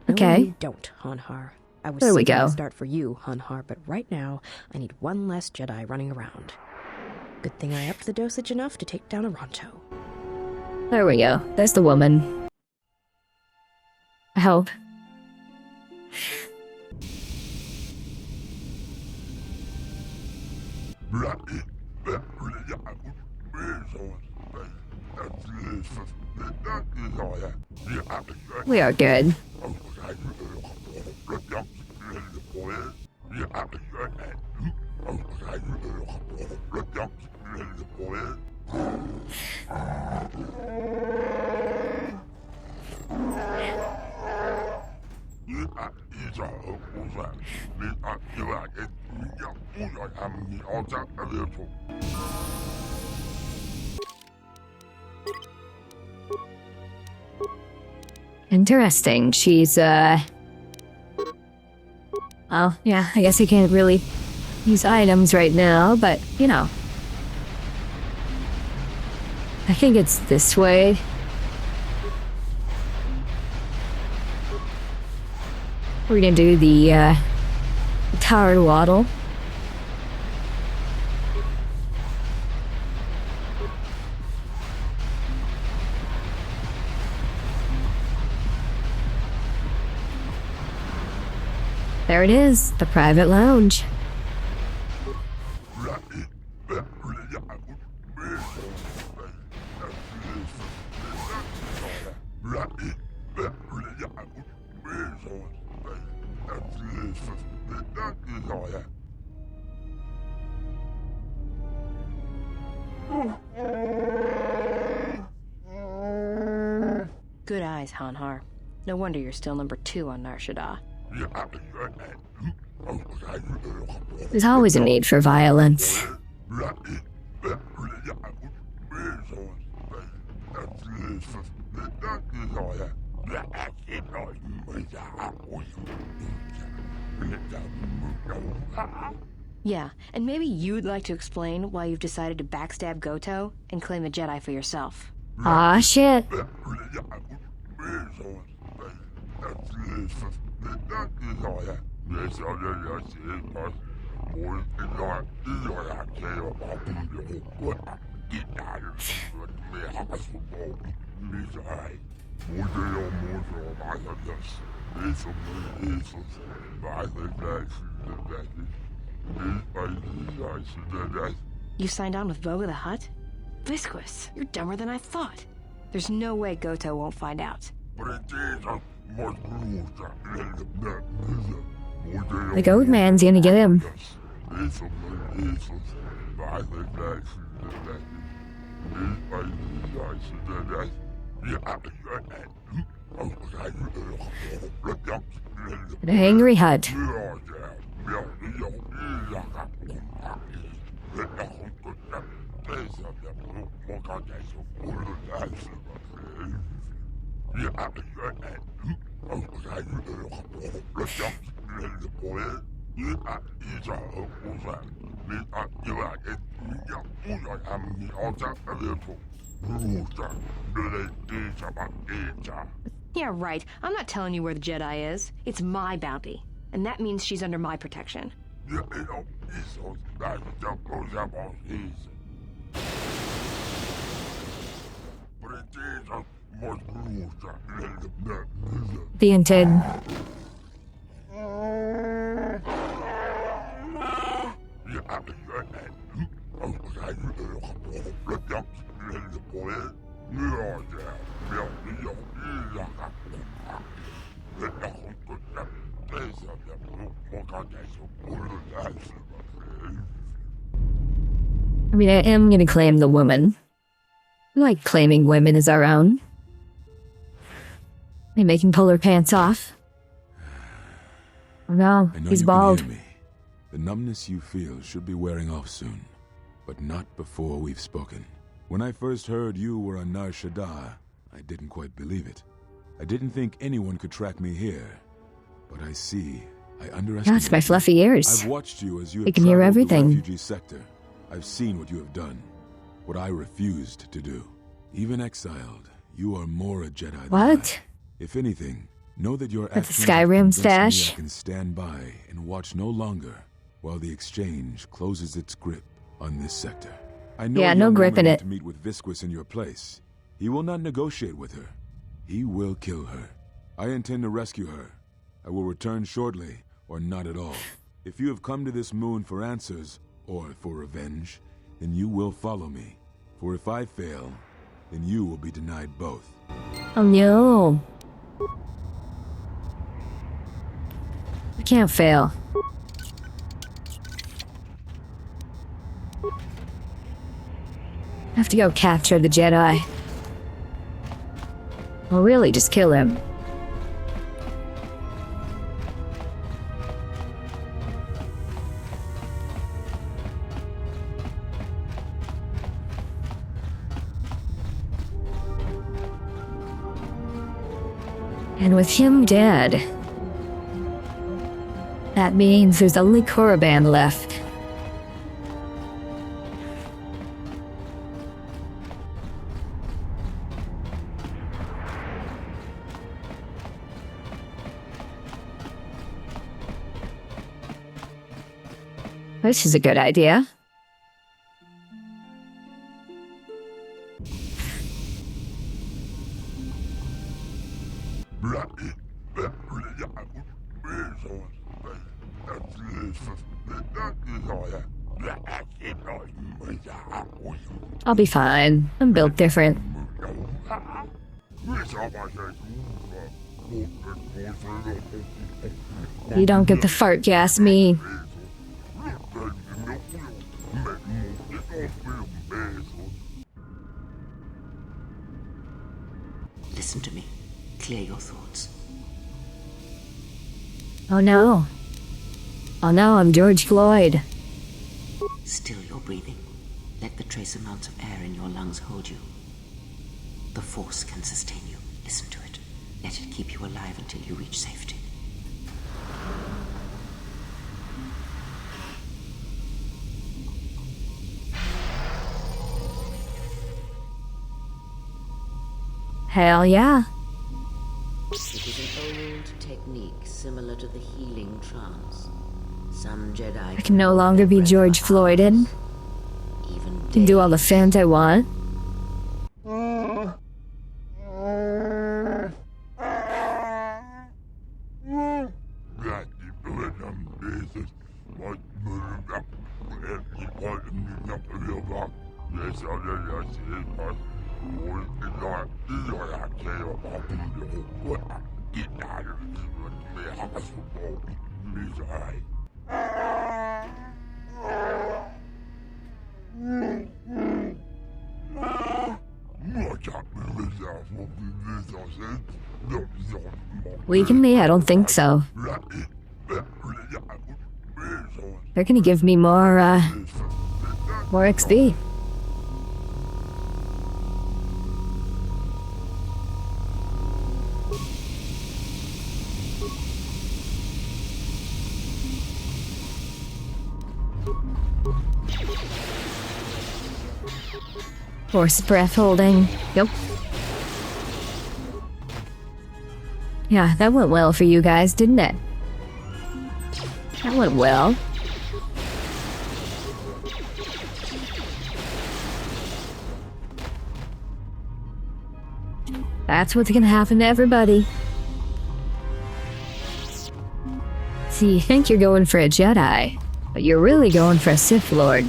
Okay. No, you don't, Hanhar. I was There we saving go. the start for you, Hanhar, but right now, I need one less Jedi running around. Good thing I upped the dosage enough to take down a Ronto. There we go. There's the woman. I hope. We are good. Interesting. She's, well, yeah, I guess you can't really use items right now, but, you know. I think it's this way. We're gonna do the tower waddle. There it is, the private lounge. Good eyes, Hanhar. No wonder you're still number 2 on Nar Shaddaa. There's always a need for violence. Yeah, and maybe you'd like to explain why you've decided to backstab Goto and claim a Jedi for yourself. Aw, shit. You signed on with Voga the Hutt? Visquis, you're dumber than I thought. There's no way Goto won't find out. The goat man's gonna get him. The angry Hutt. Yeah, right. I'm not telling you where the Jedi is. It's my bounty. And that means she's under my protection. The intent. I mean, I am gonna claim the woman. I like claiming women as our own. They make him pull her pants off. Oh no, I know he's you bald. Can hear me. The numbness you feel should be wearing off soon, but not before we've spoken. When I first heard you were on Nar Shaddaa, I didn't quite believe it. I didn't think anyone could track me here, but I see. I underestimated. That's my fluffy ears. I've watched you as you I have can hear traveled the everything. refugee sector. I've seen what you have done, what I refused to do. Even exiled, you are more a Jedi than What? I. If anything, know that your That's actions a have Skyrim convinced me stash. I can stand by and watch no longer while the exchange closes its grip on this sector. I know Yeah, a no young grip woman in went it. to meet with Visquis in your place. He will not negotiate with her. He will kill her. I intend to rescue her. I will return shortly, or not at all. If you have come to this moon for answers, or for revenge, then you will follow me. For if I fail, then you will be denied both. Oh no. I can't fail. I have to go capture the Jedi. Or really just kill him. And with him dead, that means there's only Korriban left. This is a good idea. I'll be fine. I'm built different. You don't get the fart gas me. Listen to me. Clear your thoughts. Oh no. Oh no, I'm George Floyd. Still your breathing. Let the trace amounts of air in your lungs hold you. The Force can sustain you. Listen to it. Let it keep you alive until you reach safety. Hell yeah. It is an old technique similar to the healing trance. Some Jedi I can no longer be George Floyded. even Can do all the fans I want. Weaken me? I don't think so. They're gonna give me more XP. Force breath holding. Yep. Yeah, that went well for you guys, didn't it? That went well. That's what's gonna happen to everybody. See, you think you're going for a Jedi, but you're really going for a Sith Lord.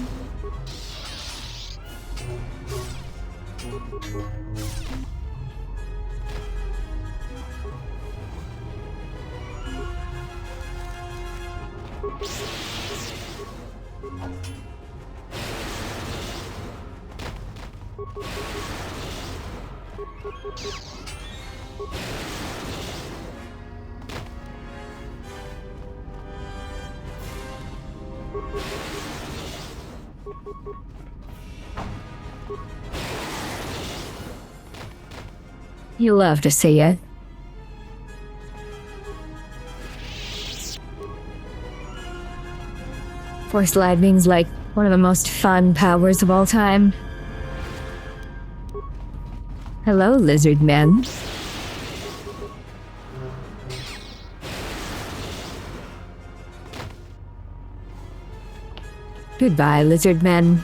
You love to see it. Force lightning's like one of the most fun powers of all time. Hello, lizard men. Goodbye, lizard men.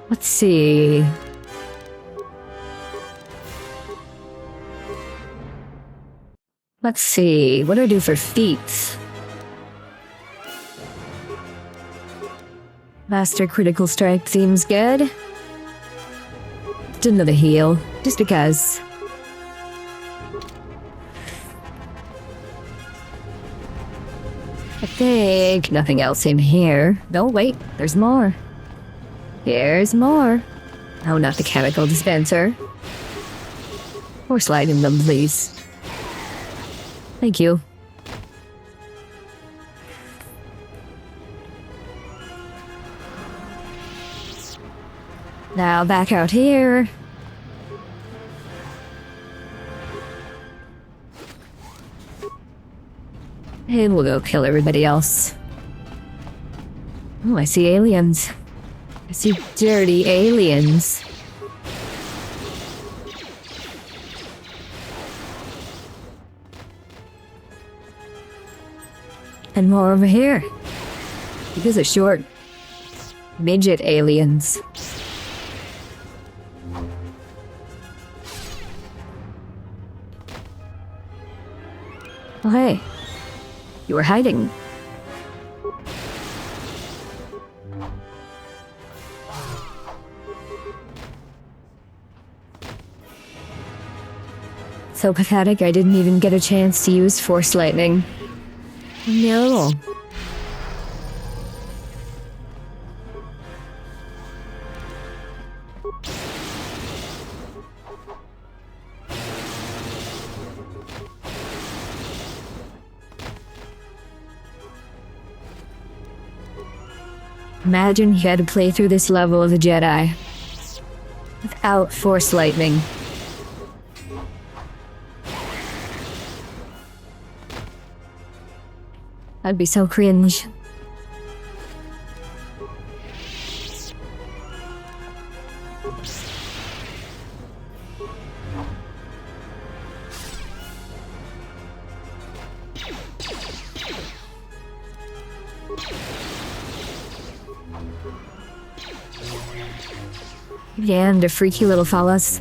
Let's see. Let's see. What do I do for feats? Master critical strike seems good. Just another heal, just because. I think nothing else in here. No, wait, there's more. There's more. Oh, not the chemical dispenser. Or sliding them, please. Thank you. Now back out here. And we'll go kill everybody else. Oh, I see aliens. I see dirty aliens. And more over here. Because of short midget aliens. Oh, hey. You were hiding. So pathetic, I didn't even get a chance to use Force Lightning. No. Imagine you had to play through this level of the Jedi without Force Lightning. That'd be so cringe. Yeah, and they're freaky little fellas.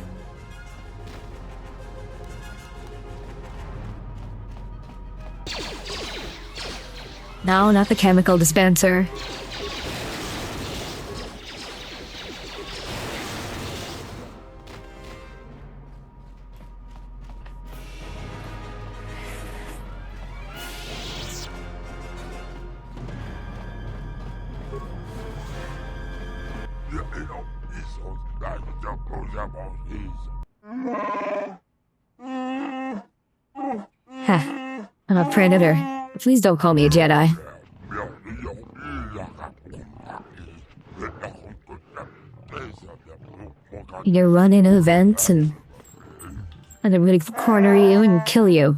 No, not the chemical dispenser. Heh, I'm a predator. Please don't call me a Jedi. You're running events and I'm gonna corner you and kill you.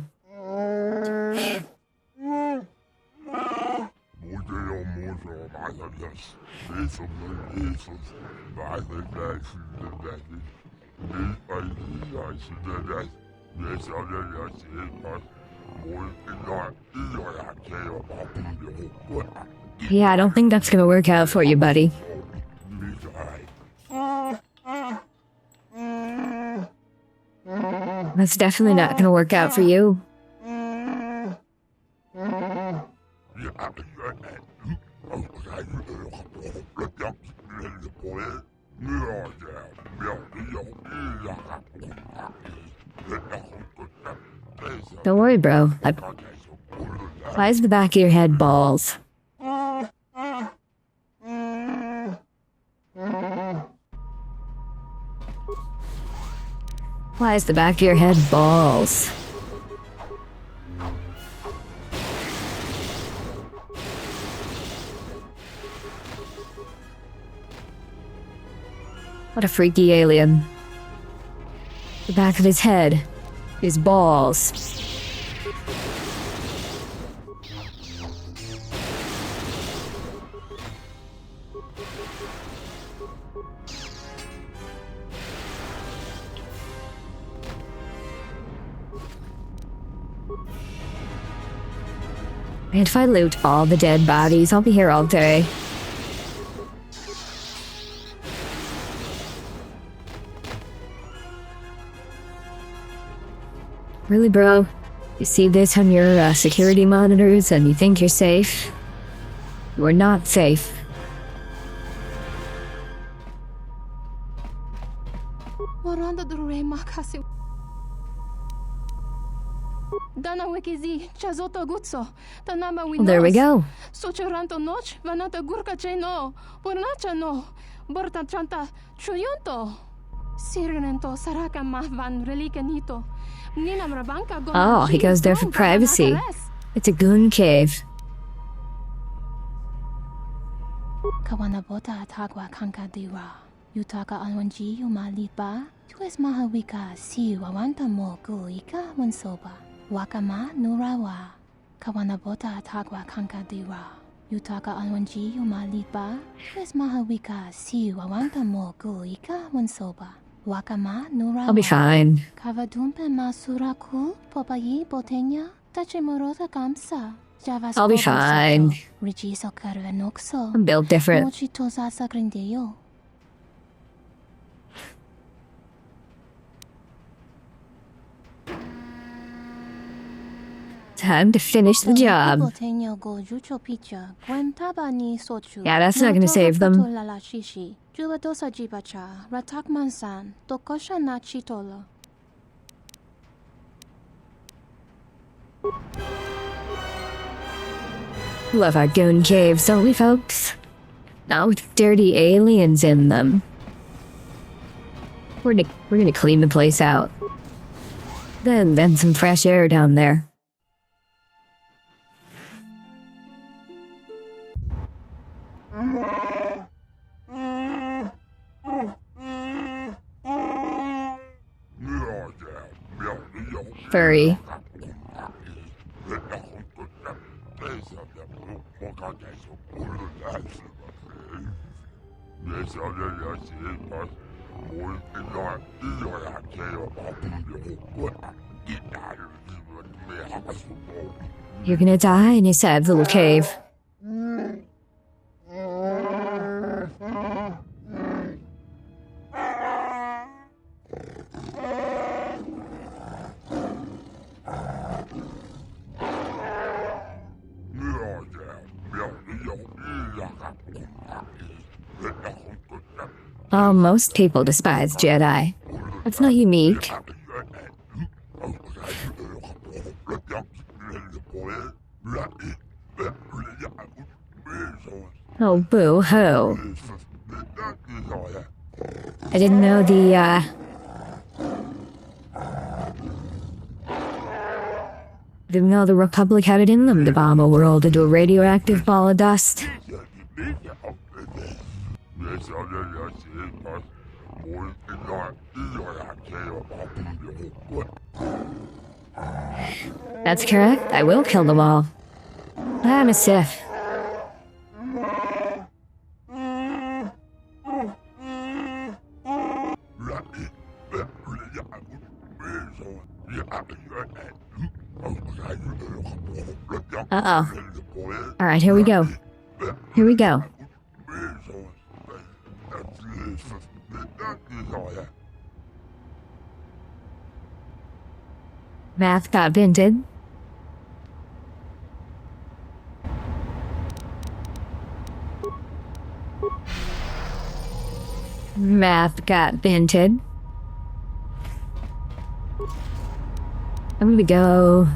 Yeah, I don't think that's gonna work out for you, buddy. That's definitely not gonna work out for you. Don't worry, bro. Why is the back of your head balls? Why is the back of your head balls? What a freaky alien. The back of his head is balls. And if I loot all the dead bodies, I'll be here all day. Really, bro? You see this on your security monitors and you think you're safe? You are not safe. There we go. Oh, he goes there for privacy. It's a goon cave. Kawanabota atagwa kankadiwa. Yutaka alwanji umalipa. Tues mahawika si wawanta mo guika wansoba. Wakama nurawa. Kawanabota atagwa kankadiwa. Yutaka alwanji umalipa. Tues mahawika si wawanta mo guika wansoba. Wakama nurawa. I'll be fine. Kavadumpe masuraku popayi botenya. Tachimorota kamsa. I'll be fine. I'm built different. Time to finish the job. Yeah, that's not gonna save them. Love our goon caves, don't we, folks? Not with dirty aliens in them. We're gonna clean the place out. Then some fresh air down there. Furry. You're gonna die in your sad little cave. Oh, most people despise Jedi. That's not unique. Oh, boo-hoo. I didn't know the Republic had it in them to bomb a world into a radioactive ball of dust. That's correct. I will kill them all. I'm a Sith. Uh-oh. Alright, here we go. Here we go. Math got vented. Math got vented. I'm gonna go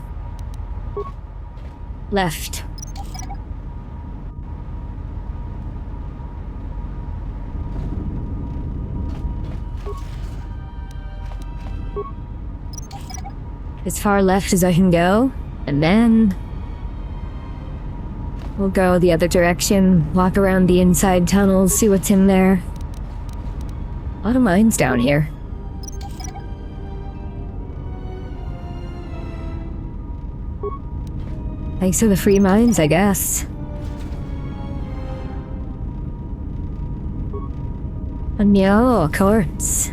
left. As far left as I can go, and then we'll go the other direction, walk around the inside tunnels, see what's in there. A lot of mines down here. Thanks to the free mines, I guess. No, quartz.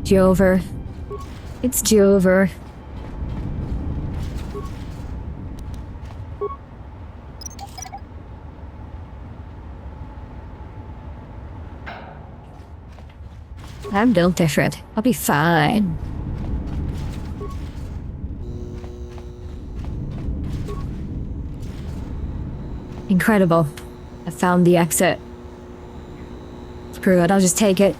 Jover. It's Jover. I'm built different. I'll be fine. Incredible. I found the exit. Screw it, I'll just take it.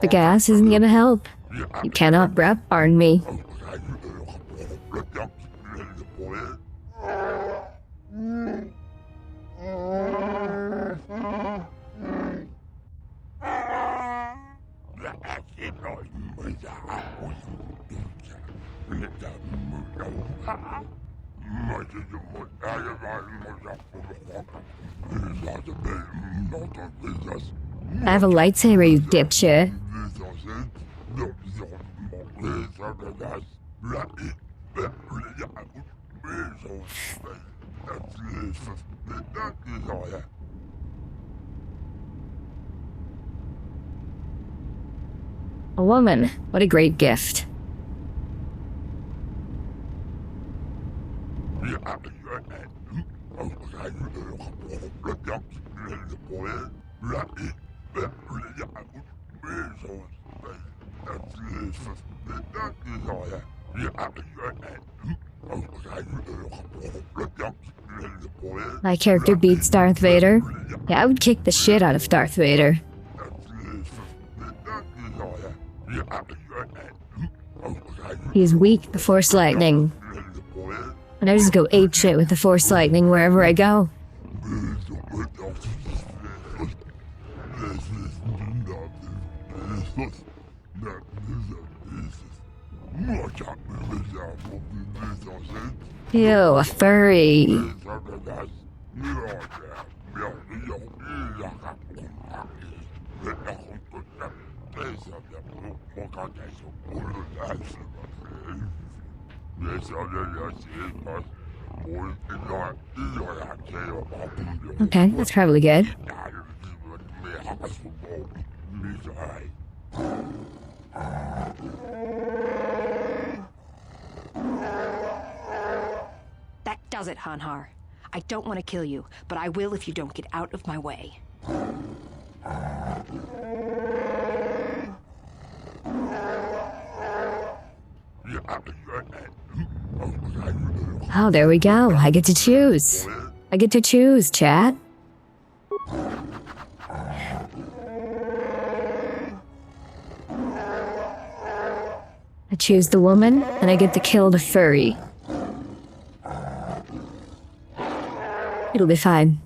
The gas isn't gonna help. You cannot burn me. I have a lightsaber, you dipshit. A woman. What a great gift. My character beats Darth Vader. Yeah, I would kick the shit out of Darth Vader. He's weak to Force Lightning. And I just go apeshit with the Force Lightning wherever I go. Ew, a furry. Okay, that's probably good. it, Hanhar. I don't want to kill you, but I will if you don't get out of my way. Oh, there we go. I get to choose. I get to choose, chat. I choose the woman, and I get to kill the furry. It'll be fine.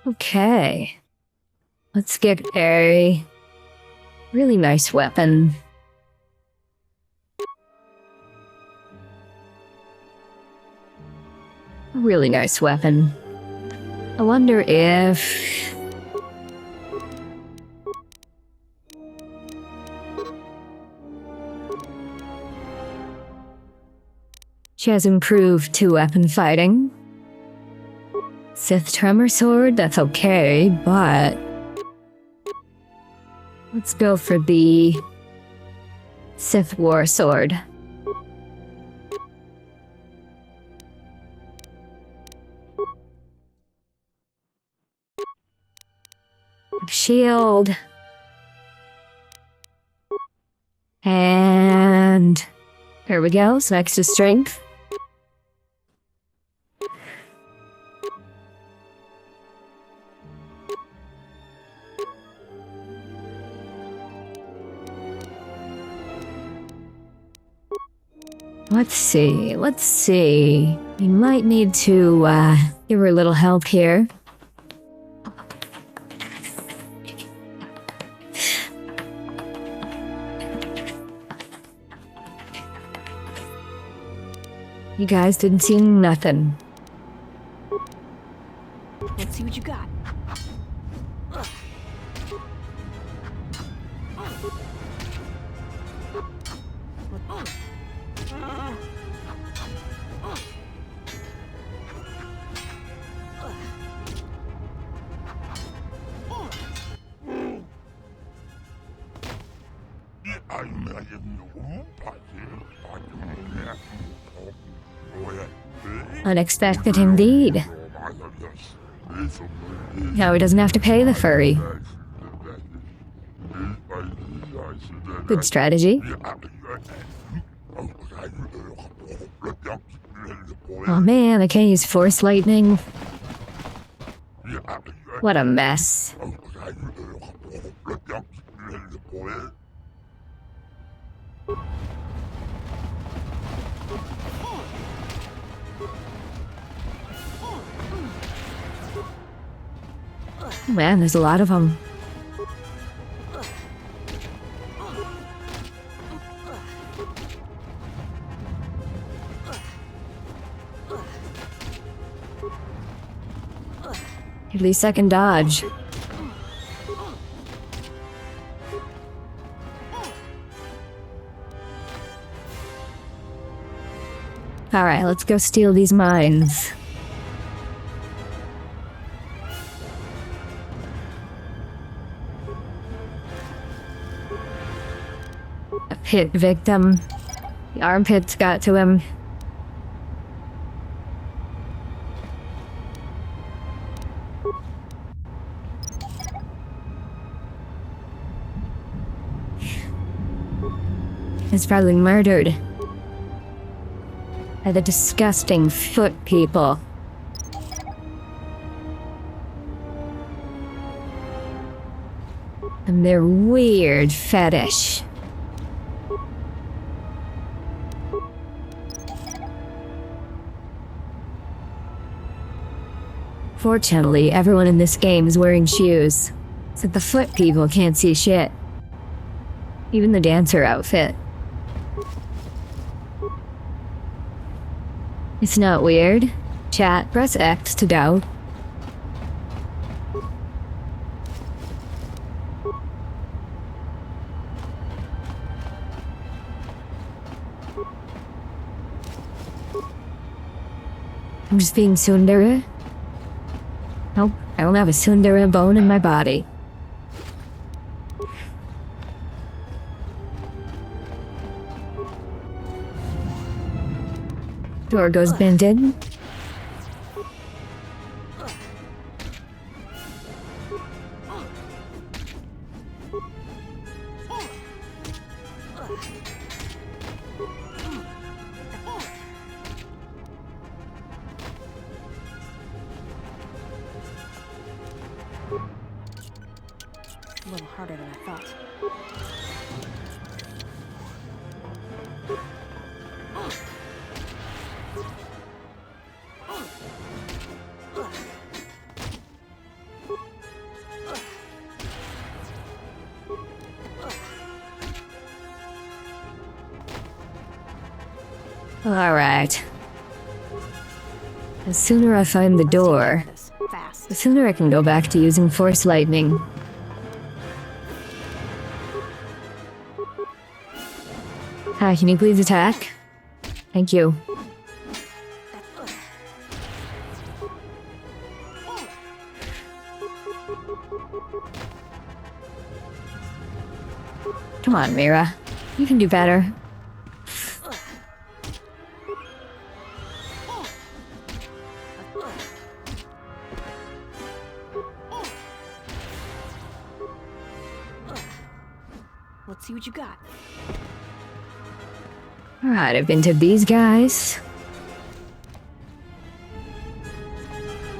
Okay. Let's get a really nice weapon. A really nice weapon. I wonder if... she has improved 2-weapon fighting. Sith Tremor Sword, that's okay, but... let's go for the Sith War Sword. Shield. And... there we go, so next is strength. Let's see. We might need to, give her a little help here. You guys didn't see nothing. Let's see what you got. Unexpected indeed. Now he doesn't have to pay the furry. Good strategy. Oh man, I can't use Force Lightning. What a mess. Man, there's a lot of them. At least I can dodge. Alright, let's go steal these mines. A pit victim. The armpits got to him. He's probably murdered by the disgusting foot people. And their weird fetish. Fortunately, everyone in this game is wearing shoes, so the foot people can't see shit. Even the dancer outfit. It's not weird. Chat, press X to doubt. I'm just being tsundere. Nope, I don't have a tsundere bone in my body. Door goes bended. A little harder than I thought. Alright. The sooner I find the door, the sooner I can go back to using Force Lightning. Hi, can you please attack? Thank you. Come on, Mira. You can do better. Let's see what you got. Alright, I've been to these guys.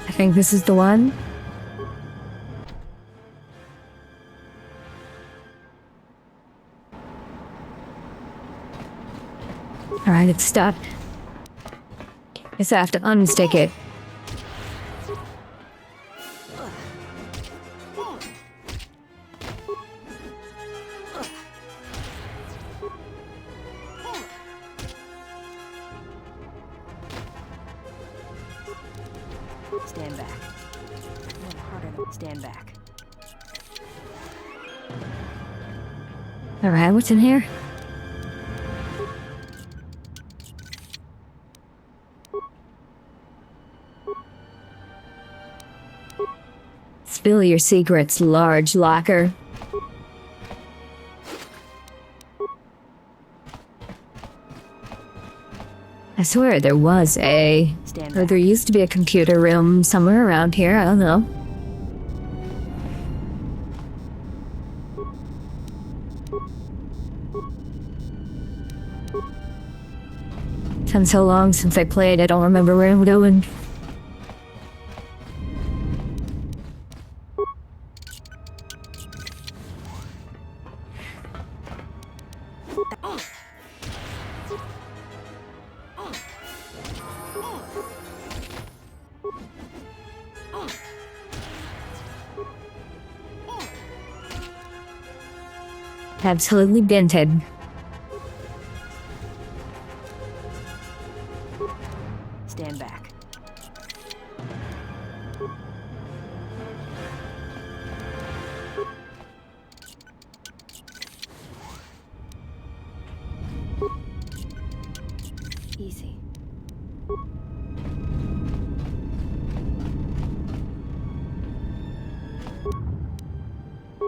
I think this is the one. Alright, it's stuck. Guess I have to unstick it. Stand back. A little harder than stand back. Alright, what's in here? Spill your secrets, large locker. I swear there was or there used to be a computer room somewhere around here, I don't know. It's been so long since I played, I don't remember where I'm going. Absolutely dented. Stand back. Easy.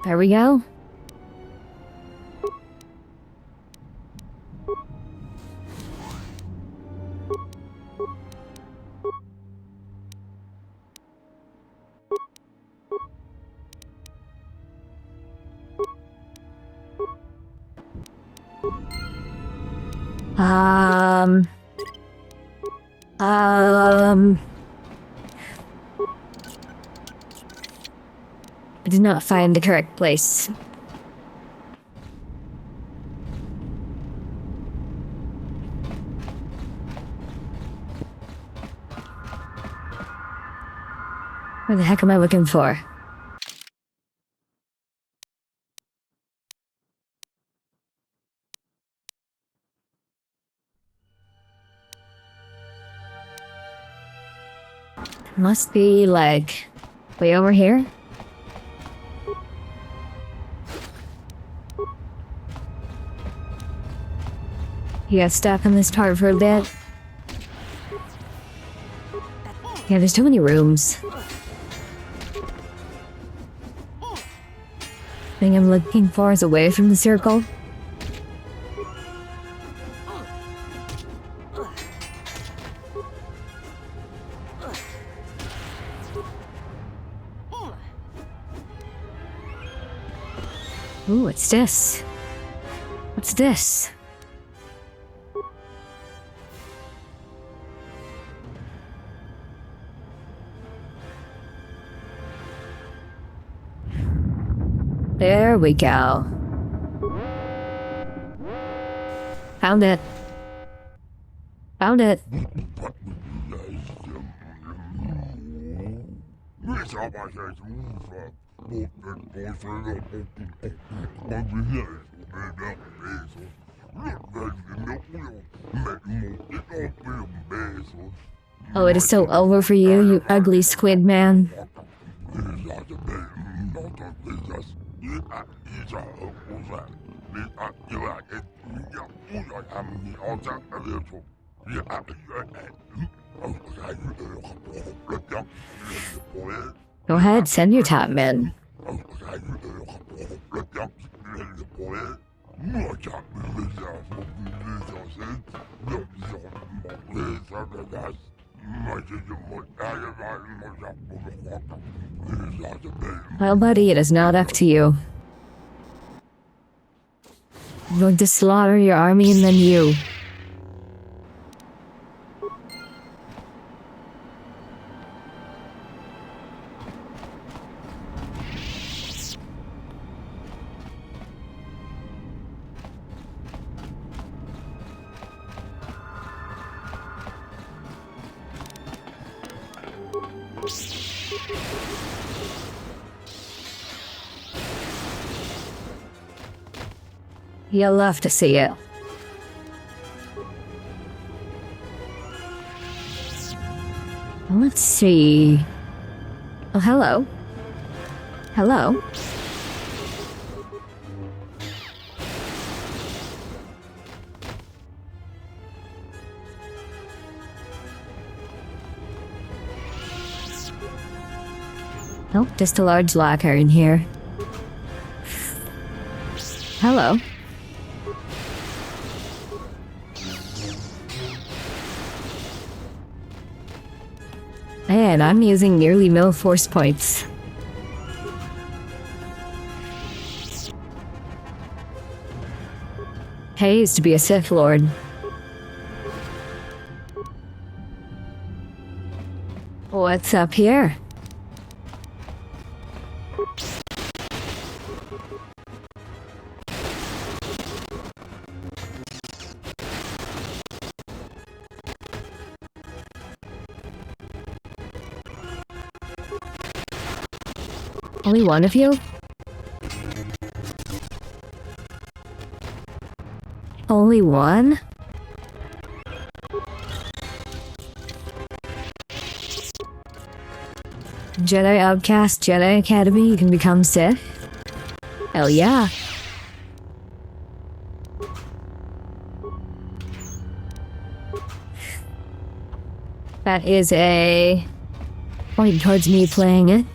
There we go. I did not find the correct place. Where the heck am I looking for? Must be, like, way over here? You got stuck in this part for a bit? Yeah, there's too many rooms. Thing I'm looking for is away from the circle. Ooh, what's this? What's this? There we go. Found it. Found it. Oh, it is so over for you, you ugly squid man. Go ahead, send your top men. Well, buddy, it is not up to you. I'm going to slaughter your army and then you. You'll love to see it. Let's see. Oh, hello. Hello. Nope, just a large locker in here. Hello. Man, I'm using nearly no force points. Pays to be a Sith Lord. What's up here? Only one of you? Only one? Jedi Outcast, Jedi Academy, you can become Sith? Hell yeah. That is a point towards me playing it.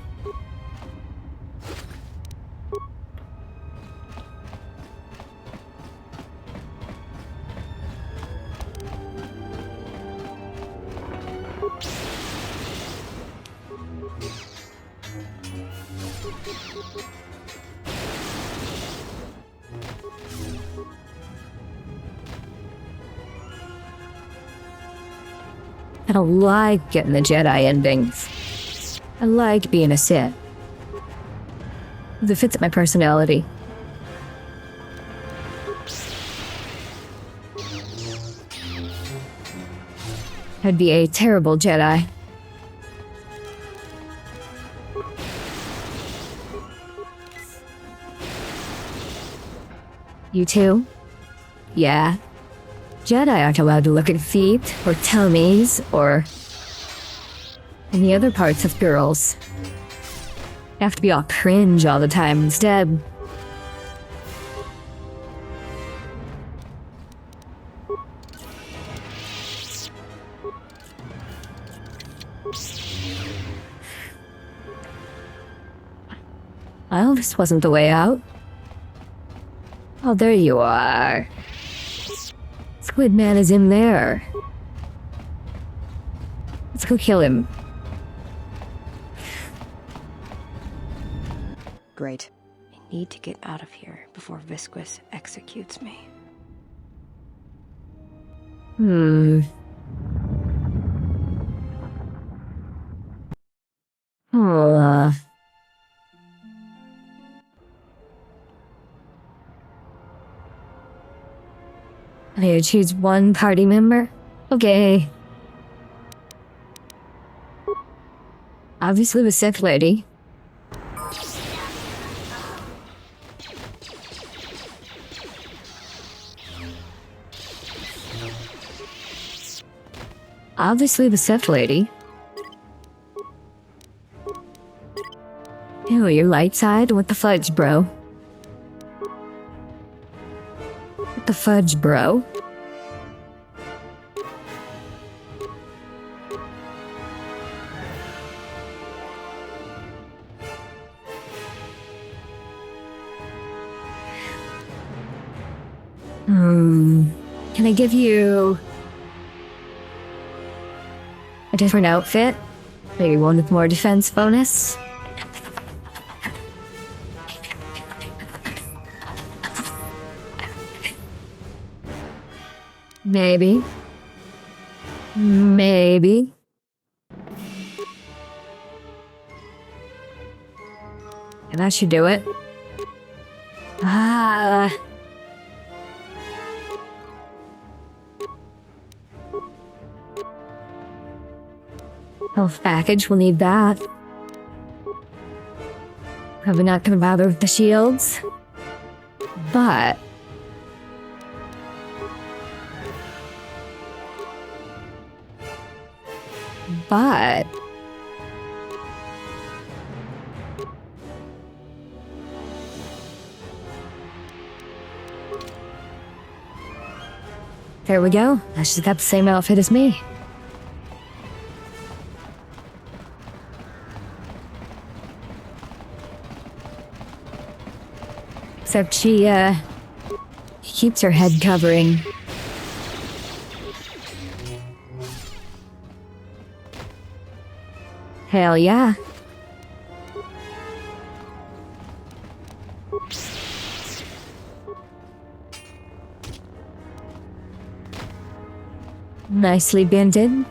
I don't like getting the Jedi endings. I like being a Sith. It fits my personality. I'd be a terrible Jedi. You too? Yeah. Jedi aren't allowed to look at feet, or tummies, or any other parts of girls. They have to be all cringe all the time instead. Well, this wasn't the way out. Oh, there you are. Squid Man is in there. Let's go kill him. Great. I need to get out of here before Visquis executes me. I need to choose one party member? Okay. Obviously the Sith lady. Obviously the Sith lady. Ew, your light side? What the fudge, bro? What the fudge, bro? Can I give you a different outfit? Maybe one with more defense bonus? Maybe. Maybe. And that should do it. Health package, we'll need that. Probably not gonna bother with the shields. But there we go. She's got the same outfit as me. Except she keeps her head covering. Hell yeah. Nicely bended.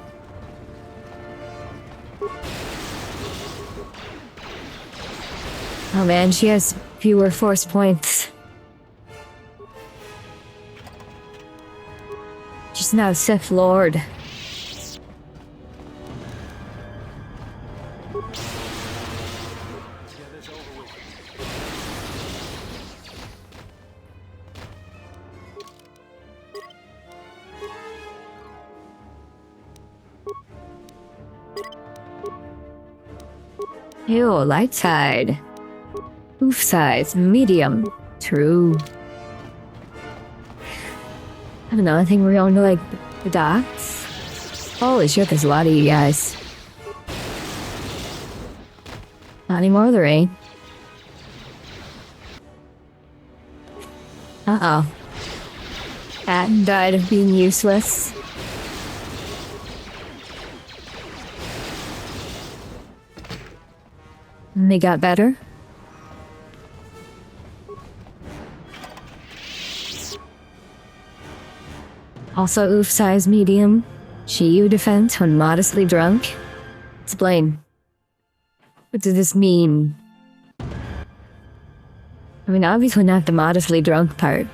Oh man, she has fewer force points. She's now Sith Lord. Ew, light side. Oof size, medium. True. I don't know, I think we're going to like the docks. Holy shit, there's a lot of you guys. Not anymore, there ain't. Uh-oh. That died of being useless. And they got better. Also oof size medium. Shiyu defense when modestly drunk. Explain. What does this mean? I mean, obviously not the modestly drunk part.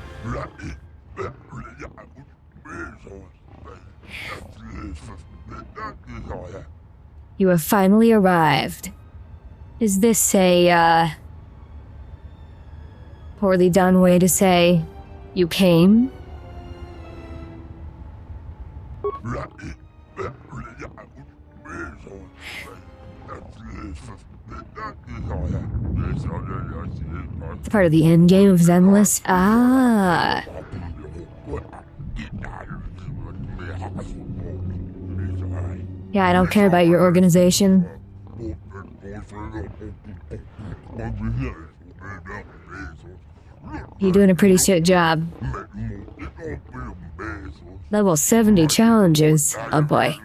You have finally arrived. Is this a, poorly done way to say you came? It's part of the endgame of Zenless. Ah. Yeah, I don't care about your organization. You're doing a pretty shit job. Level 70 challenges. Oh boy.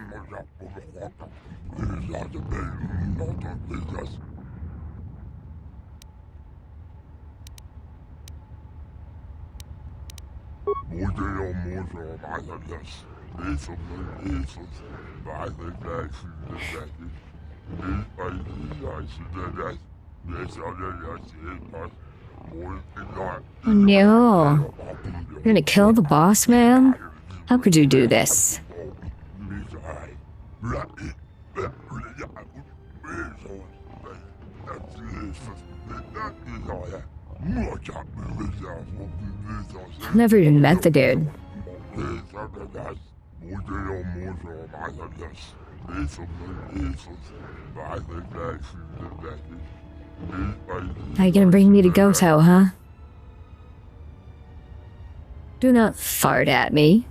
Oh no. You're gonna kill the boss man? How could you do this? I've never even met the dude. Are you gonna bring me to KotOR, huh? Do not fart at me.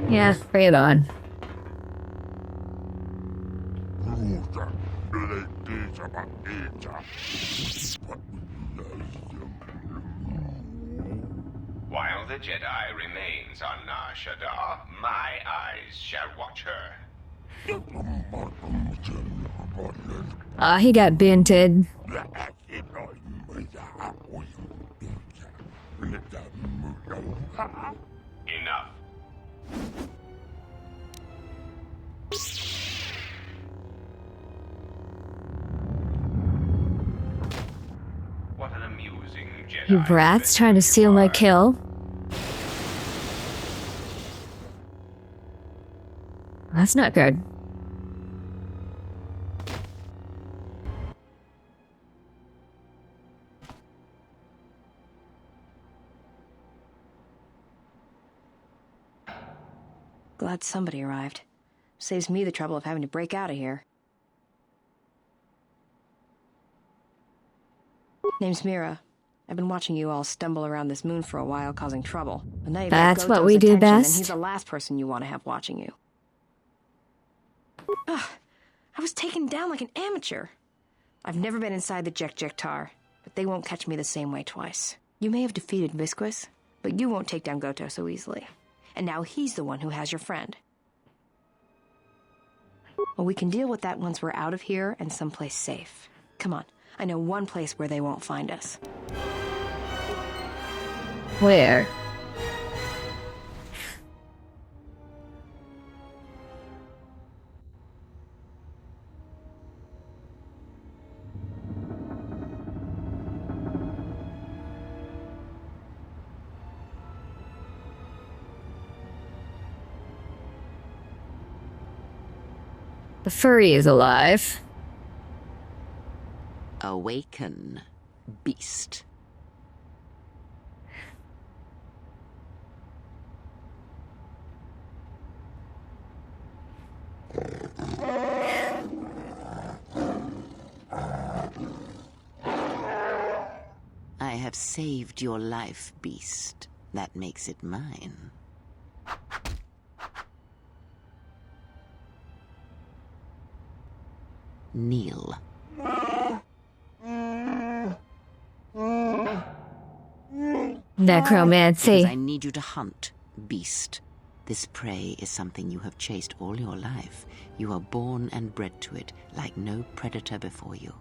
Yeah, bring it on. While the Jedi remains on Nar Shaddaa, my eyes shall watch her. He got binted. Enough. What an amusing Jedi. You brats trying to steal my kill? That's not good. Glad somebody arrived. Saves me the trouble of having to break out of here. Name's Mira. I've been watching you all stumble around this moon for a while, causing trouble. But now you've got That's what KotOR's we do attention, best. And he's the last person you want to have watching you. Ugh, I was taken down like an amateur. I've never been inside the KotOR, but they won't catch me the same way twice. You may have defeated Visquis, but you won't take down KotOR so easily. And now he's the one who has your friend. Well, we can deal with that once we're out of here and someplace safe. Come on, I know one place where they won't find us. Where? The furry is alive. Awaken, beast. I have saved your life, beast. That makes it mine. Kneel. Necromancy. Because I need you to hunt, beast. This prey is something you have chased all your life. You are born and bred to it, like no predator before you.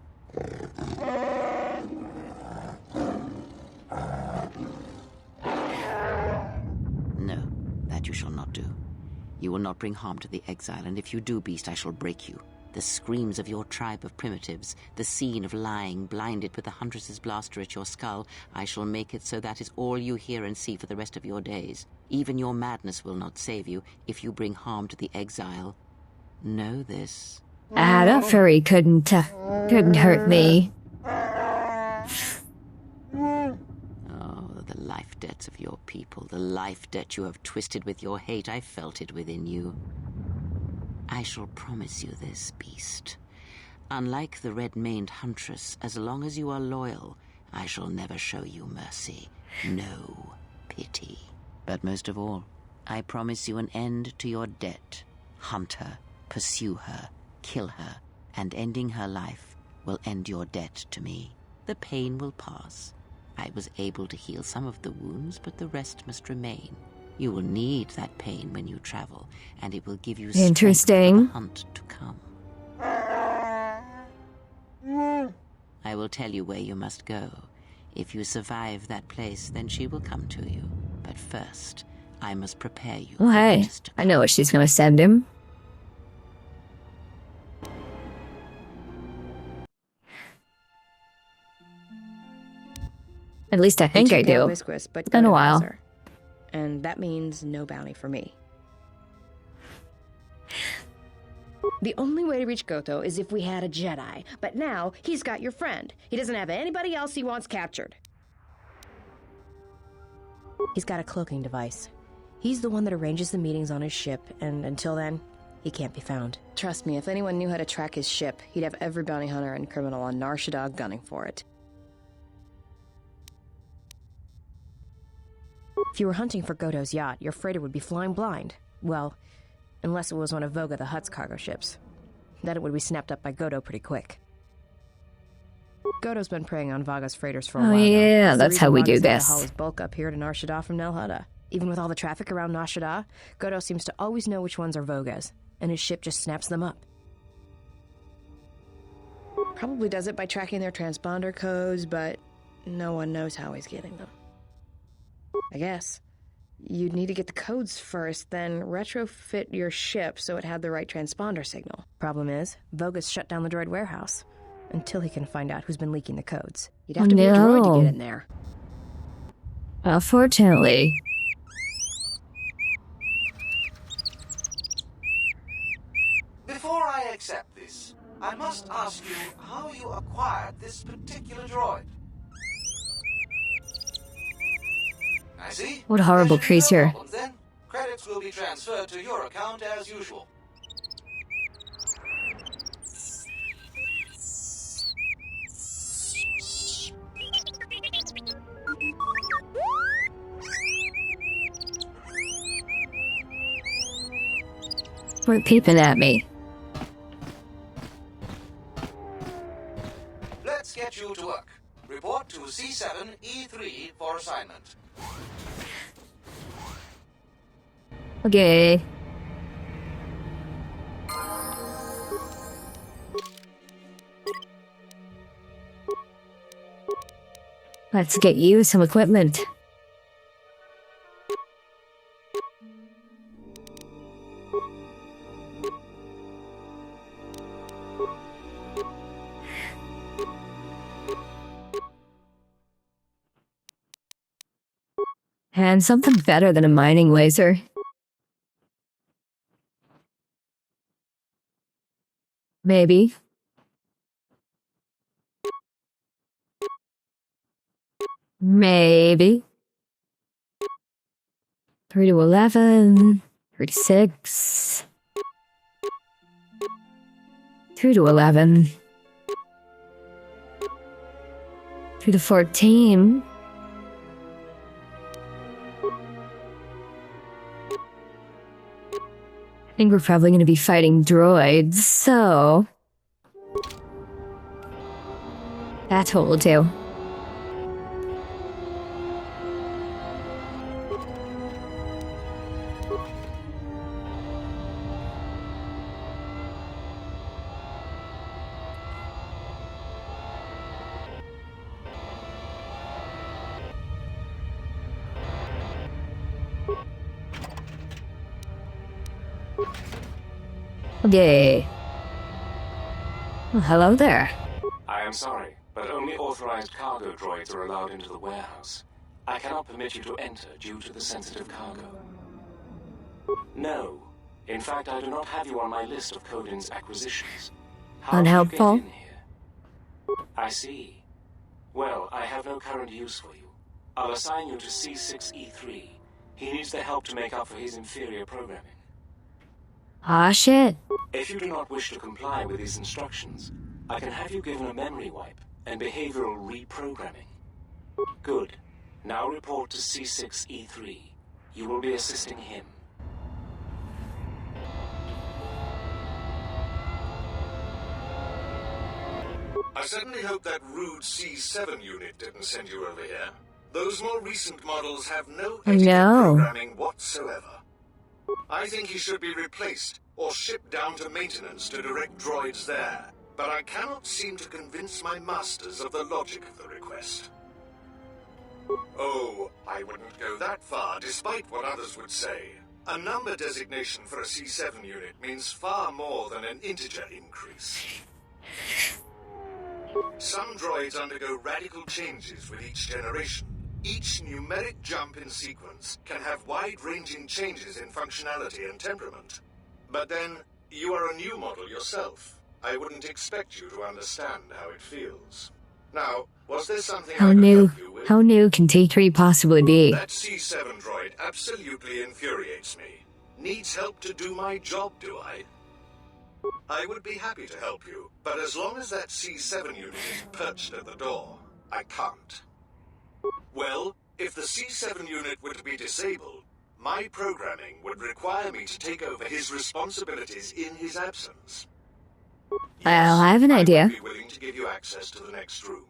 No, that you shall not do. You will not bring harm to the exile, and if you do, beast, I shall break you. The screams of your tribe of primitives, the scene of lying blinded with the Huntress's blaster at your skull, I shall make it so that is all you hear and see for the rest of your days. Even your madness will not save you if you bring harm to the exile. Know this. That furry couldn't hurt me. Oh, the life debts of your people, the life debt you have twisted with your hate. I felt it within you. I shall promise you this, beast. Unlike the red-maned huntress, as long as you are loyal, I shall never show you mercy. No pity. But most of all, I promise you an end to your debt. Hunt her, pursue her, kill her, and ending her life will end your debt to me. The pain will pass. I was able to heal some of the wounds, but the rest must remain. You will need that pain when you travel, and it will give you strength for the hunt to come. I will tell you where you must go. If you survive that place, then she will come to you. But first, I must prepare you. Oh, hey. I know what she's gonna send him. At least I think I do. It's been a while. And that means no bounty for me. The only way to reach Koto is if we had a Jedi, but now he's got your friend. He doesn't have anybody else he wants captured. He's got a cloaking device. He's the one that arranges the meetings on his ship, and until then, he can't be found. Trust me, if anyone knew how to track his ship, he'd have every bounty hunter and criminal on Nar Shaddaa gunning for it. If you were hunting for Goto's yacht, your freighter would be flying blind. Well, unless it was one of Voga the Hutt's cargo ships. Then it would be snapped up by Goto pretty quick. Goto's been preying on Vaga's freighters for a while now. Yeah, that's how we do this. Haul his bulk up here to Nar Shaddaa from Nal Hutta. Even with all the traffic around Nar Shaddaa, Goto seems to always know which ones are Voga's, and his ship just snaps them up. Probably does it by tracking their transponder codes, but no one knows how he's getting them. I guess. You'd need to get the codes first, then retrofit your ship so it had the right transponder signal. Problem is, Voga's shut down the droid warehouse. Until he can find out who's been leaking the codes. You'd have to be a droid to get in there. Unfortunately. Before I accept this, I must ask you how you acquired this particular droid. I see. What a horrible creature. No then. Credits will be transferred to your account as usual. We're peeping at me. Let's get you to work. Report to C7E3 for assignment. Okay. Let's get you some equipment. And something better than a mining laser. Maybe. Maybe. 3 to 11. 36. 2 to 11. 2 to 14. I think we're probably going to be fighting droids, so... That's what we'll do. Okay. Well, hello there. I am sorry, but only authorized cargo droids are allowed into the warehouse. I cannot permit you to enter due to the sensitive cargo. No. In fact, I do not have you on my list of Kodin's acquisitions. How Unhelpful. did you get in here? I see. Well, I have no current use for you. I'll assign you to C6E3. He needs the help to make up for his inferior programming. Ah, shit. If you do not wish to comply with these instructions, I can have you given a memory wipe and behavioral reprogramming. Good. Now report to C6E3. You will be assisting him. I certainly hope that rude C7 unit didn't send you over here. Those more recent models have no etiquette programming whatsoever. I think he should be replaced or shipped down to maintenance to direct droids there. But I cannot seem to convince my masters of the logic of the request. Oh, I wouldn't go that far, despite what others would say. A number designation for a C7 unit means far more than an integer increase. Some droids undergo radical changes with each generation. Each numeric jump in sequence can have wide-ranging changes in functionality and temperament. But then, you are a new model yourself. I wouldn't expect you to understand how it feels. Now, was there something I could help you with? How new can T3 possibly be? That C7 droid absolutely infuriates me. Needs help to do my job, do I? I would be happy to help you, but as long as that C7 unit is perched at the door, I can't. Well, if the C7 unit were to be disabled, my programming would require me to take over his responsibilities in his absence. Well, I have an idea. I would be willing to give you access to the next room.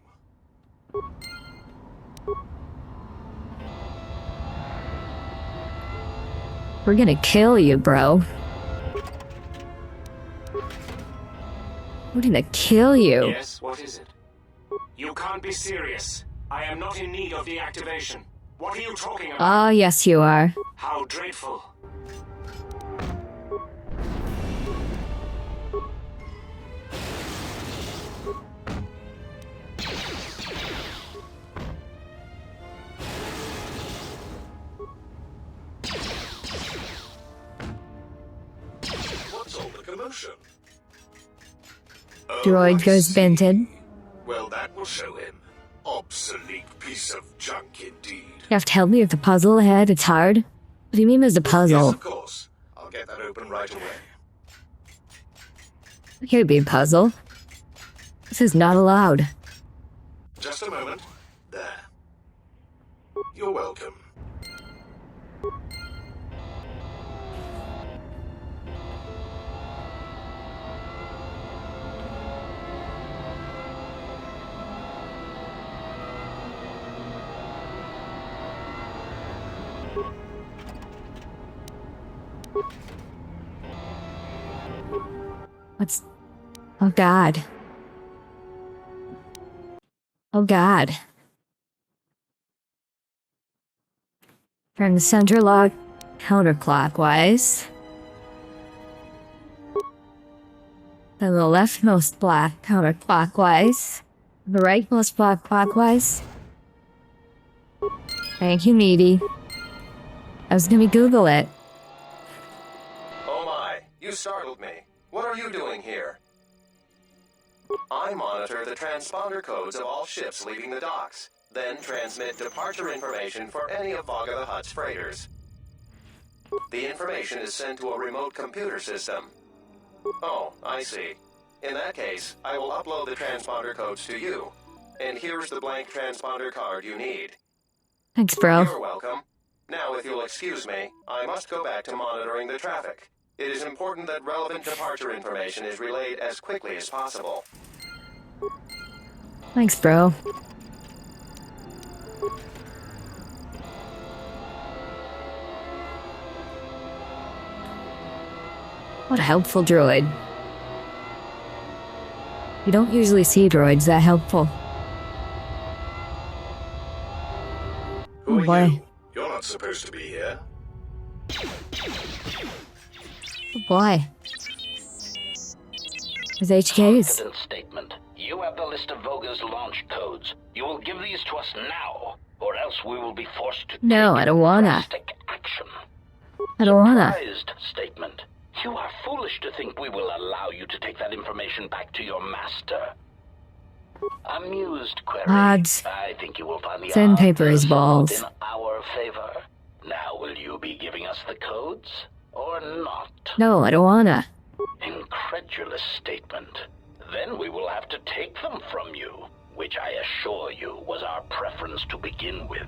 We're gonna kill you, bro. We're gonna kill you. Yes, what is it? You can't be serious. I am not in need of deactivation. What are you talking about? Oh, yes, you are. How dreadful. What's all the commotion? Droid goes vented. Well, that will show him. Obsolete piece of junk indeed. You have to help me with the puzzle ahead. It's hard. What do you mean there's a puzzle? Yes, of course. I'll get that open right away. It can't be a puzzle. This is not allowed. Just a moment. There. You're welcome. What's... Oh, God. Oh, God. From the center log counterclockwise. Then the leftmost block counterclockwise. The rightmost block clockwise. Thank you, Needy. I was gonna Google it. Oh my, you startled me. What are you doing here? I monitor the transponder codes of all ships leaving the docks, then transmit departure information for any of Vaga the Hutt's freighters. The information is sent to a remote computer system. Oh, I see. In that case, I will upload the transponder codes to you. And here's the blank transponder card you need. Thanks, bro. You're welcome. Now, if you'll excuse me, I must go back to monitoring the traffic. It is important that relevant departure information is relayed as quickly as possible. Thanks, bro. What a helpful droid. You don't usually see droids that helpful. Who Oh boy. are you? You're not supposed to be here. Oh boy. His HKs. Confidence statement. You have the list of Voga's launch codes. You will give these to us now, or else we will be forced to No, I don't wanna. drastic action. I don't wanna. Surprised statement. You are foolish to think we will allow you to take that information back to your master. Amused query. Odds. I think you will find the Sandpaper is odds balls. in our favor. Now will you be giving us the codes? or not? No, I don't wanna. Incredulous statement. Then we will have to take them from you, which I assure you was our preference to begin with.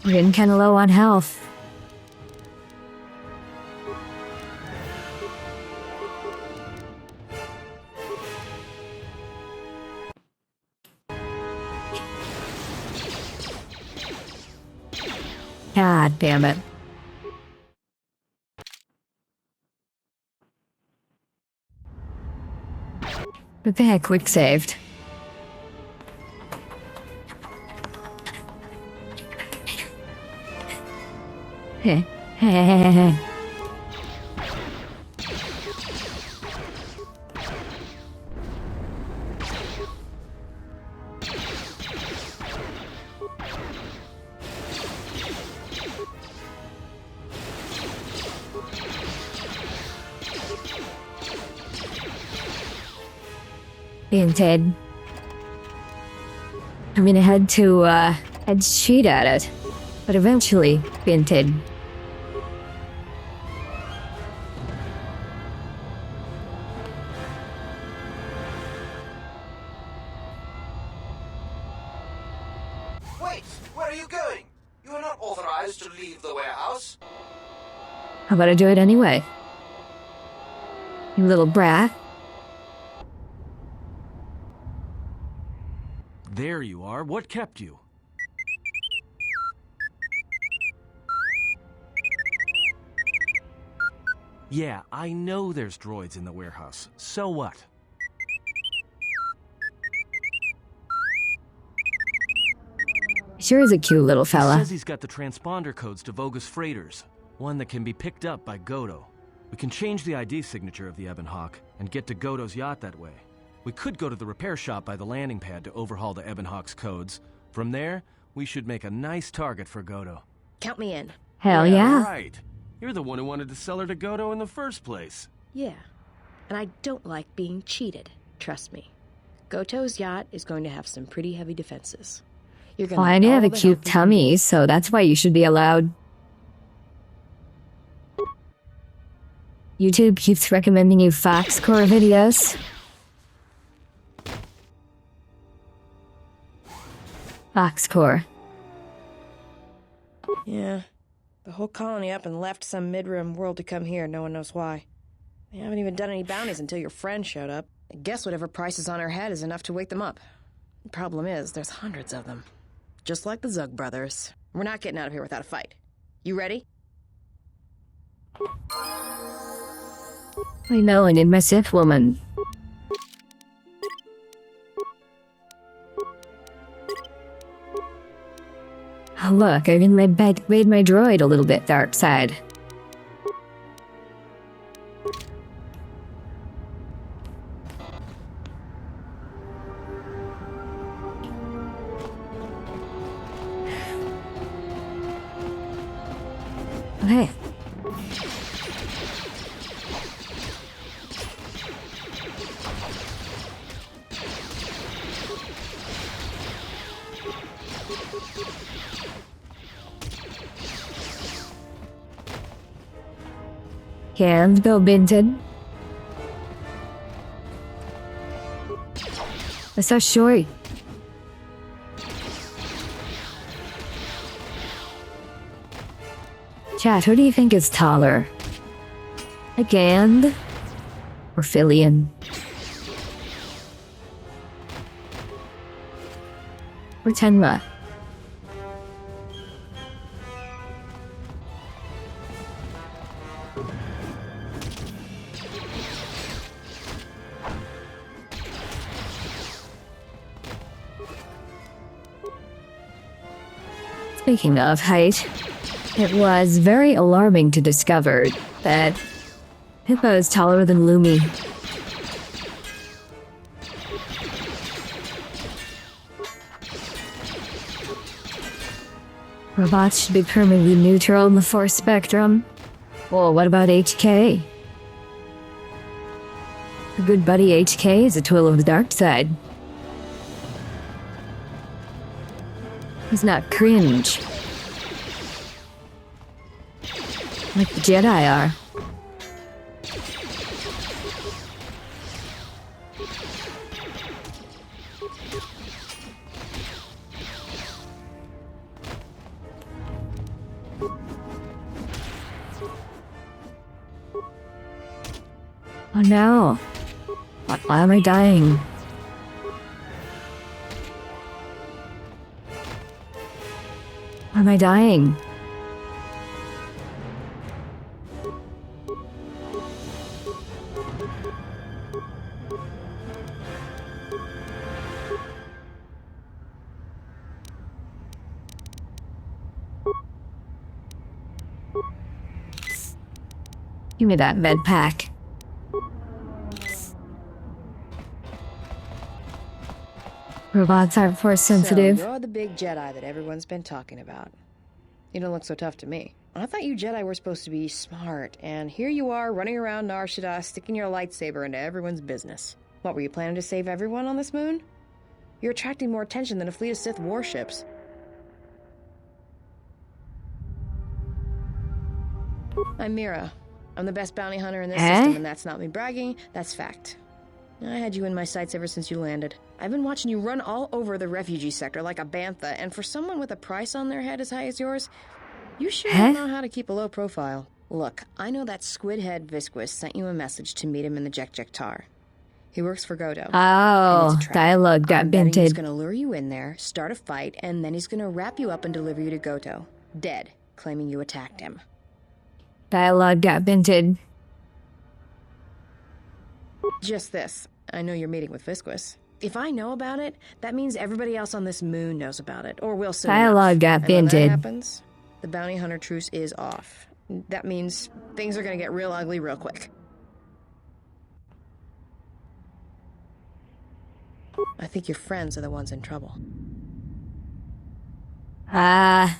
We're getting kinda low on health. God damn it. Okay, quick saved. Heh. Being Ted. I mean, I had to cheat at it, but eventually, being Ted. Wait, where are you going? You are not authorized to leave the warehouse. How about I do it anyway? You little brat. There you are. What kept you? Yeah, I know there's droids in the warehouse. So what? Sure is a cute little fella. He says he's got the transponder codes to Voga's freighters. One that can be picked up by Goto. We can change the ID signature of the Ebon Hawk and get to Goto's yacht that way. We could go to the repair shop by the landing pad to overhaul the Ebon Hawk's codes. From there, we should make a nice target for Goto. Count me in. Hell yeah. Right. You're the one who wanted to sell her to Goto in the first place. Yeah. And I don't like being cheated. Trust me. Goto's yacht is going to have some pretty heavy defenses. You're gonna Well, I do have a cute tummy, so that's why you should be allowed. YouTube keeps recommending you KotOR2 videos. KotOR2. Yeah. The whole colony up and left some mid-rim world to come here. No one knows why. They haven't even done any bounties until your friend showed up. I guess whatever price is on her head is enough to wake them up. The problem is, there's hundreds of them. Just like the Zug brothers. We're not getting out of here without a fight. You ready? I know, I need my Sith woman. Oh look, I even made my droid a little bit dark side. Okay. Can't go Binted. That's so short. Chat, who do you think is taller? A Gand or Filian? Or Tenma? Speaking of height, it was very alarming to discover that Pippa is taller than Lumi. Robots should be permanently neutral in the Force spectrum. Well, what about HK? Our good buddy HK is a tool of the dark side. He's not cringe. Like the Jedi are. Oh no. Why am I dying? Why am I dying? Give me that med pack. Robots aren't force sensitive. So, you're the big Jedi that everyone's been talking about. You don't look so tough to me. I thought you Jedi were supposed to be smart, and here you are running around Nar Shaddaa sticking your lightsaber into everyone's business. What, were you planning to save everyone on this moon? You're attracting more attention than a fleet of Sith warships. I'm Mira. I'm the best bounty hunter in this system, and that's not me bragging, that's fact. I had you in my sights ever since you landed. I've been watching you run all over the refugee sector like a bantha, and for someone with a price on their head as high as yours, you sure don't know how to keep a low profile. Look, I know that squid-head Visquis sent you a message to meet him in the Jek-Jek-Tar. He works for KotOR2. Oh, dialogue got He's vented. gonna lure you in there, start a fight, and then he's gonna wrap you up and deliver you to Goto. Dead, claiming you attacked him. Dialogue got vented. Just this. I know you're meeting with Visquis. If I know about it, that means everybody else on this moon knows about it, or will soon. Dialogue got And when that vented. happens, the bounty hunter truce is off. That means things are gonna get real ugly real quick. I think your friends are the ones in trouble. I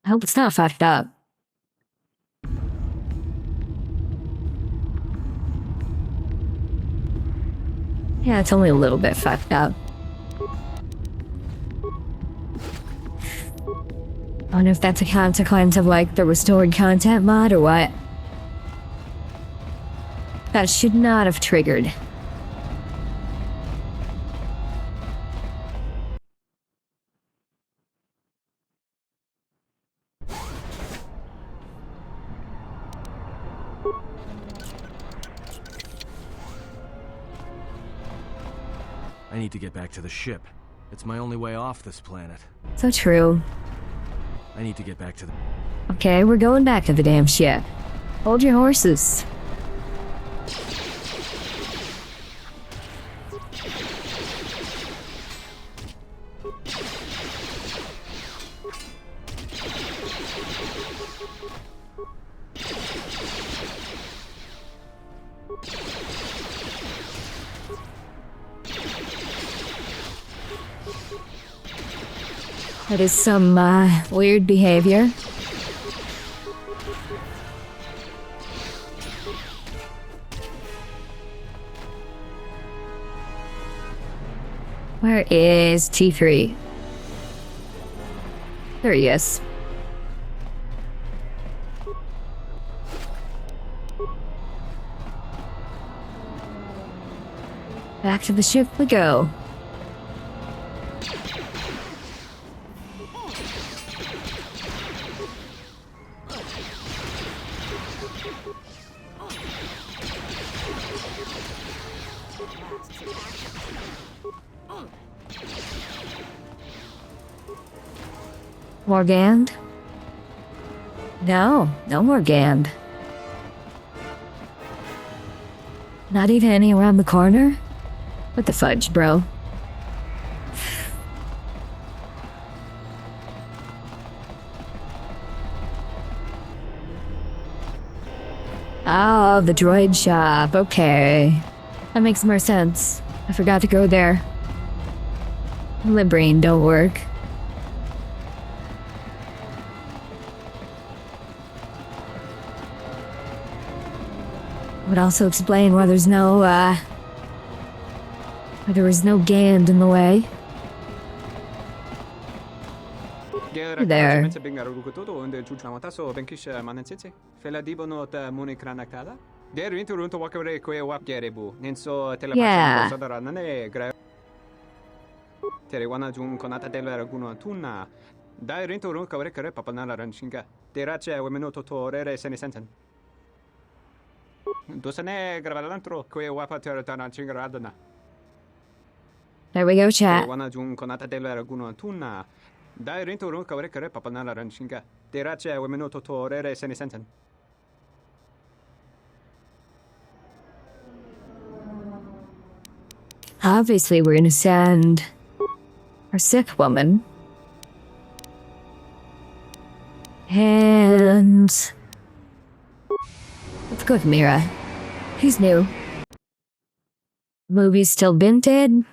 hope it's not fucked up. Yeah, it's only a little bit fucked up. I wonder if that's a consequence of, like, the restored content mod or what. That should not have triggered. I need to get back to the ship. It's my only way off this planet. So true. I need to get back to the... Okay, we're going back to the damn ship. Hold your horses. That is some, weird behavior. Where is T3? There he is. Back to the ship we go. Morgand? No Morgand. Not even any around the corner? What the fudge, bro? Oh, the droid shop. Okay. That makes more sense. I forgot to go there. My brain don't work. Would also explain why there's no, why there was no Gand in the way. There. Yeah. Terewana jun konata delera guno tuna. Dai rinto run kawre kare papanala ranshinga. Derache wemeno totorere senesenten. Dosane gravalantro kwe wapa teratana chingaradana. There we go, chat. Terewana jun konata delera guno tuna. Dai rinto run kawre kare papanala ranshinga. Derache wemeno totorere senesenten. Obviously, we're gonna send our sick woman. And let's go with Mira. He's new. Movie's still binted.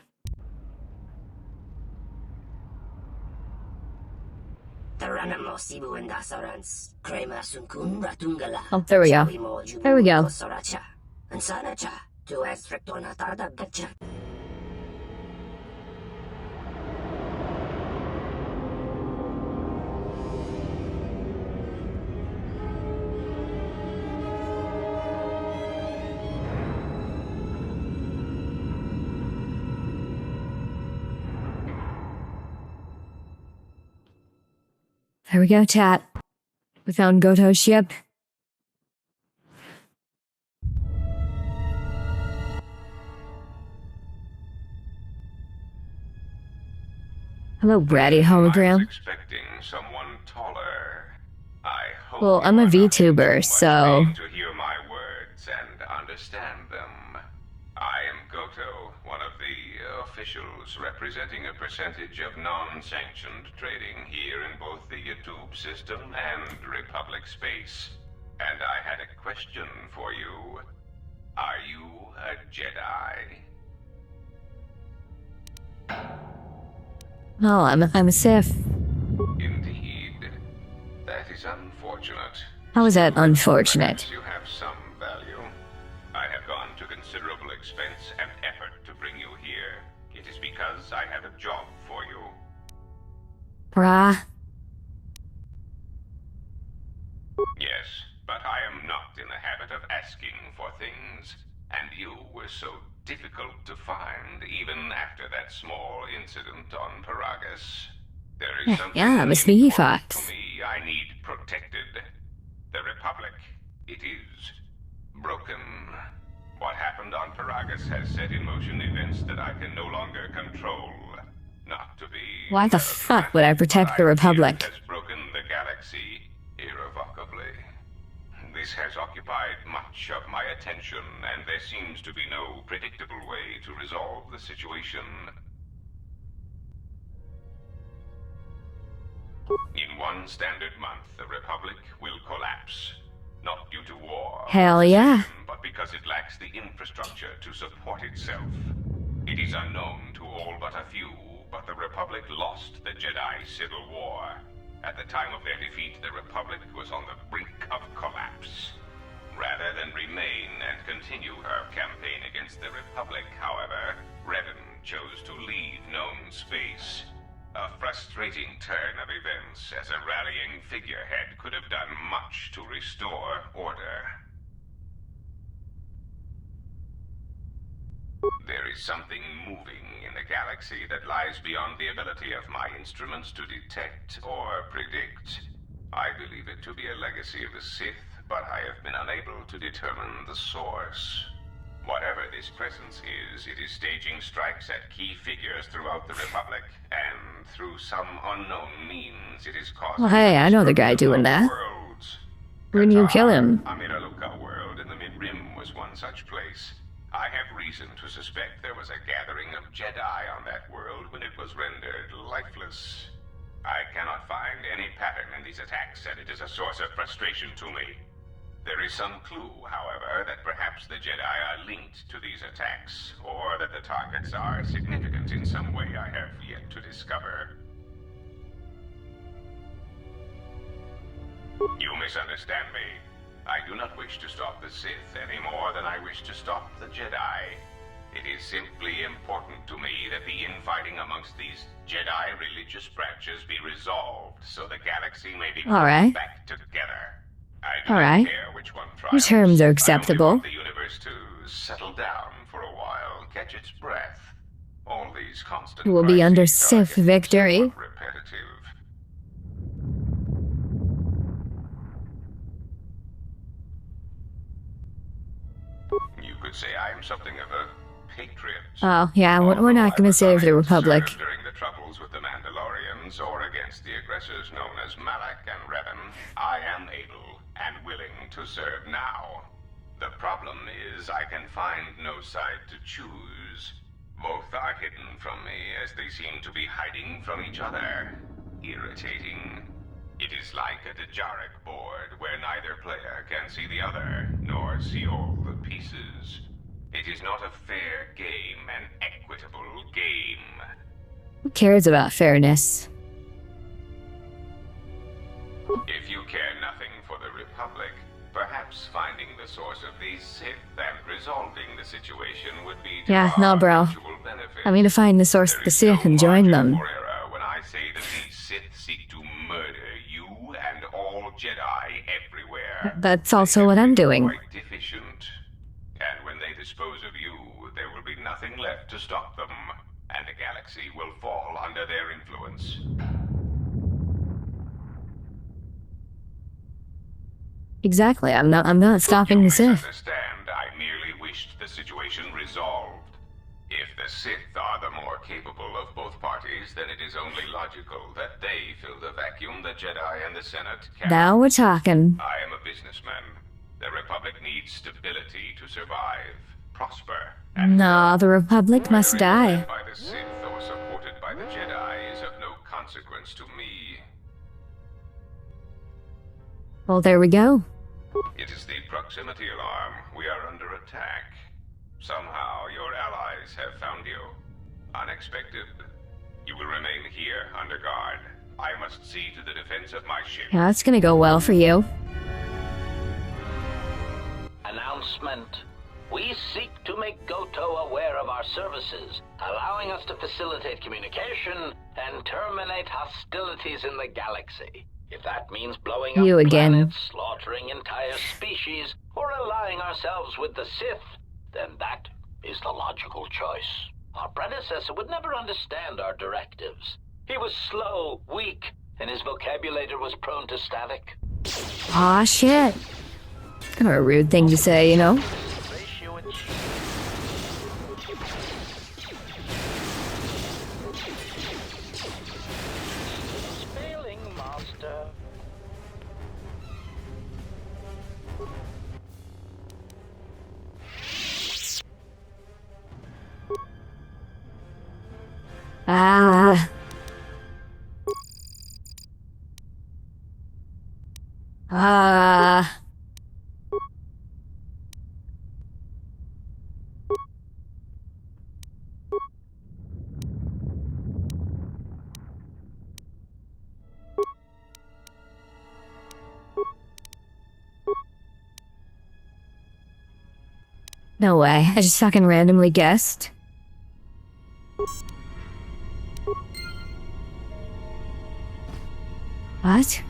Oh, there we go. There we go. There we go, chat. We found KotOR's ship. Hello, bratty hologram. I was expecting someone taller. I hope Well, I'm a VTuber, so... to hear my words and understand them. I am KotO, one of the officials representing a percentage of non-sanctioned trading here in both the YouTube system and Republic space. And I had a question for you. Are you a Jedi? Oh, I'm a Sith. Indeed. That is unfortunate. How is that unfortunate? You have some value. I have gone to considerable expense and effort to bring you here. It is because I have a job for you. Brah. Yes, but I am not in the habit of asking for things. And you were so difficult to find, even after that small incident on Paragus. There is something Yeah, Miss Sneaky Fox. for me I need protected. The Republic, it is broken. What happened on Paragus has set in motion events that I can no longer control. Not to be... Why the fuck would I protect the Republic? has broken the galaxy irrevocably. This has occupied much of my attention, and there seems to be no predictable way to resolve the situation. In one standard month, the Republic will collapse. Not due to war, Hell yeah. but because it lacks the infrastructure to support itself. It is unknown to all but a few, but the Republic lost the Jedi Civil War. At the time of their defeat, the Republic was on the brink of collapse. Rather than remain and continue her campaign against the Republic, however, Revan chose to leave known space. A frustrating turn of events, as a rallying figurehead could have done much to restore order. There is something moving in the galaxy that lies beyond the ability of my instruments to detect or predict. I believe it to be a legacy of the Sith, but I have been unable to determine the source. Whatever this presence is, it is staging strikes at key figures throughout the Republic, and through some unknown means it is causing... Well, hey, I know the guy doing that. When you kill him? Amiraluka world in the Mid-Rim was one such place. I have reason to suspect there was a gathering of Jedi on that world when it was rendered lifeless. I cannot find any pattern in these attacks, and it is a source of frustration to me. There is some clue, however, that perhaps the Jedi are linked to these attacks, or that the targets are significant in some way I have yet to discover. You misunderstand me. I do not wish to stop the Sith any more than I wish to stop the Jedi. It is simply important to me that the infighting amongst these Jedi religious branches be resolved so the galaxy may be All right. brought back together. I do All not right. care which one Your triumphs. terms are I only acceptable. want the universe to settle down for a while, catch its breath. All these constant It will be under crises are Sith victory. repetitive. You could say I am something of a patriot. Oh, yeah, we're not gonna save the Republic. During the troubles with the Mandalorians or against the aggressors known as Malak and Revan, I am able and willing to serve now. The problem is I can find no side to choose. Both are hidden from me as they seem to be hiding from each other. Irritating. It is like a Dejaric board where neither player can see the other, nor see all the pieces. It is not a fair game, an equitable game. Who cares about fairness? If you care nothing for the Republic, perhaps finding the source of these Sith and resolving the situation would be to Yeah, our no, bro. mutual benefit. I mean to find the source of the Sith and join them. When I say that these Sith seek to murder you and all Jedi everywhere, That's also what I'm doing. quite deficient. And when they dispose of you, there will be nothing left to stop them, and the galaxy will fall under their influence. Exactly. I'm not stopping the Sith. Understand, I merely wished the situation resolved. If the Sith are the more capable of both parties, then it is only logical that they fill the vacuum the Jedi and the Senate cannot. Now we're talking. I am a businessman. The Republic needs stability to survive, prosper. No, the Republic must die. By the Sith or supported by the Jedi is of no consequence to me. Well, there we go. It is the proximity alarm. We are under attack. Somehow your allies have found you. Unexpected. You will remain here under guard. I must see to the defense of my ship. Yeah, that's gonna go well for you. Announcement. We seek to make KotOR aware of our services, allowing us to facilitate communication and terminate hostilities in the galaxy. If that means blowing up You again. planets, slaughtering entire species, or allying ourselves with the Sith, then that is the logical choice. Our predecessor would never understand our directives. He was slow, weak, and his vocabulary was prone to static. Aw, shit. Kind of a rude thing to say, you know? Ah. Ah. No way. I just fucking randomly guessed. What?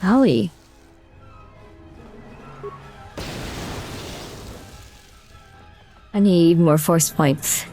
Ollie. I need more force points.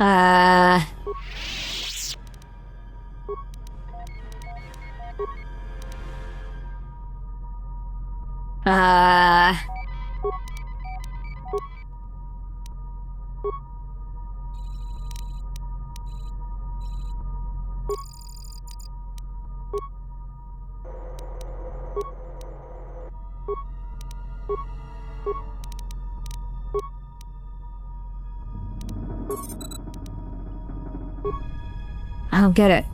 I don't get it.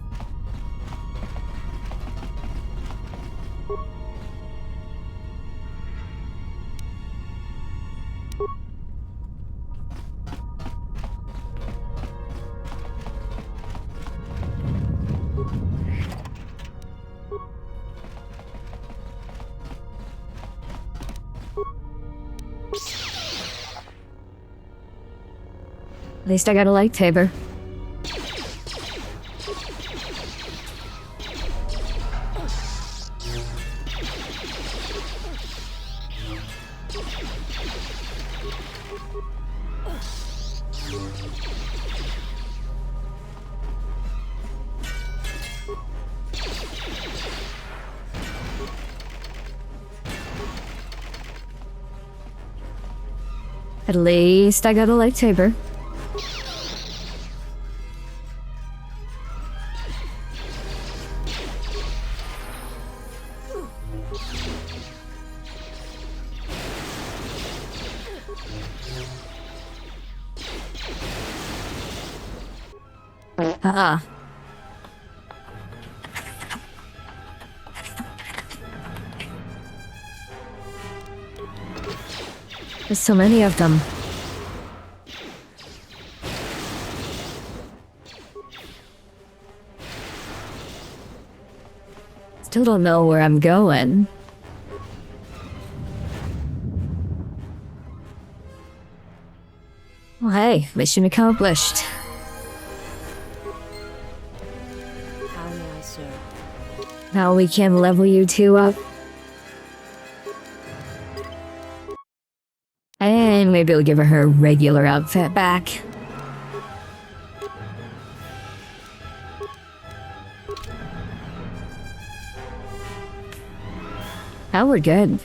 At least I got a lightsaber. At least I got a lightsaber. Ah. There's so many of them. Still don't know where I'm going. Well, hey, mission accomplished. How may I serve? Now we can level you two up. And maybe we'll give her regular outfit back. Now we're good.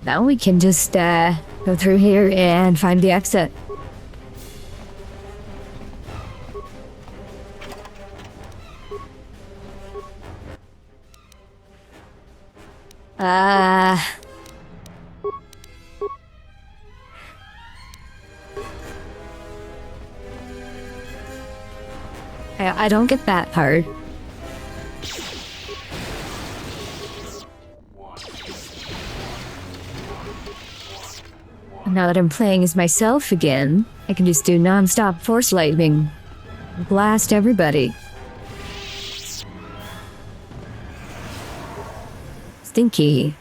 Now we can just go through here and find the exit. I don't get that part. Now that I'm playing as myself again, I can just do non-stop force lightning. Blast everybody. Stinky.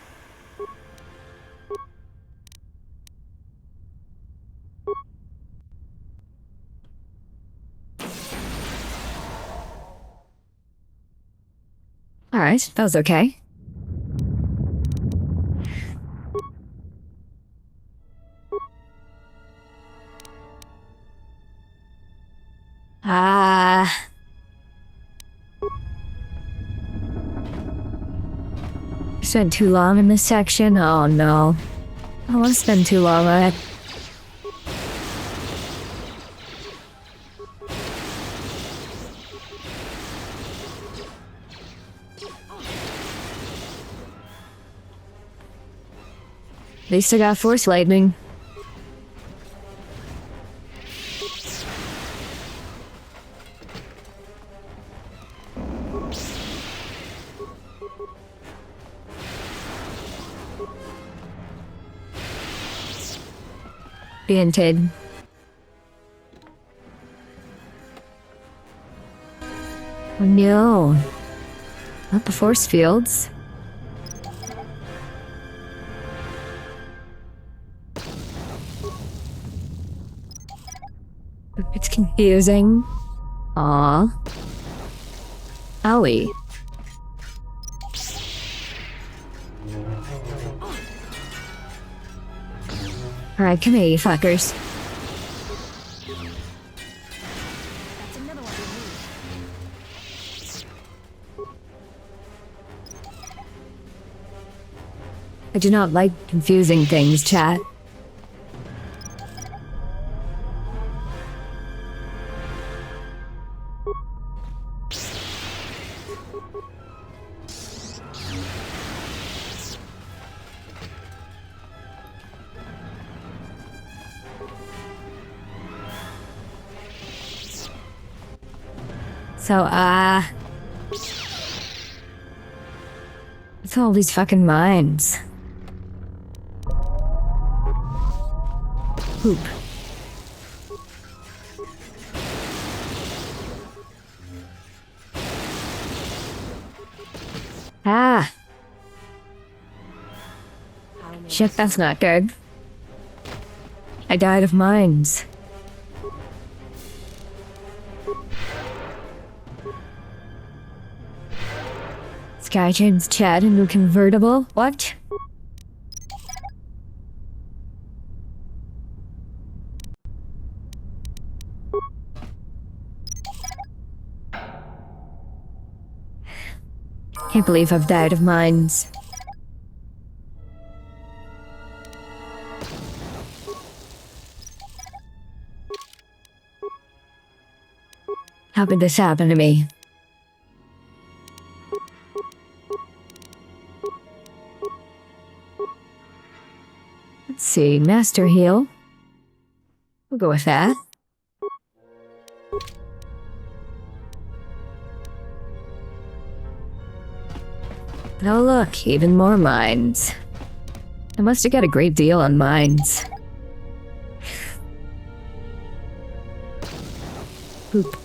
Alright, that was okay. Spent too long in this section? Oh no. I don't want to spend too long on it. At least I got force lightning. Oriented. Oh no. Not the force fields. It's confusing. Aww. Owie. Alright, come here, you fuckers. I do not like confusing things, chat. So, what's all these fucking mines? Poop. Ah! Shit, that's not good. I died of mines. Sky turns Chad into a convertible? What? Can't believe I've died of mines. How could this happen to me? Let's see, Master Heal. We'll go with that. Oh look, even more mines. I must have got a great deal on mines. Poop.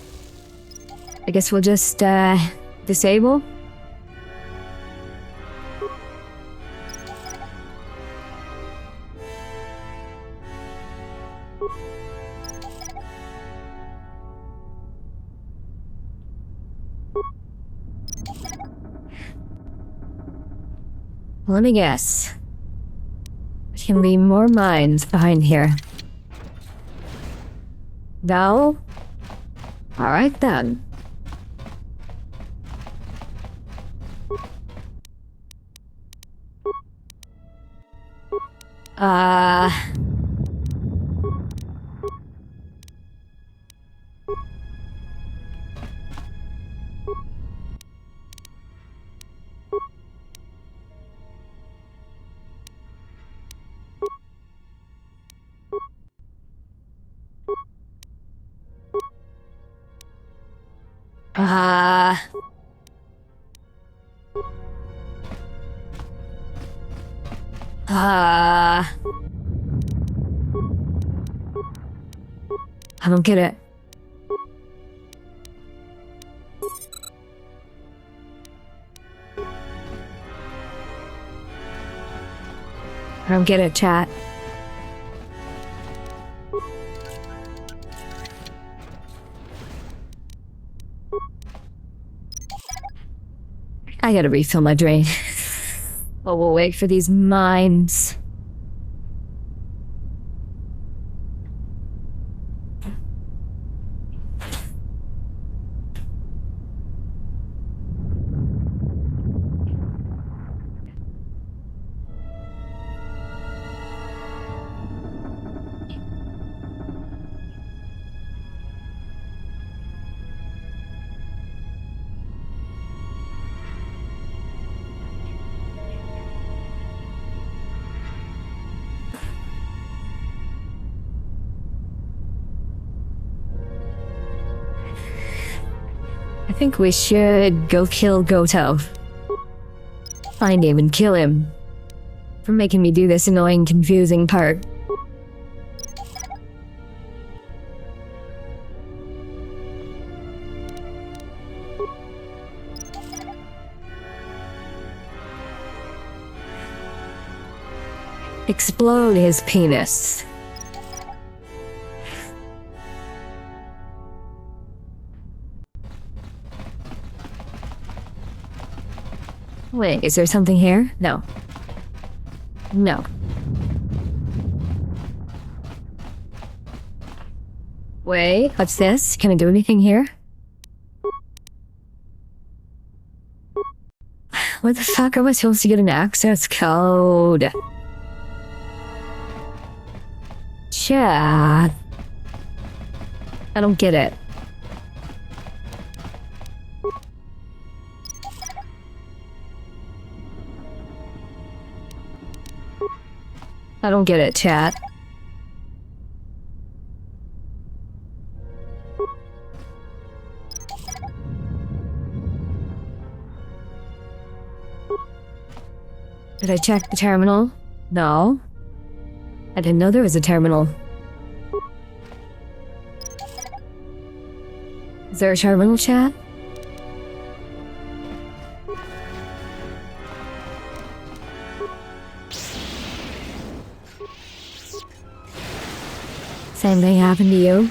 I guess we'll just, disable? Let me guess. There can be more mines behind here. No? Alright then. I don't get it. I don't get it, chat. I gotta refill my drain. But we'll wait for these mines. I think we should go kill KotOR2. Find him and kill him. For making me do this annoying, confusing part. Explode his penis. Wait, is there something here? No. No. Wait, what's this? Can I do anything here? Where the fuck am I supposed to get an access code? Chat. I don't get it. I don't get it, chat. Did I check the terminal? No. I didn't know there was a terminal. Is there a terminal, chat? Same thing happened to you?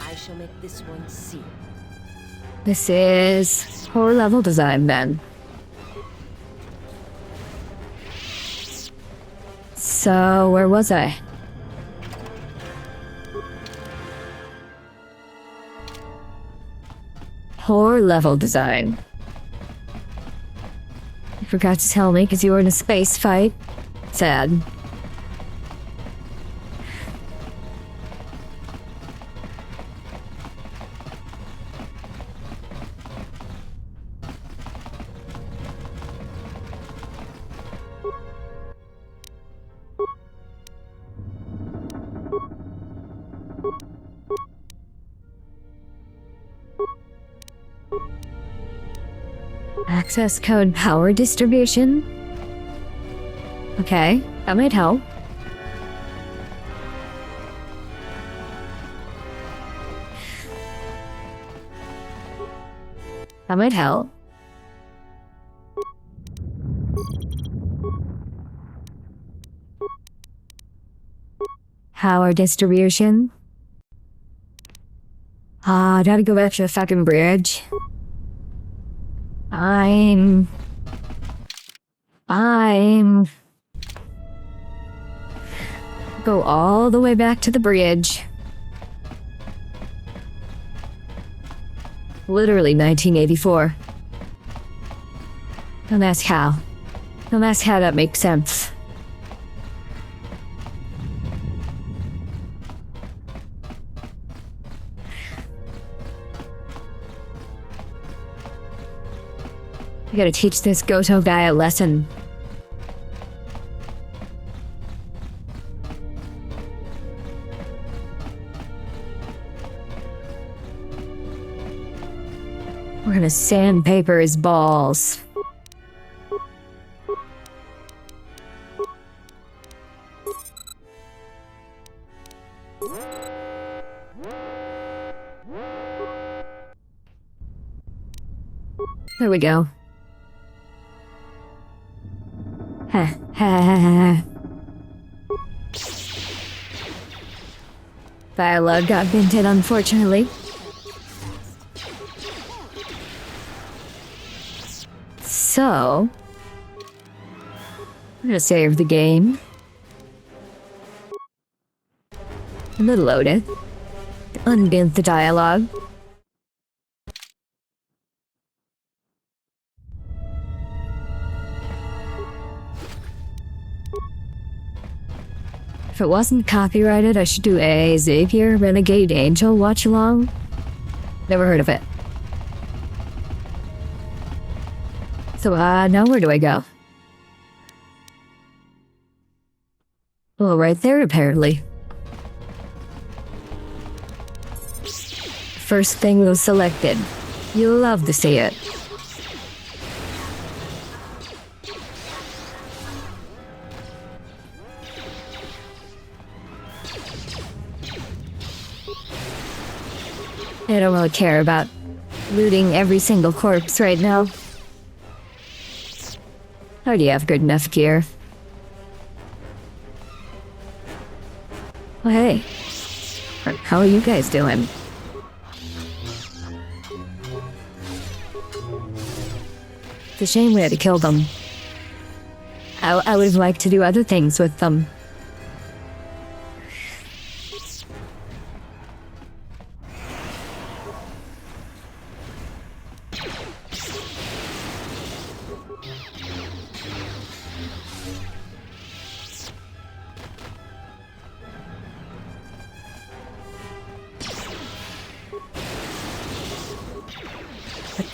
I shall make this one see. This is core level design then. So, where was I? Core level design. You forgot to tell me because you were in a space fight. Sad. Access code power distribution? Okay, that might help. That might help. Power distribution? I gotta go back to the fucking bridge. Go all the way back to the bridge. Literally 1984. Don't ask how. Don't ask how that makes sense. I gotta teach this KotOR guy a lesson. We're gonna sandpaper his balls. There we go. Ha ha ha. Dialogue got vented, unfortunately. So, I'm gonna save the game. And then load it. Undent the dialogue. If it wasn't copyrighted, I should do a Xavier Renegade Angel watch along. Never heard of it. So, now where do I go? Well, right there, apparently. First thing was selected. You'll love to see it. I don't really care about looting every single corpse right now. I already have good enough gear. Well, hey. How are you guys doing? It's a shame we had to kill them. I would have liked to do other things with them.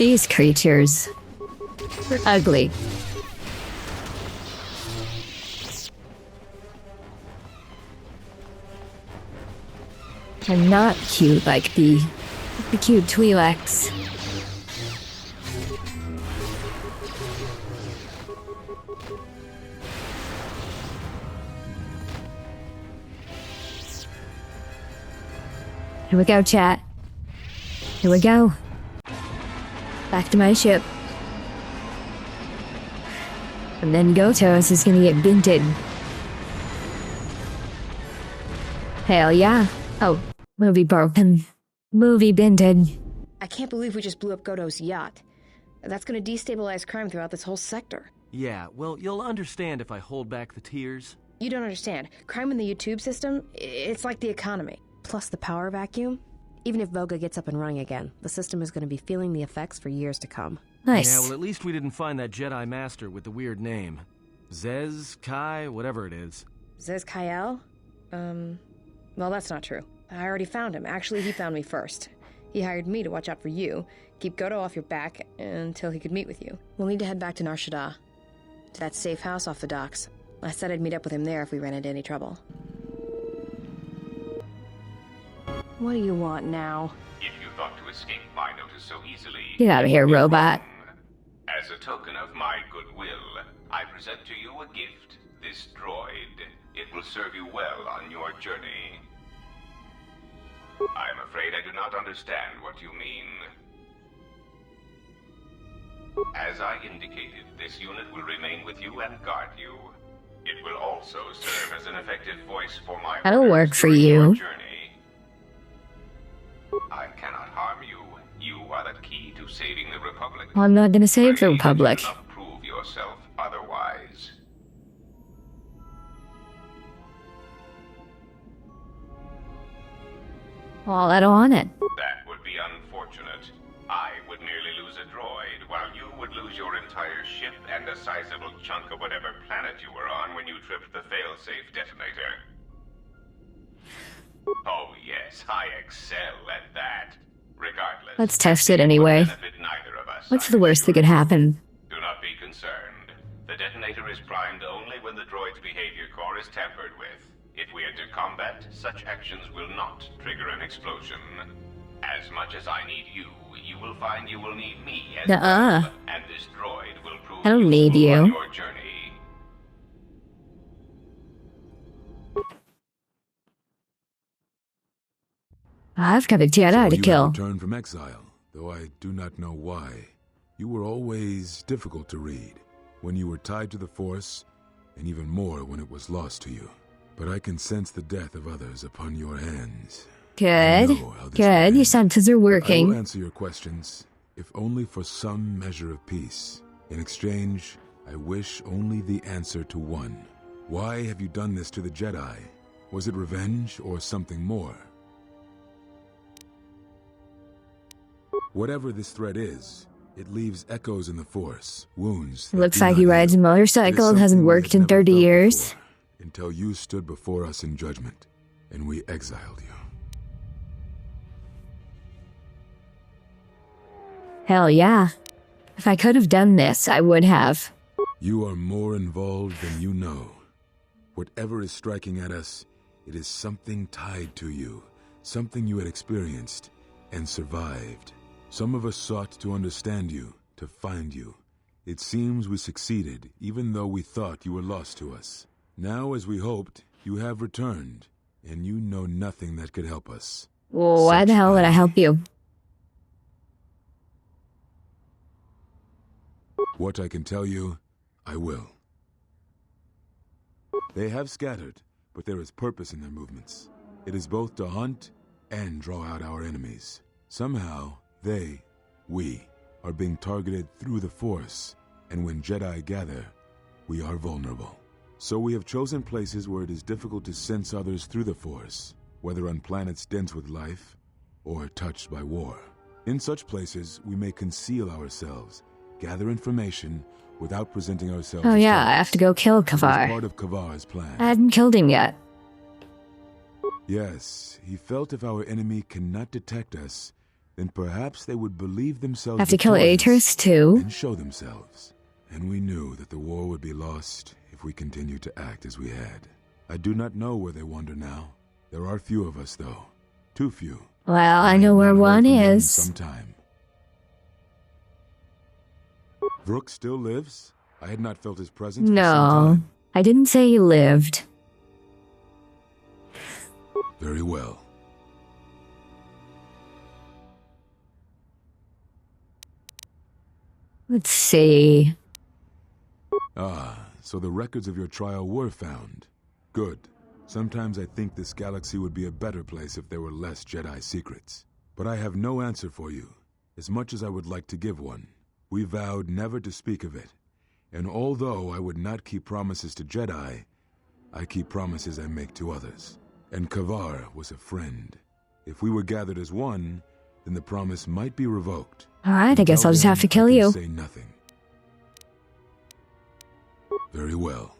These creatures are ugly. And not cute like the cute Twi'leks. Here we go, chat. Here we go. Back to my ship. And then KotOR2 is gonna get binted. Hell yeah. Oh, movie broken. Movie binted. I can't believe we just blew up KotOR's yacht. That's gonna destabilize crime throughout this whole sector. Yeah, well, you'll understand if I hold back the tears. You don't understand. Crime in the YouTube system, it's like the economy. Plus the power vacuum. Even if Voga gets up and running again, the system is going to be feeling the effects for years to come. Nice. Yeah, well, at least we didn't find that Jedi Master with the weird name. Zez, Kai, whatever it is. Zez Kyle? Well, that's not true. I already found him. Actually, he found me first. He hired me to watch out for you, keep KotOR off your back, until he could meet with you. We'll need to head back to Nar Shaddaa, to that safe house off the docks. I said I'd meet up with him there if we ran into any trouble. What do you want now? If you thought to escape my notice so easily... Get out of here, robot. As a token of my goodwill, I present to you a gift, this droid. It will serve you well on your journey. I'm afraid I do not understand what you mean. As I indicated, this unit will remain with you and guard you. It will also serve as an effective voice for my That'll work for you. journey. I cannot harm you. You are the key to saving the Republic. Well, I'm not gonna save the Republic. Do not prove yourself otherwise. Well, I don't want it. That would be unfortunate. I would merely lose a droid, while you would lose your entire ship and a sizable chunk of whatever planet you were on when you tripped the failsafe detonator. Oh yes, I excel at that. Regardless, Let's test it anyway. What's the worst that could happen? do not be concerned. The detonator is primed only when the droid's behavior core is tampered with. If we enter combat, such actions will not trigger an explosion. As much as I need you, you will find you will need me as well, and this droid will prove I don't need useful on you. your journey. I've got a Jedi to You kill. have returned from exile, though I do not know why. You were always difficult to read, when you were tied to the Force, and even more when it was lost to you. But I can sense the death of others upon your hands. Good. Good. Your senses are I will working. answer your questions, if only for some measure of peace. In exchange, I wish only the answer to one. Why have you done this to the Jedi? Was it revenge or something more? Whatever this threat is, it leaves echoes in the Force, wounds. that Looks do like not he rides a heal. It motorcycle is and hasn't something we worked had in never 30 felt years. before, until you stood before us in judgment, and we exiled you. Hell yeah. If I could have done this, I would have. You are more involved than you know. Whatever is striking at us, it is something tied to you, something you had experienced and survived. Some of us sought to understand you, to find you. It seems we succeeded, even though we thought you were lost to us. Now, as we hoped, you have returned, and you know nothing that could help us. Well, why the hell would I help you? What I can tell you, I will. They have scattered, but there is purpose in their movements. It is both to hunt and draw out our enemies. Somehow, we, are being targeted through the Force, and when Jedi gather, we are vulnerable. So we have chosen places where it is difficult to sense others through the Force, whether on planets dense with life, or touched by war. In such places, we may conceal ourselves, gather information, without presenting ourselves Oh as yeah, I targets. have to go kill It was KotOR. part of KotOR's plan. I hadn't killed him yet. Yes, he felt if our enemy cannot detect us, then perhaps they would believe themselves Have to kill victorious Aeters too? and show themselves. And we knew that the war would be lost if we continued to act as we had. I do not know where they wander now. There are few of us, though. Too few. Well, I know where one is. Sometime. Vrook still lives? I had not felt his presence for some No, time. I didn't say he lived. Very well. Let's see. Ah, so the records of your trial were found. Good. Sometimes I think this galaxy would be a better place if there were less Jedi secrets. But I have no answer for you, as much as I would like to give one. We vowed never to speak of it. And although I would not keep promises to Jedi, I keep promises I make to others. And KotOR was a friend. If we were gathered as one, then the promise might be revoked. Alright, I guess I'll just have to kill you. Say nothing. Very well.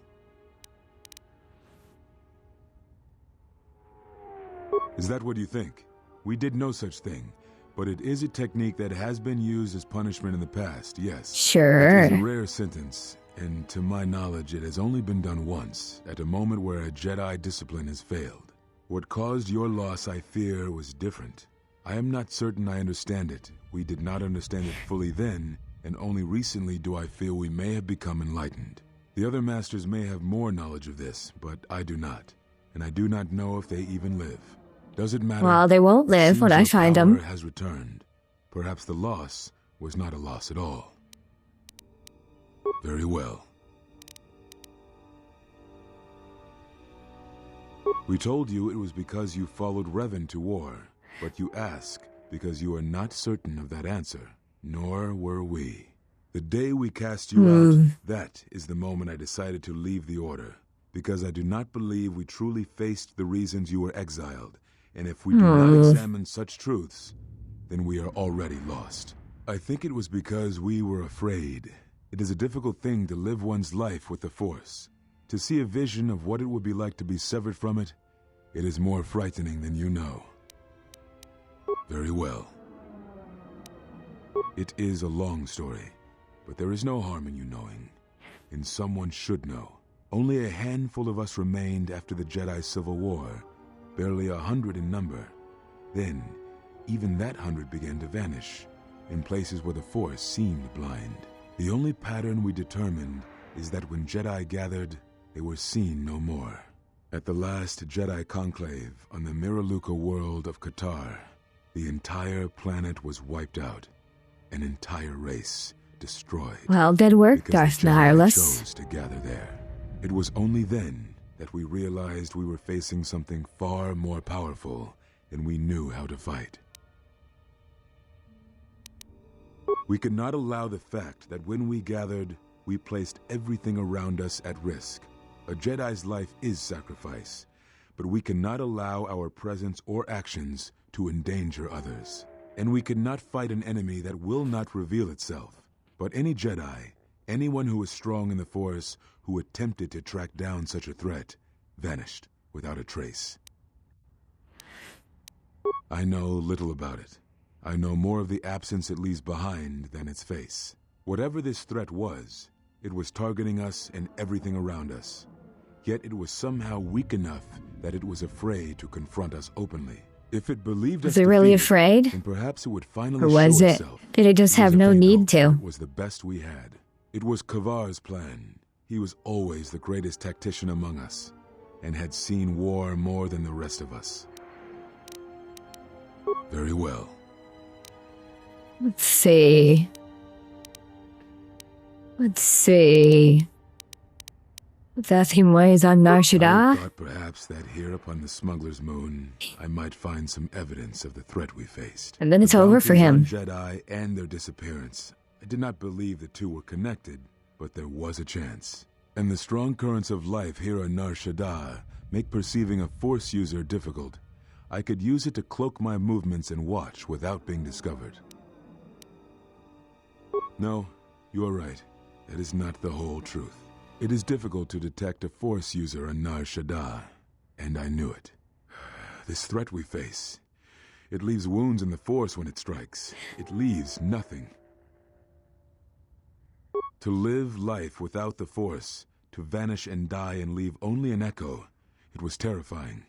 Is that what you think? We did no such thing, but it is a technique that has been used as punishment in the past, yes. Sure. It is a rare sentence, and to my knowledge it has only been done once, at a moment where a Jedi discipline has failed. What caused your loss, I fear, was different. I am not certain I understand it. We did not understand it fully then, and only recently do I feel we may have become enlightened. The other masters may have more knowledge of this, but I do not, and I do not know if they even live. Does it matter? Well, they won't live when I find them. Has returned. Perhaps the loss was not a loss at all. Very well. We told you it was because you followed Revan to war, but you ask because you are not certain of that answer, nor were we. The day we cast you out, that is the moment I decided to leave the Order, because I do not believe we truly faced the reasons you were exiled. And if we do not examine such truths, then we are already lost. I think it was because we were afraid. It is a difficult thing to live one's life with the Force. To see a vision of what it would be like to be severed from it, it is more frightening than you know. Very well. It is a long story, but there is no harm in you knowing. And someone should know. Only a handful of us remained after the Jedi Civil War. Barely 100 in number. Then, even that 100 began to vanish, in places where the Force seemed blind. The only pattern we determined is that when Jedi gathered, they were seen no more. At the last Jedi conclave on the Miraluka world of KotOR, the entire planet was wiped out. An entire race destroyed. Well, good work, because Darth the Jedi Nihilus. chose to gather there. It was only then that we realized we were facing something far more powerful than we knew how to fight. We could not allow the fact that when we gathered, we placed everything around us at risk. A Jedi's life is sacrifice, but we cannot allow our presence or actions to endanger others. And we cannot fight an enemy that will not reveal itself. But any Jedi, anyone who is strong in the Force, who attempted to track down such a threat, vanished without a trace. I know little about it. I know more of the absence it leaves behind than its face. Whatever this threat was, it was targeting us and everything around us. Yet it was somehow weak enough that it was afraid to confront us openly. If it believed Was us it really defeated, afraid? then perhaps it would finally Or was show it? itself. Did it just have no need to? It was the best we had. It was KotOR's plan. He was always the greatest tactician among us, and had seen war more than the rest of us. Very well. Let's see. Let's see. Zathim ways on Nar I Shaddaa? thought perhaps that here upon the smuggler's moon, I might find some evidence of the threat we faced. And then it's The over for bounties him. on Jedi and their disappearance. I did not believe the two were connected, but there was a chance. And the strong currents of life here on Nar Shaddaa make perceiving a Force user difficult. I could use it to cloak my movements and watch without being discovered. No, you are right. That is not the whole truth. It is difficult to detect a Force user on Nar Shaddaa, and I knew it. This threat we face, It leaves wounds in the Force when it strikes. It leaves nothing. To live life without the Force, to vanish and die and leave only an echo, it was terrifying.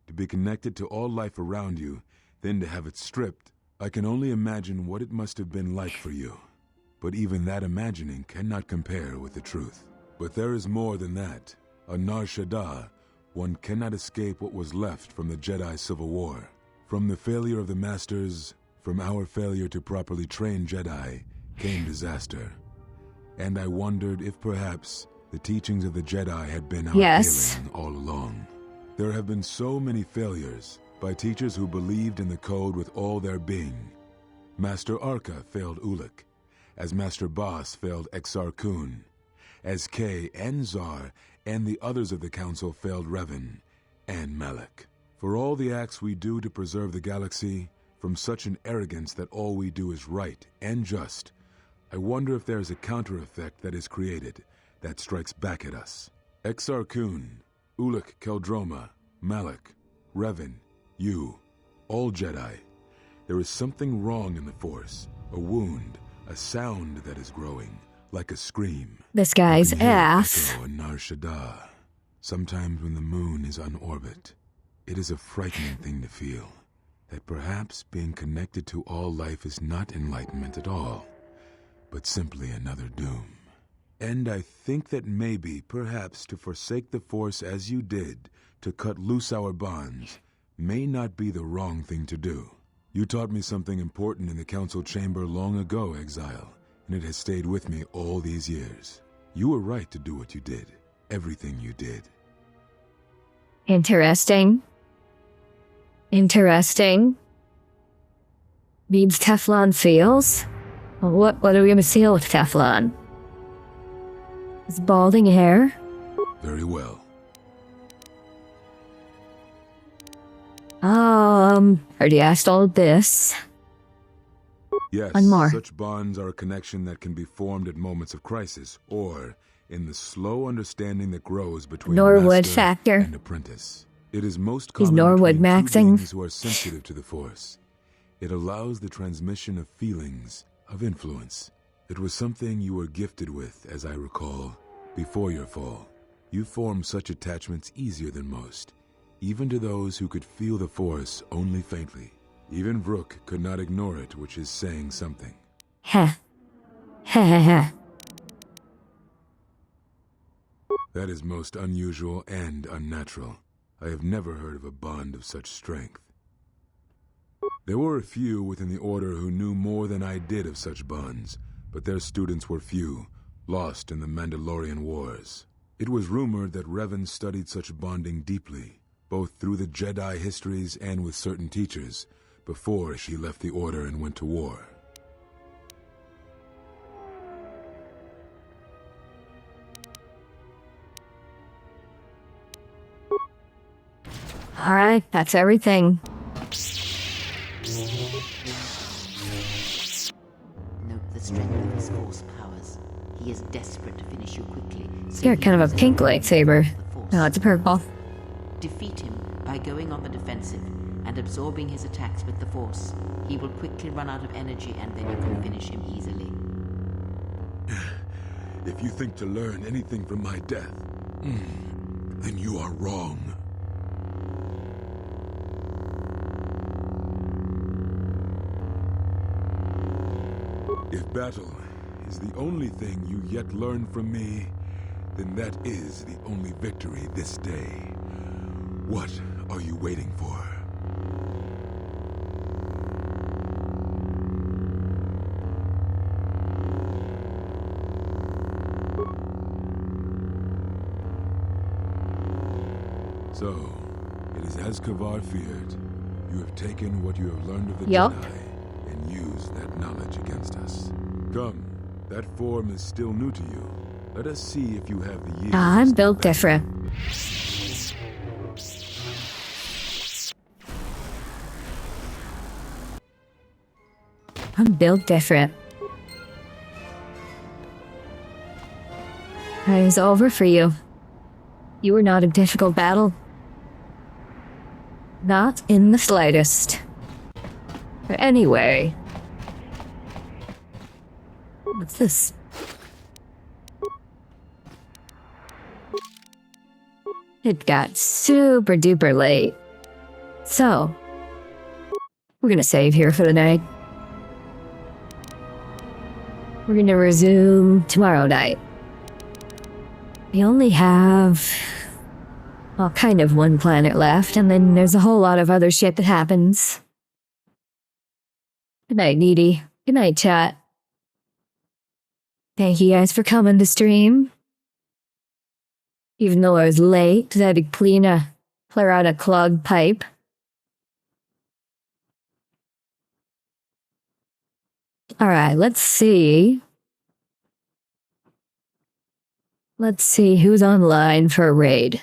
To be connected to all life around you, then to have it stripped, I can only imagine what it must have been like for you. But even that imagining cannot compare with the truth. But there is more than that. On Nar Shaddaa, one cannot escape what was left from the Jedi Civil War. From the failure of the Masters, from our failure to properly train Jedi, came disaster. And I wondered if perhaps the teachings of the Jedi had been our failing all along. There have been so many failures by teachers who believed in the code with all their being. Master Arca failed Ulic, as Master Boss failed KotOR2, as Kay and Zar and the others of the Council failed Revan and Malak. For all the acts we do to preserve the galaxy, from such an arrogance that all we do is right and just, I wonder if there is a counter-effect that is created that strikes back at us. KotOR2, Ulic Qel-Droma, Malak, Revan, you, all Jedi. There is something wrong in the Force, a wound, a sound that is growing, like a scream. This guy's ass. Echo in Nar Shaddaa. Sometimes when the moon is on orbit, it is a frightening thing to feel, that perhaps being connected to all life is not enlightenment at all, but simply another doom. And I think that maybe, perhaps, to forsake the Force as you did, to cut loose our bonds, may not be the wrong thing to do. You taught me something important in the Council Chamber long ago, Exile, and it has stayed with me all these years. You were right to do what you did. Everything you did. Interesting. Interesting. Needs Teflon seals? What are we gonna seal with Teflon? His balding hair? Very well. Already asked all of this. Yes, One more. Such bonds are a connection that can be formed at moments of crisis, or in the slow understanding that grows between Norwood master factor. and apprentice. It is most He's common Norwood between two maxing. beings who are sensitive to the Force. It allows the transmission of feelings, of influence. It was something you were gifted with, as I recall, before your fall. You formed such attachments easier than most, even to those who could feel the Force only faintly. Even Vrook could not ignore it, which is saying something. Heh. Heh heh heh. That is most unusual and unnatural. I have never heard of a bond of such strength. There were a few within the Order who knew more than I did of such bonds, but their students were few, lost in the Mandalorian Wars. It was rumored that Revan studied such bonding deeply, both through the Jedi histories and with certain teachers, before she left the Order and went to war. Alright, that's everything. Note the strength of his Force powers. He is desperate to finish you quickly. He's got kind of a pink lightsaber. No, it's purple. Defeat him by going on the defensive and absorbing his attacks with the Force. He will quickly run out of energy and then you can finish him easily. If you think to learn anything from my death, then you are wrong. If battle is the only thing you yet learn from me, then that is the only victory this day. What are you waiting for? So, it is as Kavar feared. You have taken what you have learned of the Jedi and used that knowledge against us. Come, that form is still new to you. Let us see if you have the years. I'm built different. I'm built different. It is over for you. You were not a difficult battle. Not in the slightest. But anyway. What's this? It got super duper late. So, we're gonna save here for the night. We're gonna resume tomorrow night. We only have, well, kind of one planet left, and then there's a whole lot of other shit that happens. Good night, Needy. Good night, chat. Thank you guys for coming to stream. Even though I was late, because I had to clear out a clogged pipe. Alright, let's see. Let's see who's online for a raid.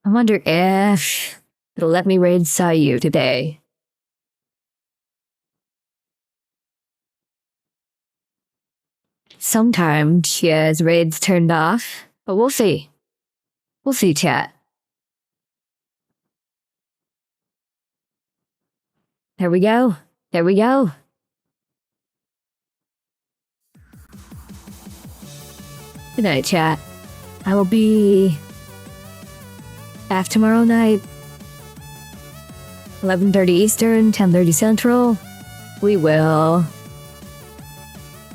I wonder if it'll let me raid Sayu today. Sometimes she has raids turned off, but we'll see. We'll see, chat. There we go. There we go. Good night, chat. I will be back tomorrow night. 11:30 Eastern, 10:30 Central. We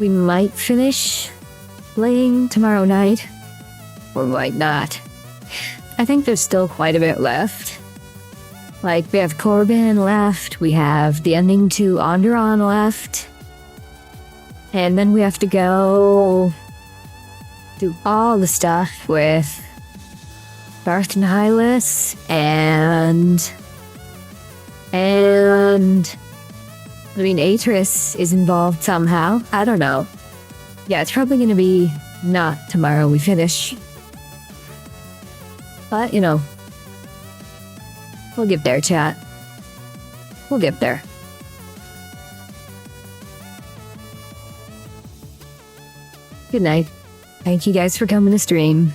might finish playing tomorrow night, or might not. I think there's still quite a bit left. Like, we have Corbin left, we have the ending to Onderon left, and then we have to go do all the stuff with Darth Nihilus and I mean, Atris is involved somehow. I don't know. Yeah, it's probably gonna be not tomorrow we finish. But, you know, we'll get there, chat. We'll get there. Good night. Thank you guys for coming to stream.